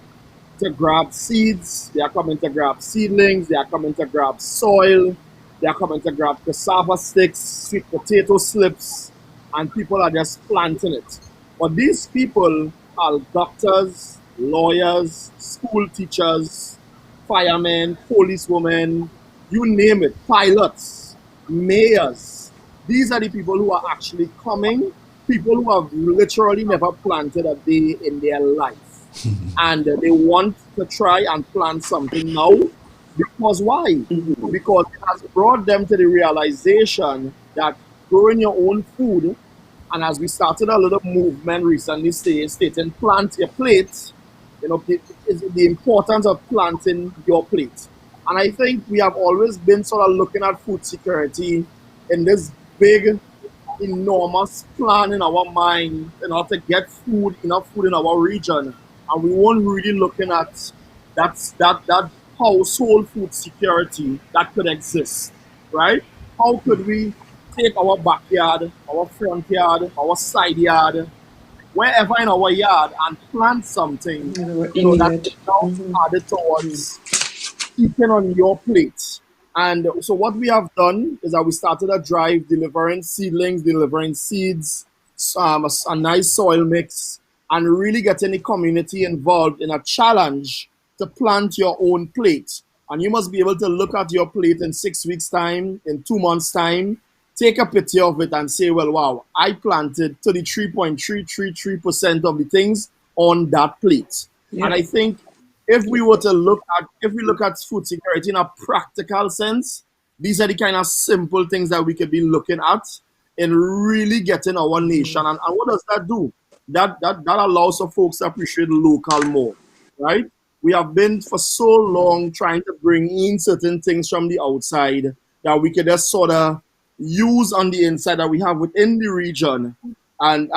to grab seeds, they are coming to grab seedlings, they are coming to grab soil, they are coming to grab cassava sticks, sweet potato slips, and people are just planting it. But these people are doctors, lawyers, school teachers, firemen, policewomen, you name it, pilots, mayors. These are the people who are actually coming, people who have literally never planted a day in their life. And they want to try and plant something now. Because why? Because it has brought them to the realization that growing your own food, and as we started a little movement recently stating plant your plate, the importance of planting your plate. And I think we have always been sort of looking at food security in this big, enormous plan in our mind in order to get enough food in our region. And we weren't really looking at that household food security that could exist, right? How could we take our backyard, our front yard, our side yard, wherever in our yard and plant something that is now added towards eating on your plate. And so what we have done is that we started a drive delivering seedlings, delivering seeds, a nice soil mix, and really getting the community involved in a challenge to plant your own plate. And you must be able to look at your plate in 6 weeks' time, in 2 months' time, take a picture of it and say, well, wow, I planted 33.333% of the things on that plate. Yeah. And I think if we look at food security in a practical sense, these are the kind of simple things that we could be looking at in really getting our nation. And what does that do? That allows for folks to appreciate local more, right? We have been for so long trying to bring in certain things from the outside that we could just sort of use on the inside that we have within the region and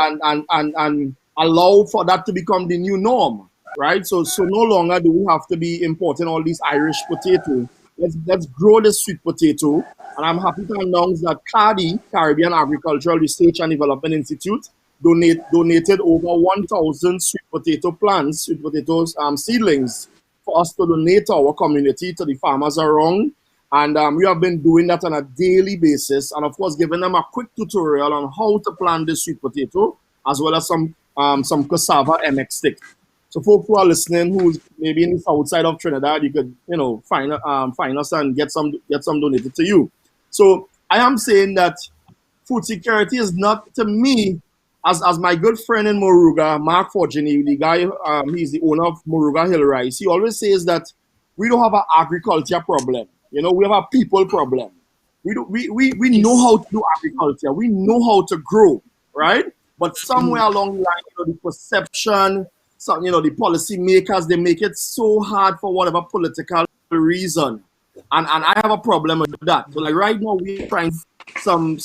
allow for that to become the new norm, right? So no longer do we have to be importing all these Irish potato. Let's grow the sweet potato. And I'm happy to announce that CADI, Caribbean Agricultural Research and Development Institute, donated over 1,000 sweet potato plants, sweet potatoes, seedlings for us to donate to our community, to the farmers around. And we have been doing that on a daily basis, and of course giving them a quick tutorial on how to plant the sweet potato, as well as some cassava MX stick. So folks who are listening, who's maybe in the south side of Trinidad, you could find us and get some donated to you. So I am saying that food security is not, to me, as my good friend in Moruga, Mark Forgini, the guy, he's the owner of Moruga Hill Rice. He always says that we don't have an agriculture problem. We have a people problem. We know how to do agriculture. We know how to grow, right? But somewhere along the line, the perception, the policy makers, they make it so hard for whatever political reason. And I have a problem with that. So like right now, we're trying some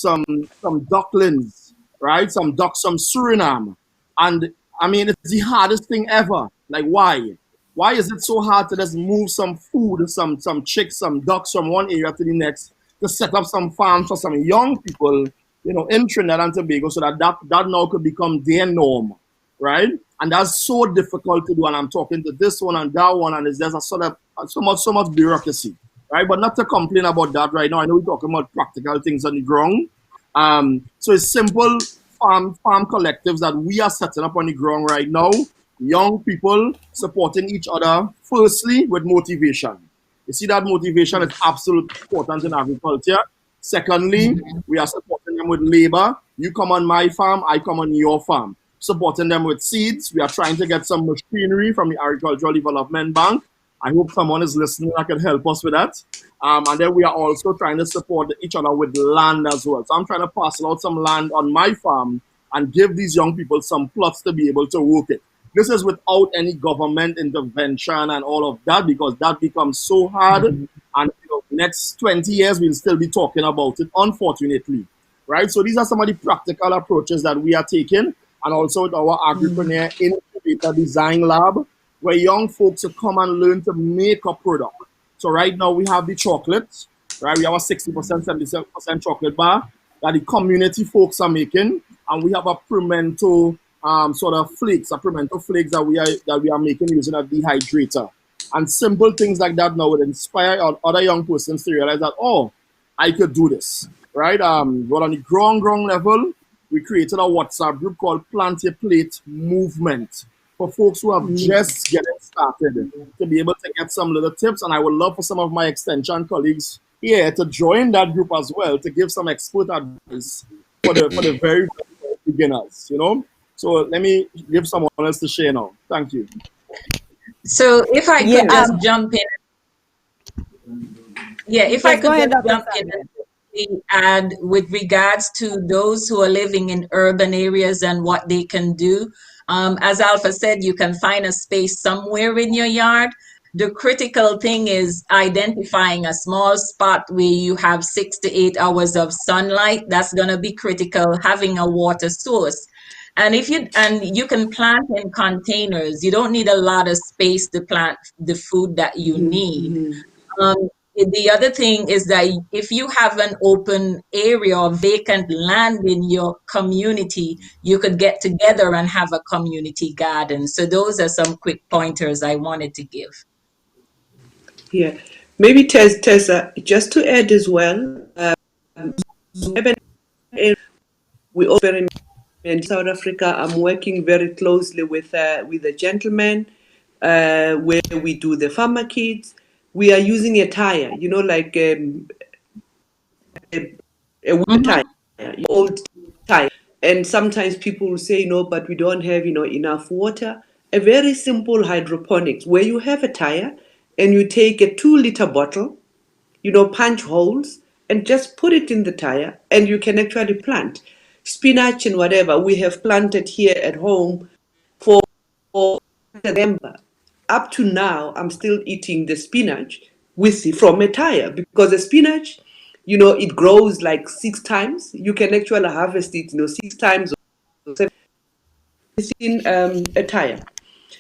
ducklings, right? Some ducks from Suriname. And I mean, it's the hardest thing ever. Like, why? Why is it so hard to just move some food, some chicks, some ducks from one area to the next, to set up some farms for some young people, in Trinidad and Tobago, so that now could become their norm, right? And that's so difficult to do. And I'm talking to this one and that one, and there's a sort of so much bureaucracy, right? But not to complain about that right now. I know we're talking about practical things on the ground. So it's simple farm collectives that we are setting up on the ground right now. Young people supporting each other, firstly, with motivation. You see, that motivation is absolutely important in agriculture. Secondly, we are supporting them with labor. You come on my farm, I come on your farm. Supporting them with seeds. We are trying to get some machinery from the Agricultural Development Bank. I hope someone is listening that can help us with that. And then we are also trying to support each other with land as well. So I'm trying to parcel out some land on my farm and give these young people some plots to be able to work it. This is without any government intervention and all of that, because that becomes so hard. And next 20 years, we'll still be talking about it, unfortunately. Right? So these are some of the practical approaches that we are taking. And also with our Agripreneur Incubator Design Lab, where young folks will come and learn to make a product. So right now we have the chocolate, right? We have a 60%, 77% chocolate bar that the community folks are making. And we have a pimento sort of flakes, a pimento flakes that we are making using a dehydrator. And simple things like that now would inspire other young persons to realize that, oh, I could do this, right? But on the ground level, we created a WhatsApp group called Plant Your Plate Movement for folks who have just getting started to be able to get some little tips. And I would love for some of my extension colleagues here to join that group as well, to give some expert advice for the very, very beginners, So let me give someone else to share now. Thank you. So if I could just jump in. Yeah, if I could just jump in and add with regards to those who are living in urban areas and what they can do. As Alpha said, you can find a space somewhere in your yard. The critical thing is identifying a small spot where you have 6 to 8 hours of sunlight. That's going to be critical. Having a water source. And you can plant in containers. You don't need a lot of space to plant the food that you need. The other thing is that if you have an open area or vacant land in your community, you could get together and have a community garden. So those are some quick pointers I wanted to give. Yeah. Maybe Tessa, just to add as well, we also in South Africa. I'm working very closely with a gentleman where we do the farmer kits. We are using a tire, like a wood tire, old tire. And sometimes people will say, no, but we don't have, enough water. A very simple hydroponics where you have a tire and you take a 2-liter bottle, punch holes and just put it in the tire and you can actually plant spinach and whatever we have planted here at home for November. Up to now, I'm still eating the spinach from a tire because the spinach, it grows like 6 times. You can actually harvest it, 6 times or 7 within a tire.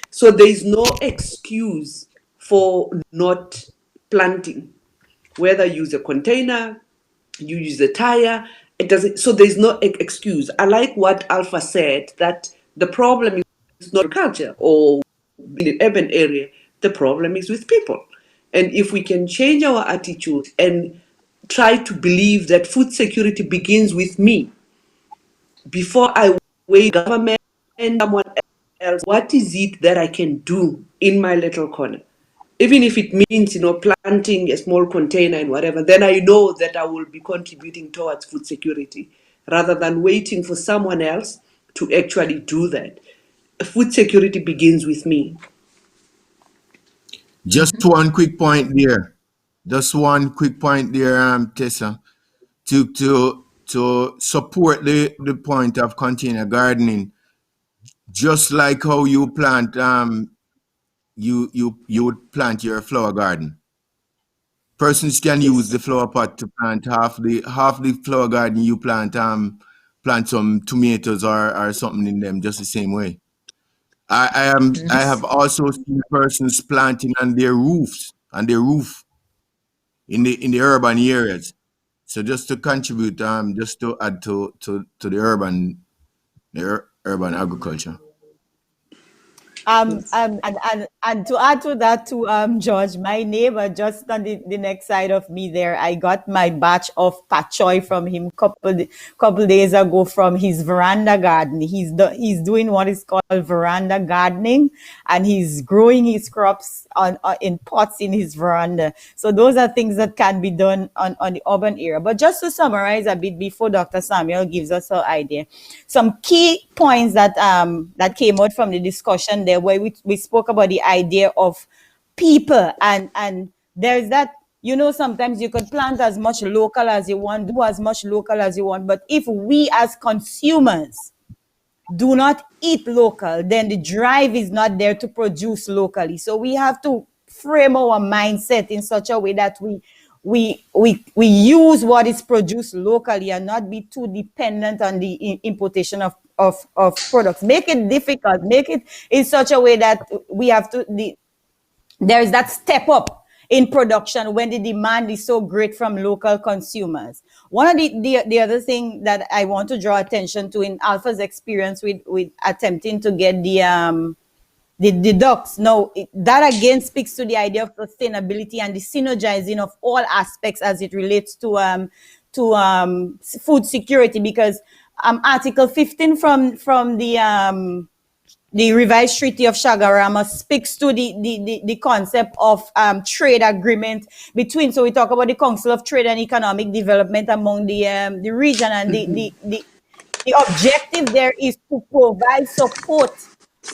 So there is no excuse for not planting. Whether you use a container, you use a tire, it doesn't. So there's no excuse. I like what Alpha said that the problem is not agriculture or in an urban area. The problem is with people. And if we can change our attitude and try to believe that food security begins with me, before I wait government and someone else, what is it that I can do in my little corner? Even if it means, planting a small container and whatever, then I know that I will be contributing towards food security rather than waiting for someone else to actually do that. Food security begins with me. Just one quick point there. Tessa, to support the point of container gardening. Just like how you plant, you would plant your flower garden. Persons can use the flower pot to plant half the flower garden. You plant some tomatoes or something in them, just the same way. I have also seen persons planting on their roof in the urban areas. So just to contribute, just to add to the urban agriculture. And to add to that too, George, my neighbor just on the next side of me there, I got my batch of pak choy from him couple days ago from his veranda garden. He's doing what is called veranda gardening, and he's growing his crops in pots in his veranda. So those are things that can be done on the urban area. But just to summarize a bit before Dr. Samuel gives us her idea, some key points that came out from the discussion there, where we spoke about the idea of people, and there's that, sometimes you could plant as much local as you want, do as much local as you want, but if we as consumers do not eat local, then the drive is not there to produce locally. So we have to frame our mindset in such a way that we use what is produced locally and not be too dependent on the importation of products. Make it difficult. Make it in such a way that we have to. There is that step up in production when the demand is so great from local consumers. One of the other thing that I want to draw attention to in Alpha's experience with attempting to get the ducks. Now, that again speaks to the idea of sustainability and the synergizing of all aspects as it relates to food security, because Article 15 from the revised Treaty of Shagarama speaks to the concept of trade agreement between. So we talk about the Council of Trade and Economic Development among the region, and the objective there is to provide support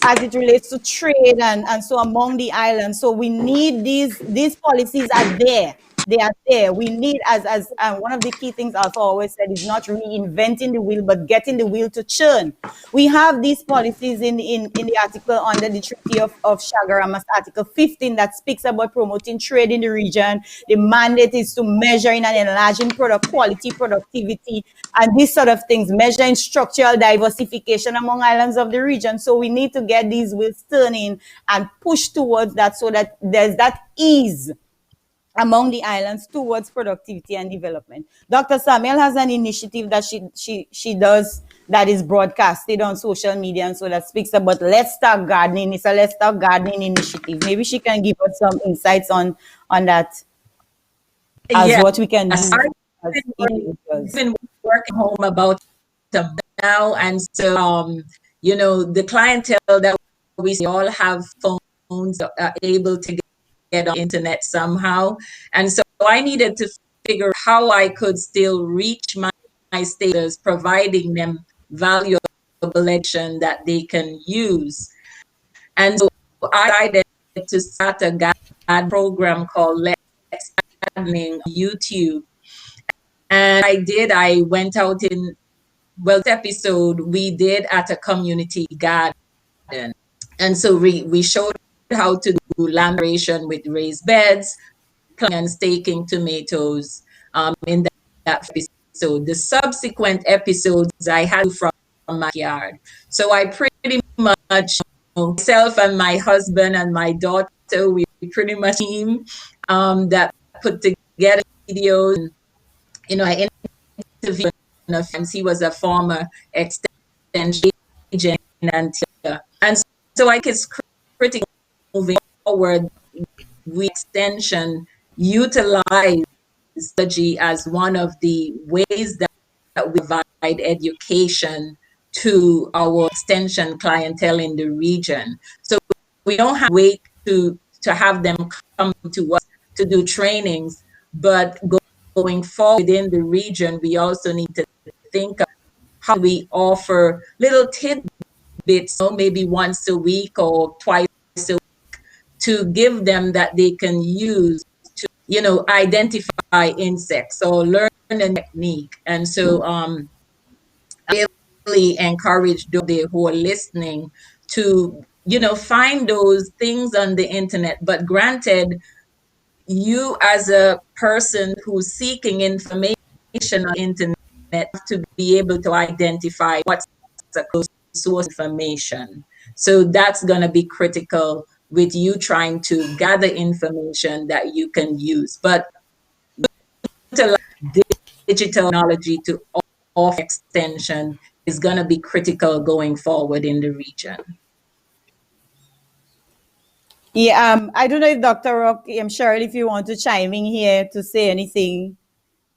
as it relates to trade and so among the islands. So we need these policies are there. They are there. We need, as one of the key things Alpha always said, is not reinventing the wheel, but getting the wheel to churn. We have these policies in the article under the Treaty of Shagarama's Article 15 that speaks about promoting trade in the region. The mandate is to measure in and enlarging product quality, productivity, and these sort of things, measuring structural diversification among islands of the region. So we need to get these wheels turning and push towards that, so that there's that ease among the islands towards productivity and development. Dr. Samuel has an initiative that she does that is broadcasted on social media, and so that speaks about Let's Start Gardening. It's a Let's Start Gardening initiative. Maybe she can give us some insights on that. as what we can do I've as been individuals. been working home about now, and so you know, the clientele that we see all have phones, are able to get on the internet somehow, and so I needed to figure out how I could still reach my stakeholders, providing them valuable information that they can use. And so I decided to start a guide program called Let's Gardening on YouTube. And I went out in, well, this episode we did at a community garden. And so we showed how to do lamination with raised beds and staking tomatoes in that episode. The subsequent episodes I had from my yard. So I pretty much, myself and my husband and my daughter, we pretty much team that put together videos. And, you know, I interviewed one of him. He was a former extension agent in Antigua. And so I think it's critical moving forward, we extension utilize technology as one of the ways that we provide education to our extension clientele in the region. So we don't have to wait to have them come to us to do trainings, but going forward in the region, we also need to think of how we offer little tidbits, maybe once a week or twice a week, to give them that they can use to, you know, identify insects or learn a technique. And so I really encourage those who are listening to, you know, find those things on the internet. But granted, you as a person who's seeking information on the internet have to be able to identify what's a close source information. So that's going to be critical with you trying to gather information that you can use. But digital technology to offer extension is going to be critical going forward in the region. Yeah, I don't know if Dr. Rock, Cheryl, if you want to chime in here to say anything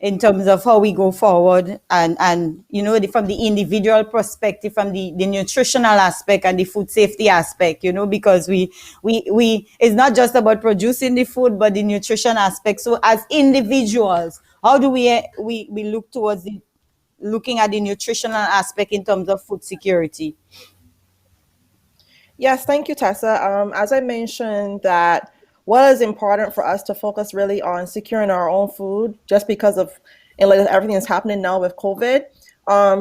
in terms of how we go forward and you know, from the individual perspective, from the nutritional aspect and the food safety aspect, you know, because we it's not just about producing the food, but the nutrition aspect. So as individuals, how do we look towards looking at the nutritional aspect in terms of food security? Yes, thank you, Tessa. As I mentioned, that what is important for us to focus really on securing our own food, just because of everything that's happening now with COVID.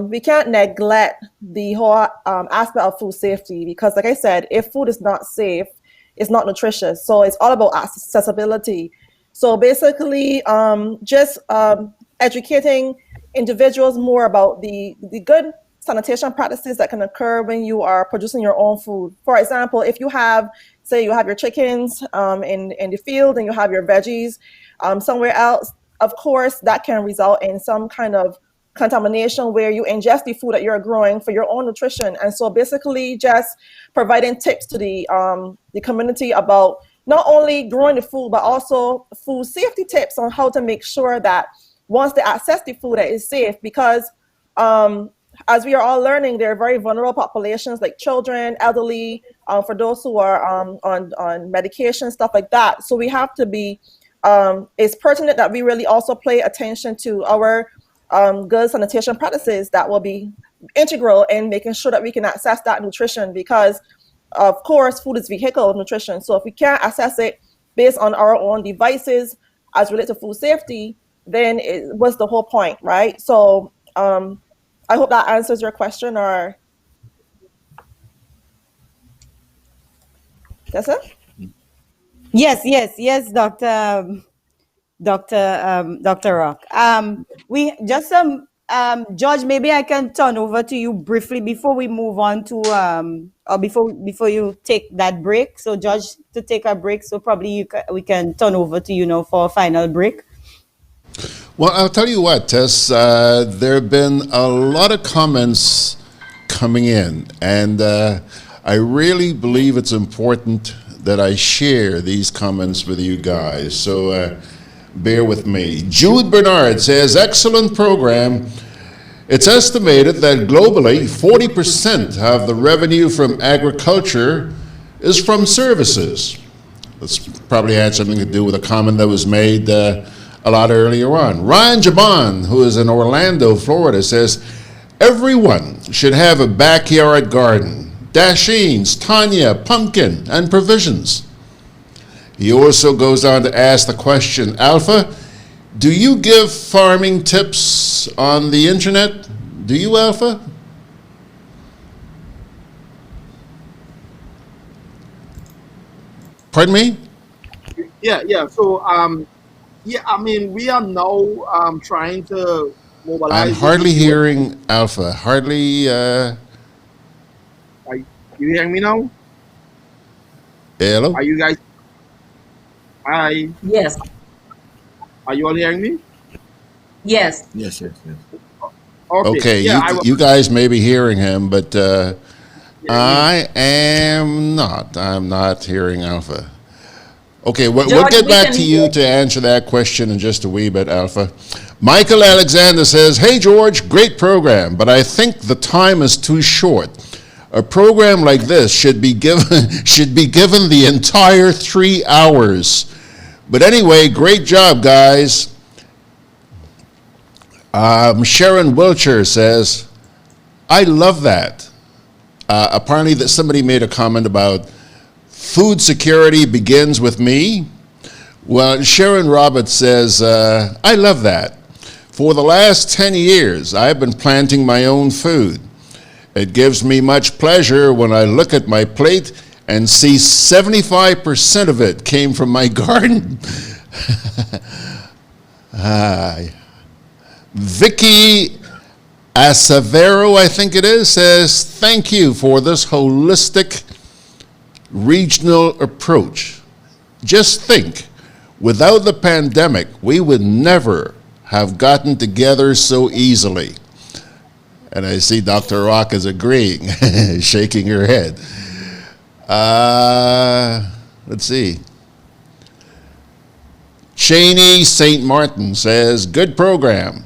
We can't neglect the whole aspect of food safety, because like I said, if food is not safe, it's not nutritious. So it's all about accessibility. So basically, just educating individuals more about the good sanitation practices that can occur when you are producing your own food. For example, if you have, say you have your chickens in the field and you have your veggies somewhere else, of course, that can result in some kind of contamination where you ingest the food that you're growing for your own nutrition. And so basically just providing tips to the community about not only growing the food, but also food safety tips on how to make sure that once they access the food, that is safe, because as we are all learning, there are very vulnerable populations like children, elderly, for those who are on medication, stuff like that. So we have to be, it's pertinent that we really also pay attention to our good sanitation practices that will be integral in making sure that we can access that nutrition, because of course, food is vehicle of nutrition. So if we can't access it based on our own devices as related to food safety, then what's the whole point, right? So I hope that answers your question. Or that's it? Yes, Dr. Rock. We just George, maybe I can turn over to you briefly before we move on to or before you take that break. So George, to take a break, so probably we can turn over to you now for a final break. Well, I'll tell you what, Tess, there have been a lot of comments coming in, and I really believe it's important that I share these comments with you guys. So Bear with me. Jude Bernard says, excellent program. It's estimated that globally, 40% of the revenue from agriculture is from services. This probably had something to do with a comment that was made a lot earlier on. Ryan Jabon, who is in Orlando, Florida, says, everyone should have a backyard garden, dashings, tanya, pumpkin, and provisions. He also goes on to ask the question, Alpha, do you give farming tips on the internet? Do you, Alpha? Pardon me? Yeah. So, I mean, we are now trying to mobilize. I'm hardly hearing Alpha. Hardly. Are you hearing me now? Hello? Are you guys? Hi. Yes. Are you all hearing me? Yes. Yes. Okay, Yeah, you guys may be hearing him, but I am not. I'm not hearing Alpha. Okay, we'll get back to you to answer that question in just a wee bit, Alpha. Michael Alexander says, hey, George, great program, but I think the time is too short. A program like this should be given the entire 3 hours. But anyway, great job, guys. Sharon Wilcher says, I love that. Apparently that somebody made a comment about food security begins with me. Well, Sharon Roberts says, I love that. For the last 10 years, I've been planting my own food. It gives me much pleasure when I look at my plate and see 75% of it came from my garden. Vicky Acevero, I think it is, says, thank you for this holistic regional approach. Just think, without the pandemic, we would never have gotten together so easily. And I see Dr. Rock is agreeing, shaking her head. Let's see. Cheney St. Martin says, good program.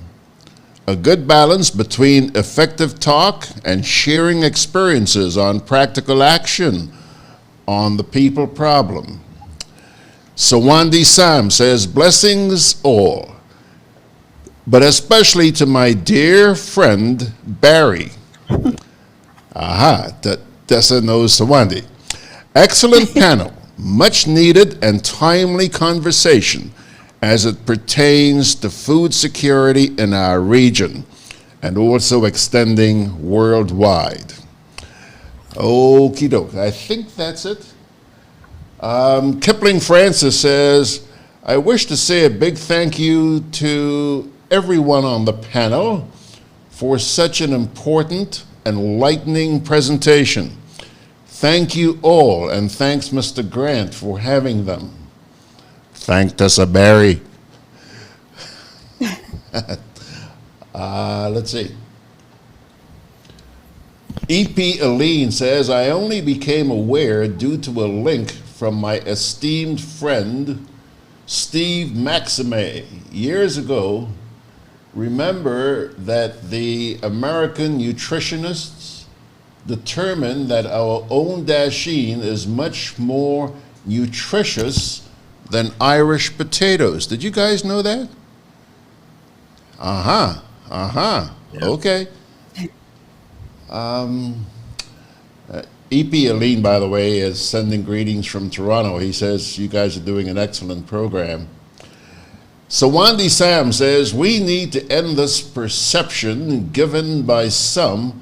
A good balance between effective talk and sharing experiences on practical action on the people problem. Sawandi Sam says, blessings all, but especially to my dear friend, Barry. Tessa knows Sawandi. Excellent panel, much needed and timely conversation as it pertains to food security in our region and also extending worldwide. Okie doke, I think that's it. Kipling Francis says, I wish to say a big thank you to everyone on the panel for such an important, enlightening presentation. Thank you all, and thanks Mr. Grant for having them. Thank Tessa Barry. Let's see. E.P. Aline says, I only became aware due to a link from my esteemed friend, Steve Maxime, years ago. Remember that the American nutritionists determined that our own dasheen is much more nutritious than Irish potatoes. Did you guys know that? Okay. E.P. Aline, by the way, is sending greetings from Toronto. He says, you guys are doing an excellent program. Sawandi Sam says, we need to end this perception given by some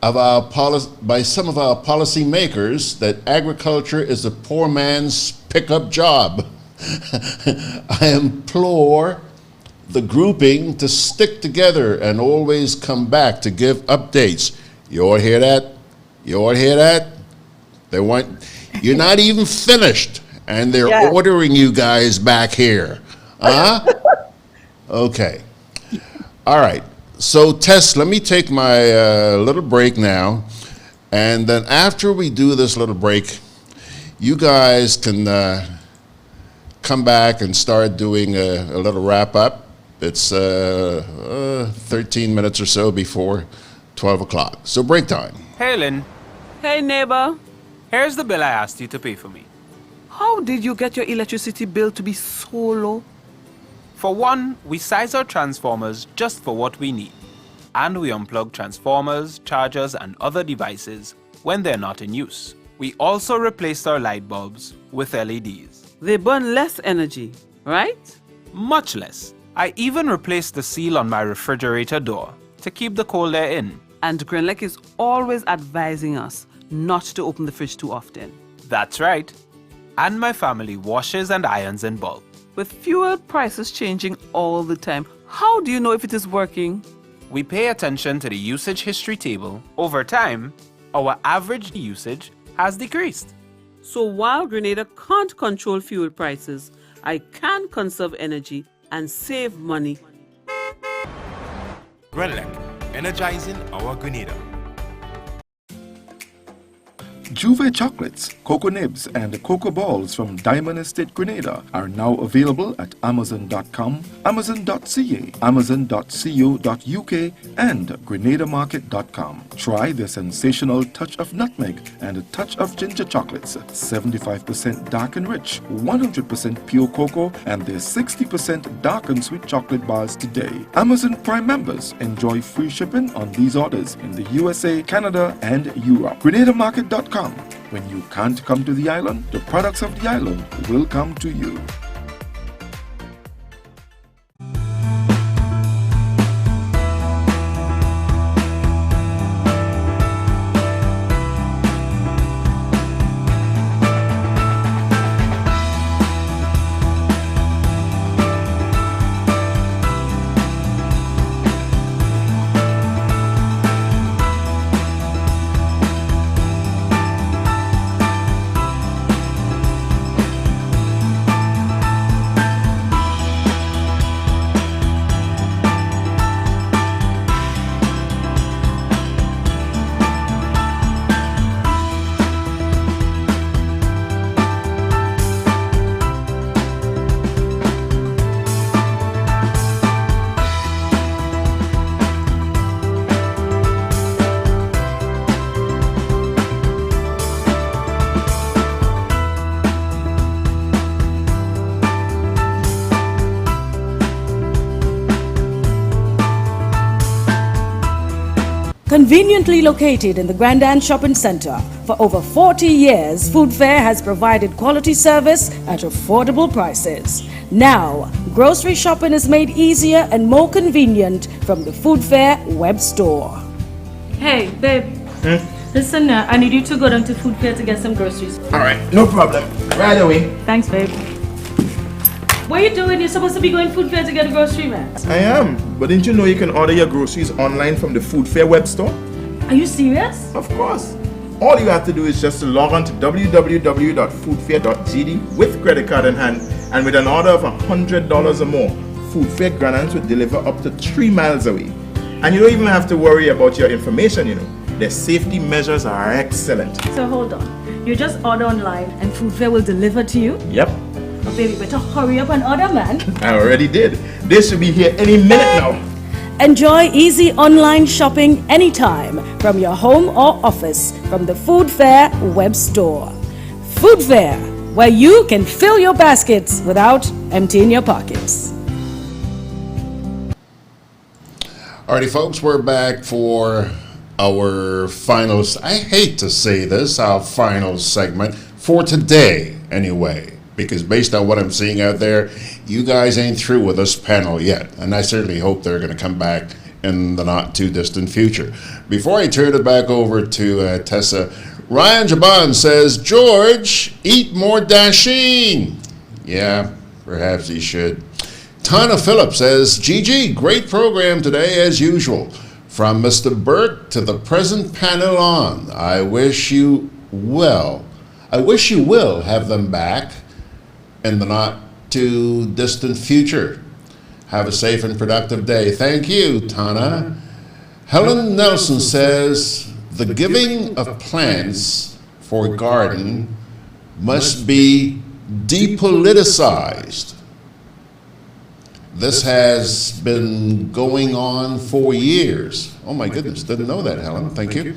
of our policy makers that agriculture is a poor man's pickup job. I implore the grouping to stick together and always come back to give updates. You all hear that? You all hear that? You're not even finished, and they're ordering you guys back here. Okay. All right. So, Tess, let me take my little break now, and then after we do this little break, you guys can come back and start doing a little wrap up. It's 13 minutes or so before 12 o'clock. So break time. Hey, Lynn. Hey, neighbor. Here's the bill I asked you to pay for me. How did you get your electricity bill to be so low? For one, we size our transformers just for what we need. And we unplug transformers, chargers, and other devices when they're not in use. We also replaced our light bulbs with LEDs. They burn less energy, right? Much less. I even replaced the seal on my refrigerator door to keep the cold air in. And GRENADA is always advising us not to open the fridge too often. That's right. And my family washes and irons in bulk. With fuel prices changing all the time, how do you know if it is working? We pay attention to the usage history table. Over time, our average usage has decreased. So while GRENADA can't control fuel prices, I can conserve energy and save money. GRENADA, energizing our GRENADA. Juve chocolates, cocoa nibs, and cocoa balls from Diamond Estate Grenada are now available at Amazon.com, Amazon.ca, Amazon.co.uk, and GrenadaMarket.com. Try the sensational touch of nutmeg and a touch of ginger chocolates, 75% dark and rich, 100% pure cocoa, and their 60% dark and sweet chocolate bars today. Amazon Prime members enjoy free shipping on these orders in the USA, Canada, and Europe. GrenadaMarket.com. When you can't come to the island, the products of the island will come to you. Conveniently located in the GRENADA Shopping Center, for over 40 years, Food Fair has provided quality service at affordable prices. Now, grocery shopping is made easier and more convenient from the Food Fair web store. Hey, babe. Listen, I need you to go down to Food Fair to get some groceries. All right, no problem. Right away. Thanks, babe. What are you doing? You're supposed to be going Food Fair to get a grocery, man. I am, but didn't you know you can order your groceries online from the Food Fair web store? Are you serious? Of course. All you have to do is just to log on to www.foodfair.gd with credit card in hand, and with an order of $100 or more, Food Fair granadas will deliver up to 3 miles away. And you don't even have to worry about your information, you know. Their safety measures are excellent. So hold on. You just order online and Food Fair will deliver to you? Yep. Oh, baby, better hurry up and order, man. I already did. They should be here any minute now. Enjoy easy online shopping anytime from your home or office from the Food Fair web store. Food Fair, where you can fill your baskets without emptying your pockets. Alrighty, folks, we're back for our final, I hate to say this, our final segment for today anyway. Because based on what I'm seeing out there, you guys ain't through with this panel yet. And I certainly hope they're going to come back in the not too distant future. Before I turn it back over to Tessa, Ryan Jaban says, George, eat more dasheen. Yeah, perhaps he should. Tana Phillips says, GG, great program today as usual. From Mr. Burke to the present panel on, I wish you will have them back in the not too distant future. Have a safe and productive day. Thank you, Tana. Helen Nelson says, the giving of plants for garden must be depoliticized. This has been going on for years. Oh my goodness, didn't know that, Helen. Thank you.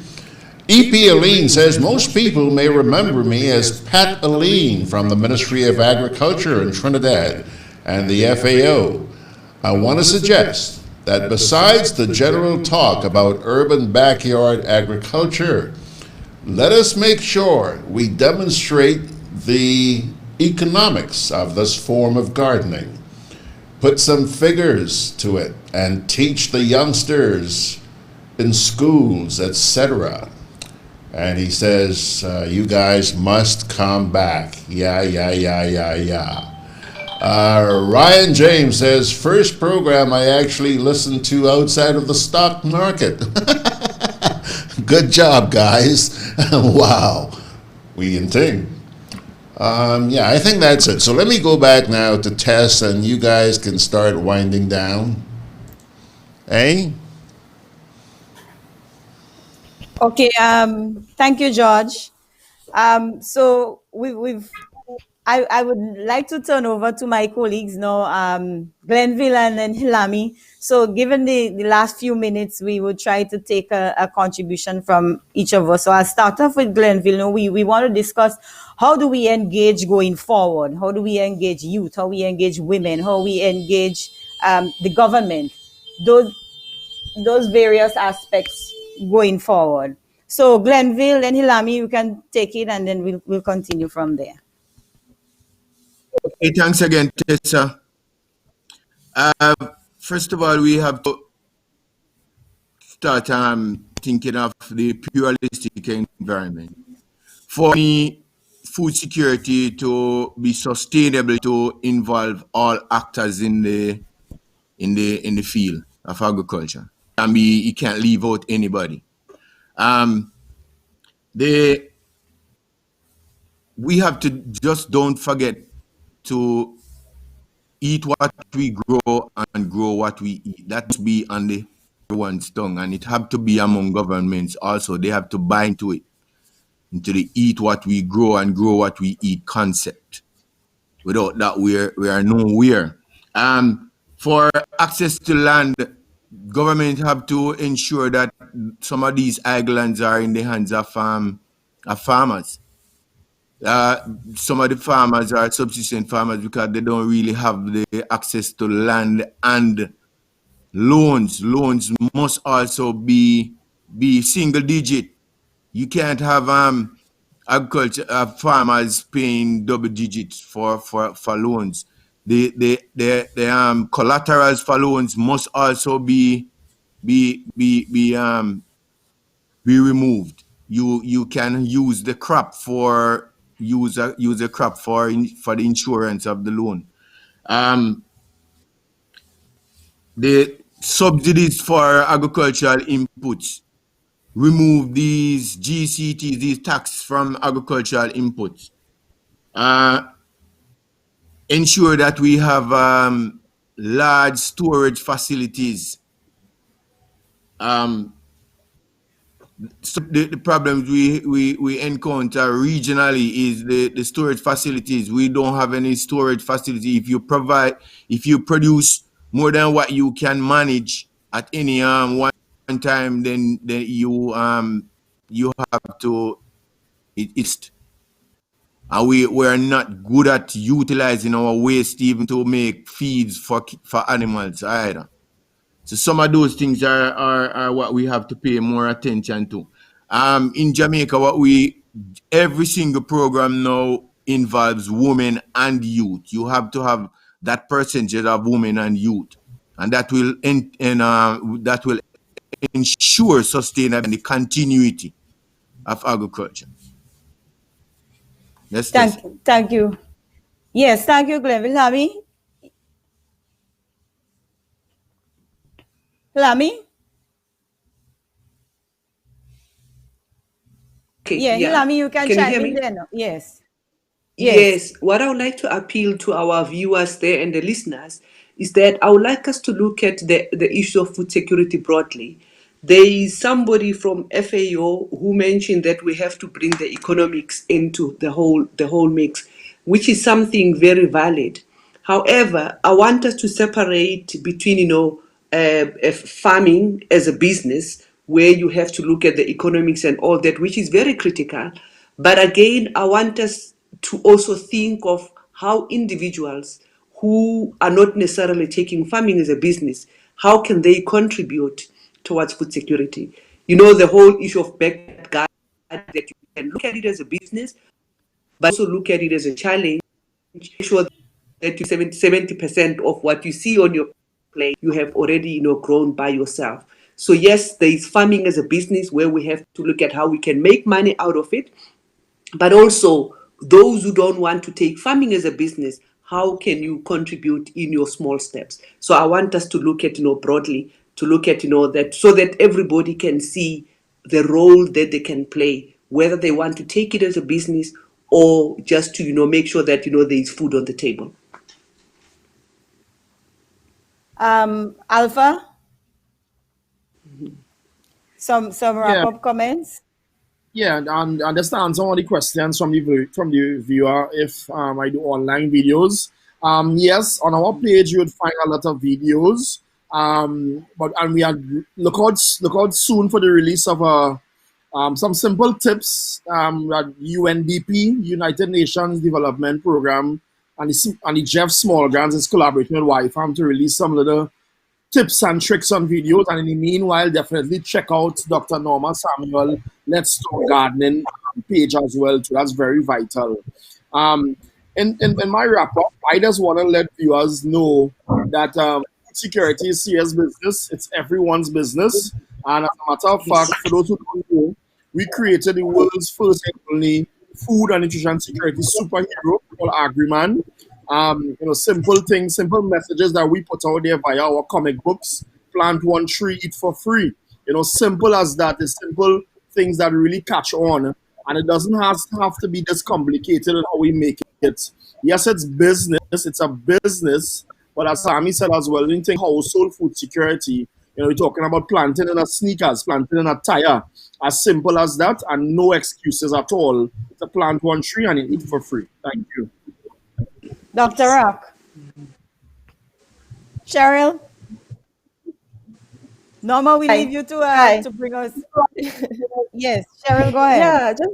E.P. Aline says, most people may remember me as Pat Aline from the Ministry of Agriculture in Trinidad and the FAO. I want to suggest that besides the general talk about urban backyard agriculture, let us make sure we demonstrate the economics of this form of gardening. Put some figures to it and teach the youngsters in schools, etc. And he says, you guys must come back. Yeah. Ryan James says, first program I actually listened to outside of the stock market. Good job, guys. Wow. We intend. Yeah, I think that's it. So let me go back now to Tess, and you guys can start winding down. Eh? Okay, thank you, George. So I would like to turn over to my colleagues now, Glenville and then Hlami. So given the last few minutes, we would try to take a contribution from each of us. So I'll start off with Glenville. Now, we want to discuss how do we engage going forward? How do we engage youth? How we engage women? How we engage the government? Those various aspects going forward. So Glenville and Hlami, you can take it, and then we'll continue from there. Okay, thanks again, Tessa. First of all, we have to start thinking of the pluralistic environment. For me, food security to be sustainable to involve all actors in the field of agriculture. You can't leave out anybody. We have to just don't forget to eat what we grow and grow what we eat. That must be on the everyone's tongue, and it have to be among governments also. They have to buy into it, into the eat what we grow and grow what we eat concept. Without that, we are nowhere. For access to land, government have to ensure that some of these islands are in the hands of farmers. Some of the farmers are subsistence farmers because they don't really have the access to land and loans. Loans must also be single digit. You can't have agriculture farmers paying double digits for loans. The collaterals for loans must also be removed. You can use the crop for use a crop for the insurance of the loan. The subsidies for agricultural inputs, remove these GCTs, these tax from agricultural inputs. Ensure that we have large storage facilities. So the problems we encounter regionally is the storage facilities. We don't have any storage facility. If you produce more than what you can manage at any one time, then you have to and we are not good at utilizing our waste even to make feeds for animals either. So some of those things are what we have to pay more attention to. In Jamaica, every single program now involves women and youth. You have to have that percentage of women and youth, and that will ensure sustainability and the continuity of agriculture. Yes, Thank you. Yes, thank you, Glenville. Hlami? Okay, yeah, Hlami, you can you chime hear in me? there now. Yes. Yes, what I would like to appeal to our viewers there and the listeners is that I would like us to look at the issue of food security broadly. There is somebody from FAO who mentioned that we have to bring the economics into the whole mix. which is something very valid. However, I want us to separate between, farming as a business, where you have to look at the economics and all that, which is very critical. But again, I want us to also think of how individuals who are not necessarily taking farming as a business, how can they contribute towards food security? The whole issue of back garden, that you can look at it as a business, but also look at it as a challenge. Make sure that 70% of what you see on your plate, you have already, grown by yourself. So yes, there is farming as a business where we have to look at how we can make money out of it, but also those who don't want to take farming as a business, how can you contribute in your small steps? So I want us to look at, broadly, to look at, that, so that everybody can see the role that they can play, whether they want to take it as a business or just to, make sure that, there is food on the table. Alpha, some wrap-up comments? Yeah, and understand some of the questions from the viewer if I do online videos. Yes, on our page you would find a lot of videos. But we are look out soon for the release of some simple tips that UNDP, United Nations Development Program, and the Jeff Small Grants is collaborating with YFAM to release some little tips and tricks on videos. And in the meanwhile, definitely check out Dr. Norma Samuel Let's Start Gardening page as well too. That's very vital. In my wrap up, I just want to let viewers know that food security is serious business. It's everyone's business. And as a matter of fact, for those who don't know, we created the world's first and only food and nutrition security superhero called Agriman. Simple things, simple messages that we put out there via our comic books. Plant one tree, eat for free. Simple as that. It's simple things that really catch on, and it doesn't have to be this complicated in how we make it. Yes, it's business. It's a business, but as Hlami said as well, in think household food security. We're talking about planting in a sneakers, planting in a tire. As simple as that, and no excuses at all. To plant one tree and eat for free. Thank you. Dr. Rock. Cheryl? Norma, we leave you to bring us. Yes, Cheryl, go ahead. Yeah,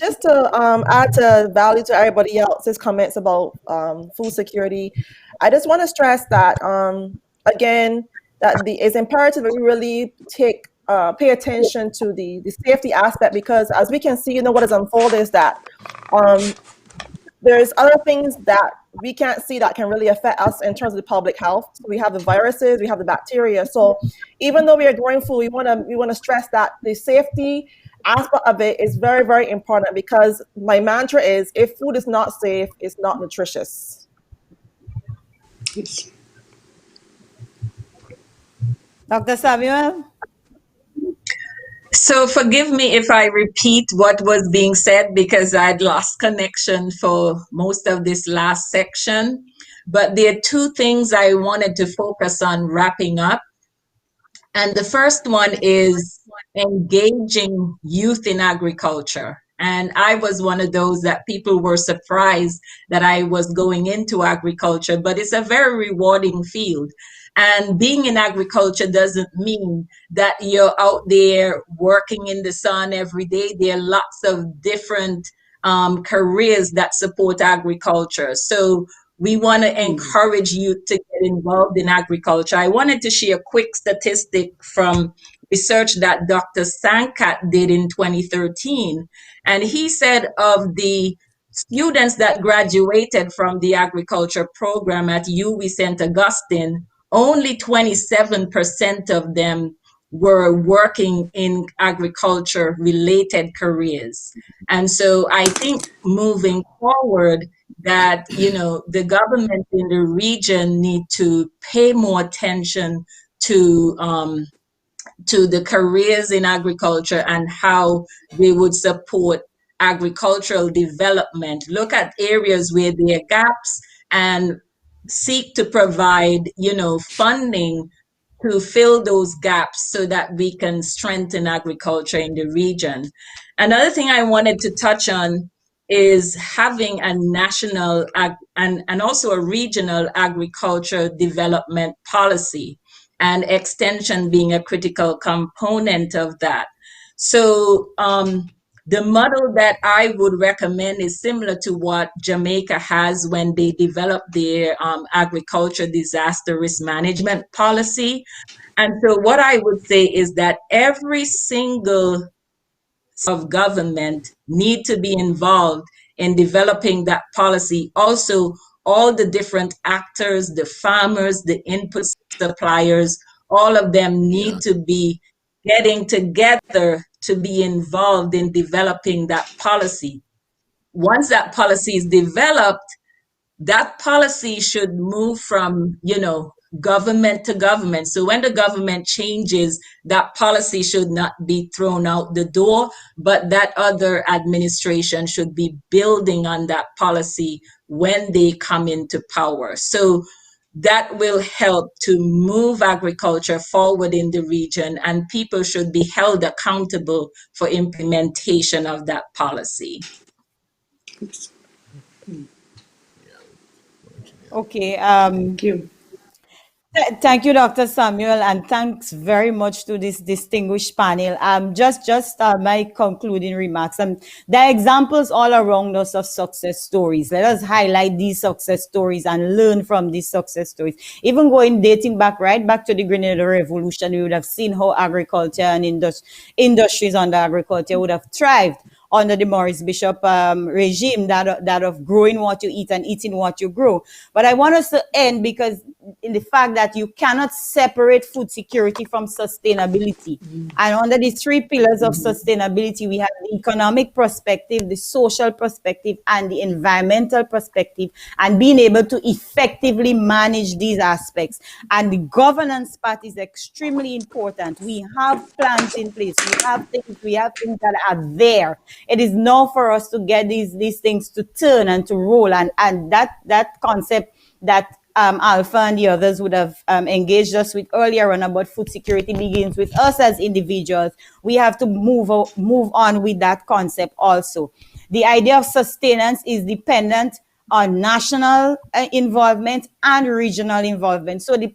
just to add to value to everybody else's comments about food security, I just want to stress that, again, that it's imperative that we really pay attention to the safety aspect, because as we can see, what has unfolded is that there's other things that we can't see that can really affect us in terms of the public health. So we have the viruses, we have the bacteria. So even though we are growing food, we want to stress that the safety aspect of it is very, very important, because my mantra is, if food is not safe, it's not nutritious. Yes. Dr. Samuel? So forgive me if I repeat what was being said, because I'd lost connection for most of this last section. But there are two things I wanted to focus on wrapping up. And the first one is engaging youth in agriculture. And I was one of those that people were surprised that I was going into agriculture, but it's a very rewarding field. And being in agriculture doesn't mean that you're out there working in the sun every day. There are lots of different careers that support agriculture. So we want to encourage youth to get involved in agriculture. I wanted to share a quick statistic from research that Dr. Sankat did in 2013. And he said of the students that graduated from the agriculture program at UW St. Augustine, only 27% of them were working in agriculture related careers. And so I think moving forward that, the government in the region need to pay more attention to the careers in agriculture and how they would support agricultural development. Look at areas where there are gaps and seek to provide, funding to fill those gaps so that we can strengthen agriculture in the region. Another thing I wanted to touch on is having a national and also a regional agriculture development policy, and extension being a critical component of that. So the model that I would recommend is similar to what Jamaica has when they develop their agriculture disaster risk management policy. And so what I would say is that every single of government need to be involved in developing that policy. Also, all the different actors, the farmers, the input suppliers, all of them need to be getting together to be involved in developing that policy. Once that policy is developed, that policy should move from, government to government. So when the government changes, that policy should not be thrown out the door, but that other administration should be building on that policy when they come into power. So that will help to move agriculture forward in the region, and people should be held accountable for implementation of that policy. Okay. Thank you. Thank you, Dr. Samuel, and thanks very much to this distinguished panel. Just my concluding remarks. There are examples all around us of success stories. Let us highlight these success stories and learn from these success stories. Even dating back right back to the Grenada Revolution, we would have seen how agriculture and industries under agriculture would have thrived under the Maurice Bishop regime, that of growing what you eat and eating what you grow. But I want us to end because in the fact that you cannot separate food security from sustainability. And under the three pillars of sustainability, we have the economic perspective, the social perspective, and the environmental perspective, and being able to effectively manage these aspects. And the governance part is extremely important. We have plans in place. We have things that are there. It is now for us to get these things to turn and to roll. And that concept that Alpha and the others would have engaged us with earlier on about food security begins with us as individuals. We have to move on with that concept also. The idea of sustenance is dependent on national involvement and regional involvement. So the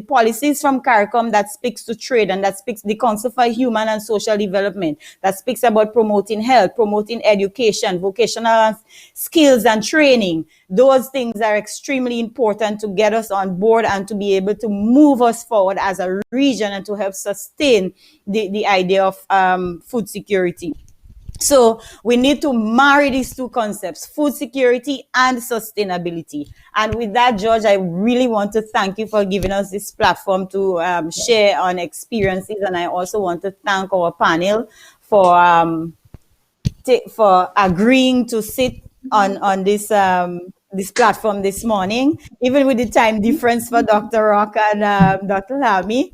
policies from CARICOM that speaks to trade and that speaks the Council for Human and Social Development, that speaks about promoting health, promoting education, vocational skills and training. Those things are extremely important to get us on board and to be able to move us forward as a region and to help sustain the idea of food security. So we need to marry these two concepts, food security and sustainability. And with that, George, I really want to thank you for giving us this platform to share on experiences. And I also want to thank our panel for agreeing to sit on this platform this morning, even with the time difference for Dr. Rock and Dr. Hlami.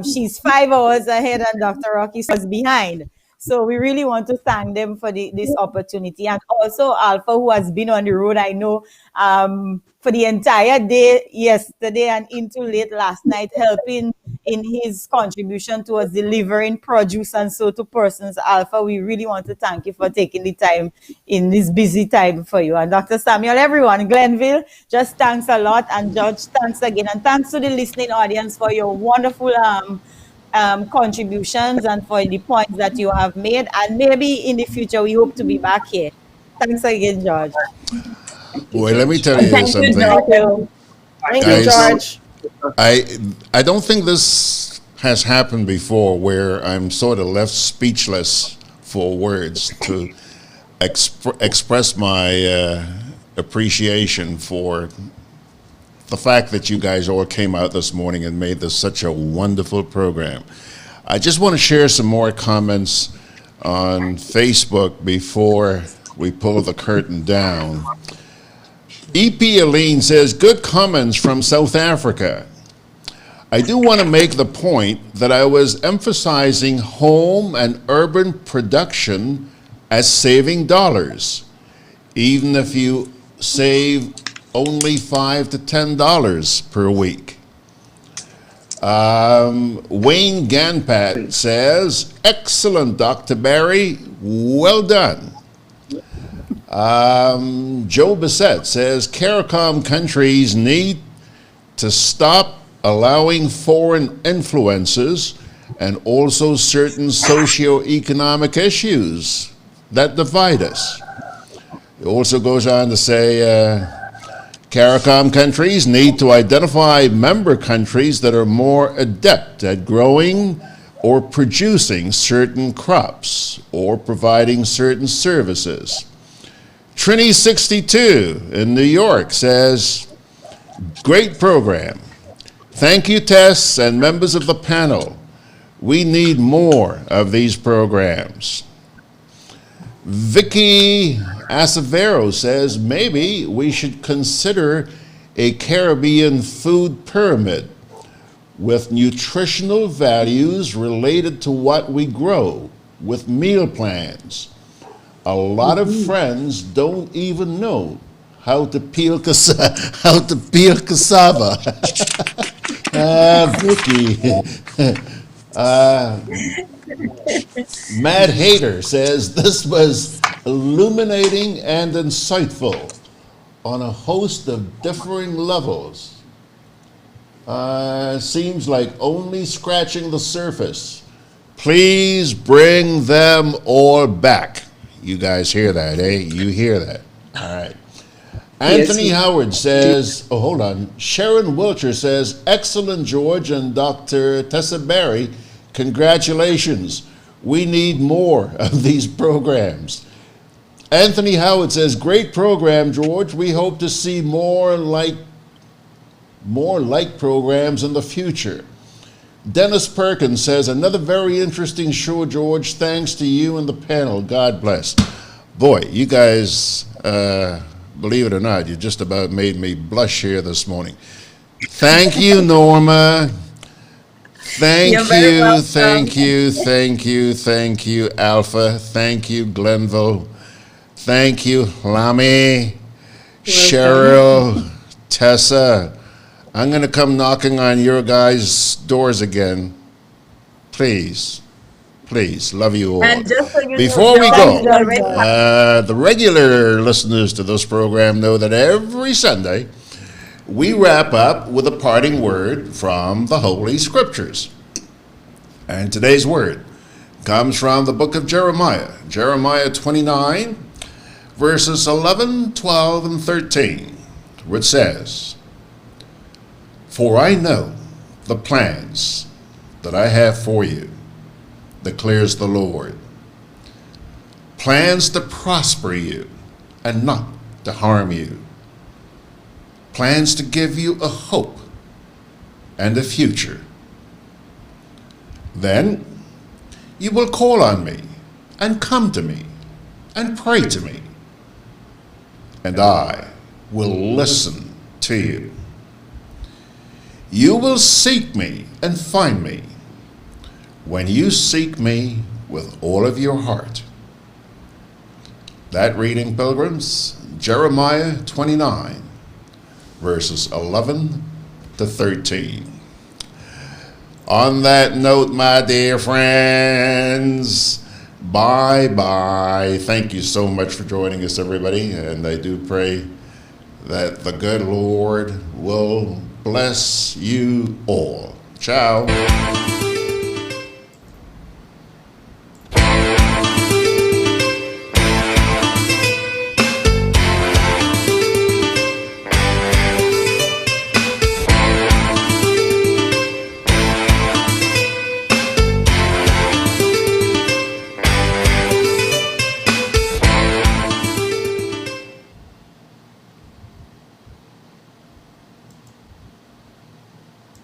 She's 5 hours ahead and Dr. Rock is behind. So we really want to thank them for this opportunity. And also Alpha, who has been on the road, I know, for the entire day yesterday and into late last night, helping in his contribution towards delivering produce and so to persons. Alpha, we really want to thank you for taking the time in this busy time for you. And Dr. Samuel, everyone, Glenville, just thanks a lot. And George, thanks again. And thanks to the listening audience for your wonderful contributions and for the points that you have made. And maybe in the future, we hope to be back here. Thanks again, George. Boy, let me tell you something. Thank you, George. I don't think this has happened before where I'm sort of left speechless for words to express my appreciation for the fact that you guys all came out this morning and made this such a wonderful program. I just want to share some more comments on Facebook before we pull the curtain down. EP Aline says, good comments from South Africa. I do want to make the point that I was emphasizing home and urban production as saving dollars, even if you save only $5 to $10 per week. Wayne Ganpat says, excellent, Dr. Barry, well done. Joe Bissett says CARICOM countries need to stop allowing foreign influences and also certain socio-economic issues that divide us. It also goes on to say CARICOM countries need to identify member countries that are more adept at growing or producing certain crops or providing certain services. Trini62 in New York says, great program. Thank you, Tess, and members of the panel. We need more of these programs. Vicky Acevero says, maybe we should consider a Caribbean food pyramid with nutritional values related to what we grow, with meal plans. A lot of friends don't even know how to peel cassava. Vicky. Mad Hater says this was illuminating and insightful on a host of differing levels. Seems like only scratching the surface. Please bring them all back. You guys hear that, eh? You hear that. All right. Anthony Howard says, oh, hold on. Sharon Wilcher says, excellent, George and Dr. Tessa Berry. Congratulations. We need more of these programs. Anthony Howard says, great program, George. We hope to see more like programs in the future. Dennis Perkins says, another very interesting show, George. Thanks to you and the panel. God bless. Boy, you guys, believe it or not, you just about made me blush here this morning. Thank you, Norma. Thank you, Alpha. Thank you, Glenville. Thank you, Hlami, Cheryl, Tessa. I'm going to come knocking on your guys' doors again. Please, love you all. And just so you Before we know, go, the regular listeners to this program know that every Sunday we wrap up with a parting word from the Holy Scriptures. And today's word comes from the book of Jeremiah, Jeremiah 29, verses 11, 12, and 13, which says, for I know the plans that I have for you, declares the Lord. Plans to prosper you and not to harm you. Plans to give you a hope and a future. Then you will call on me and come to me and pray to me, and I will listen to you. You will seek me and find me when you seek me with all of your heart. That reading, pilgrims, Jeremiah 29, verses 11 to 13. On that note, my dear friends, bye-bye. Thank you so much for joining us, everybody, and I do pray that the good Lord will bless you all. Ciao.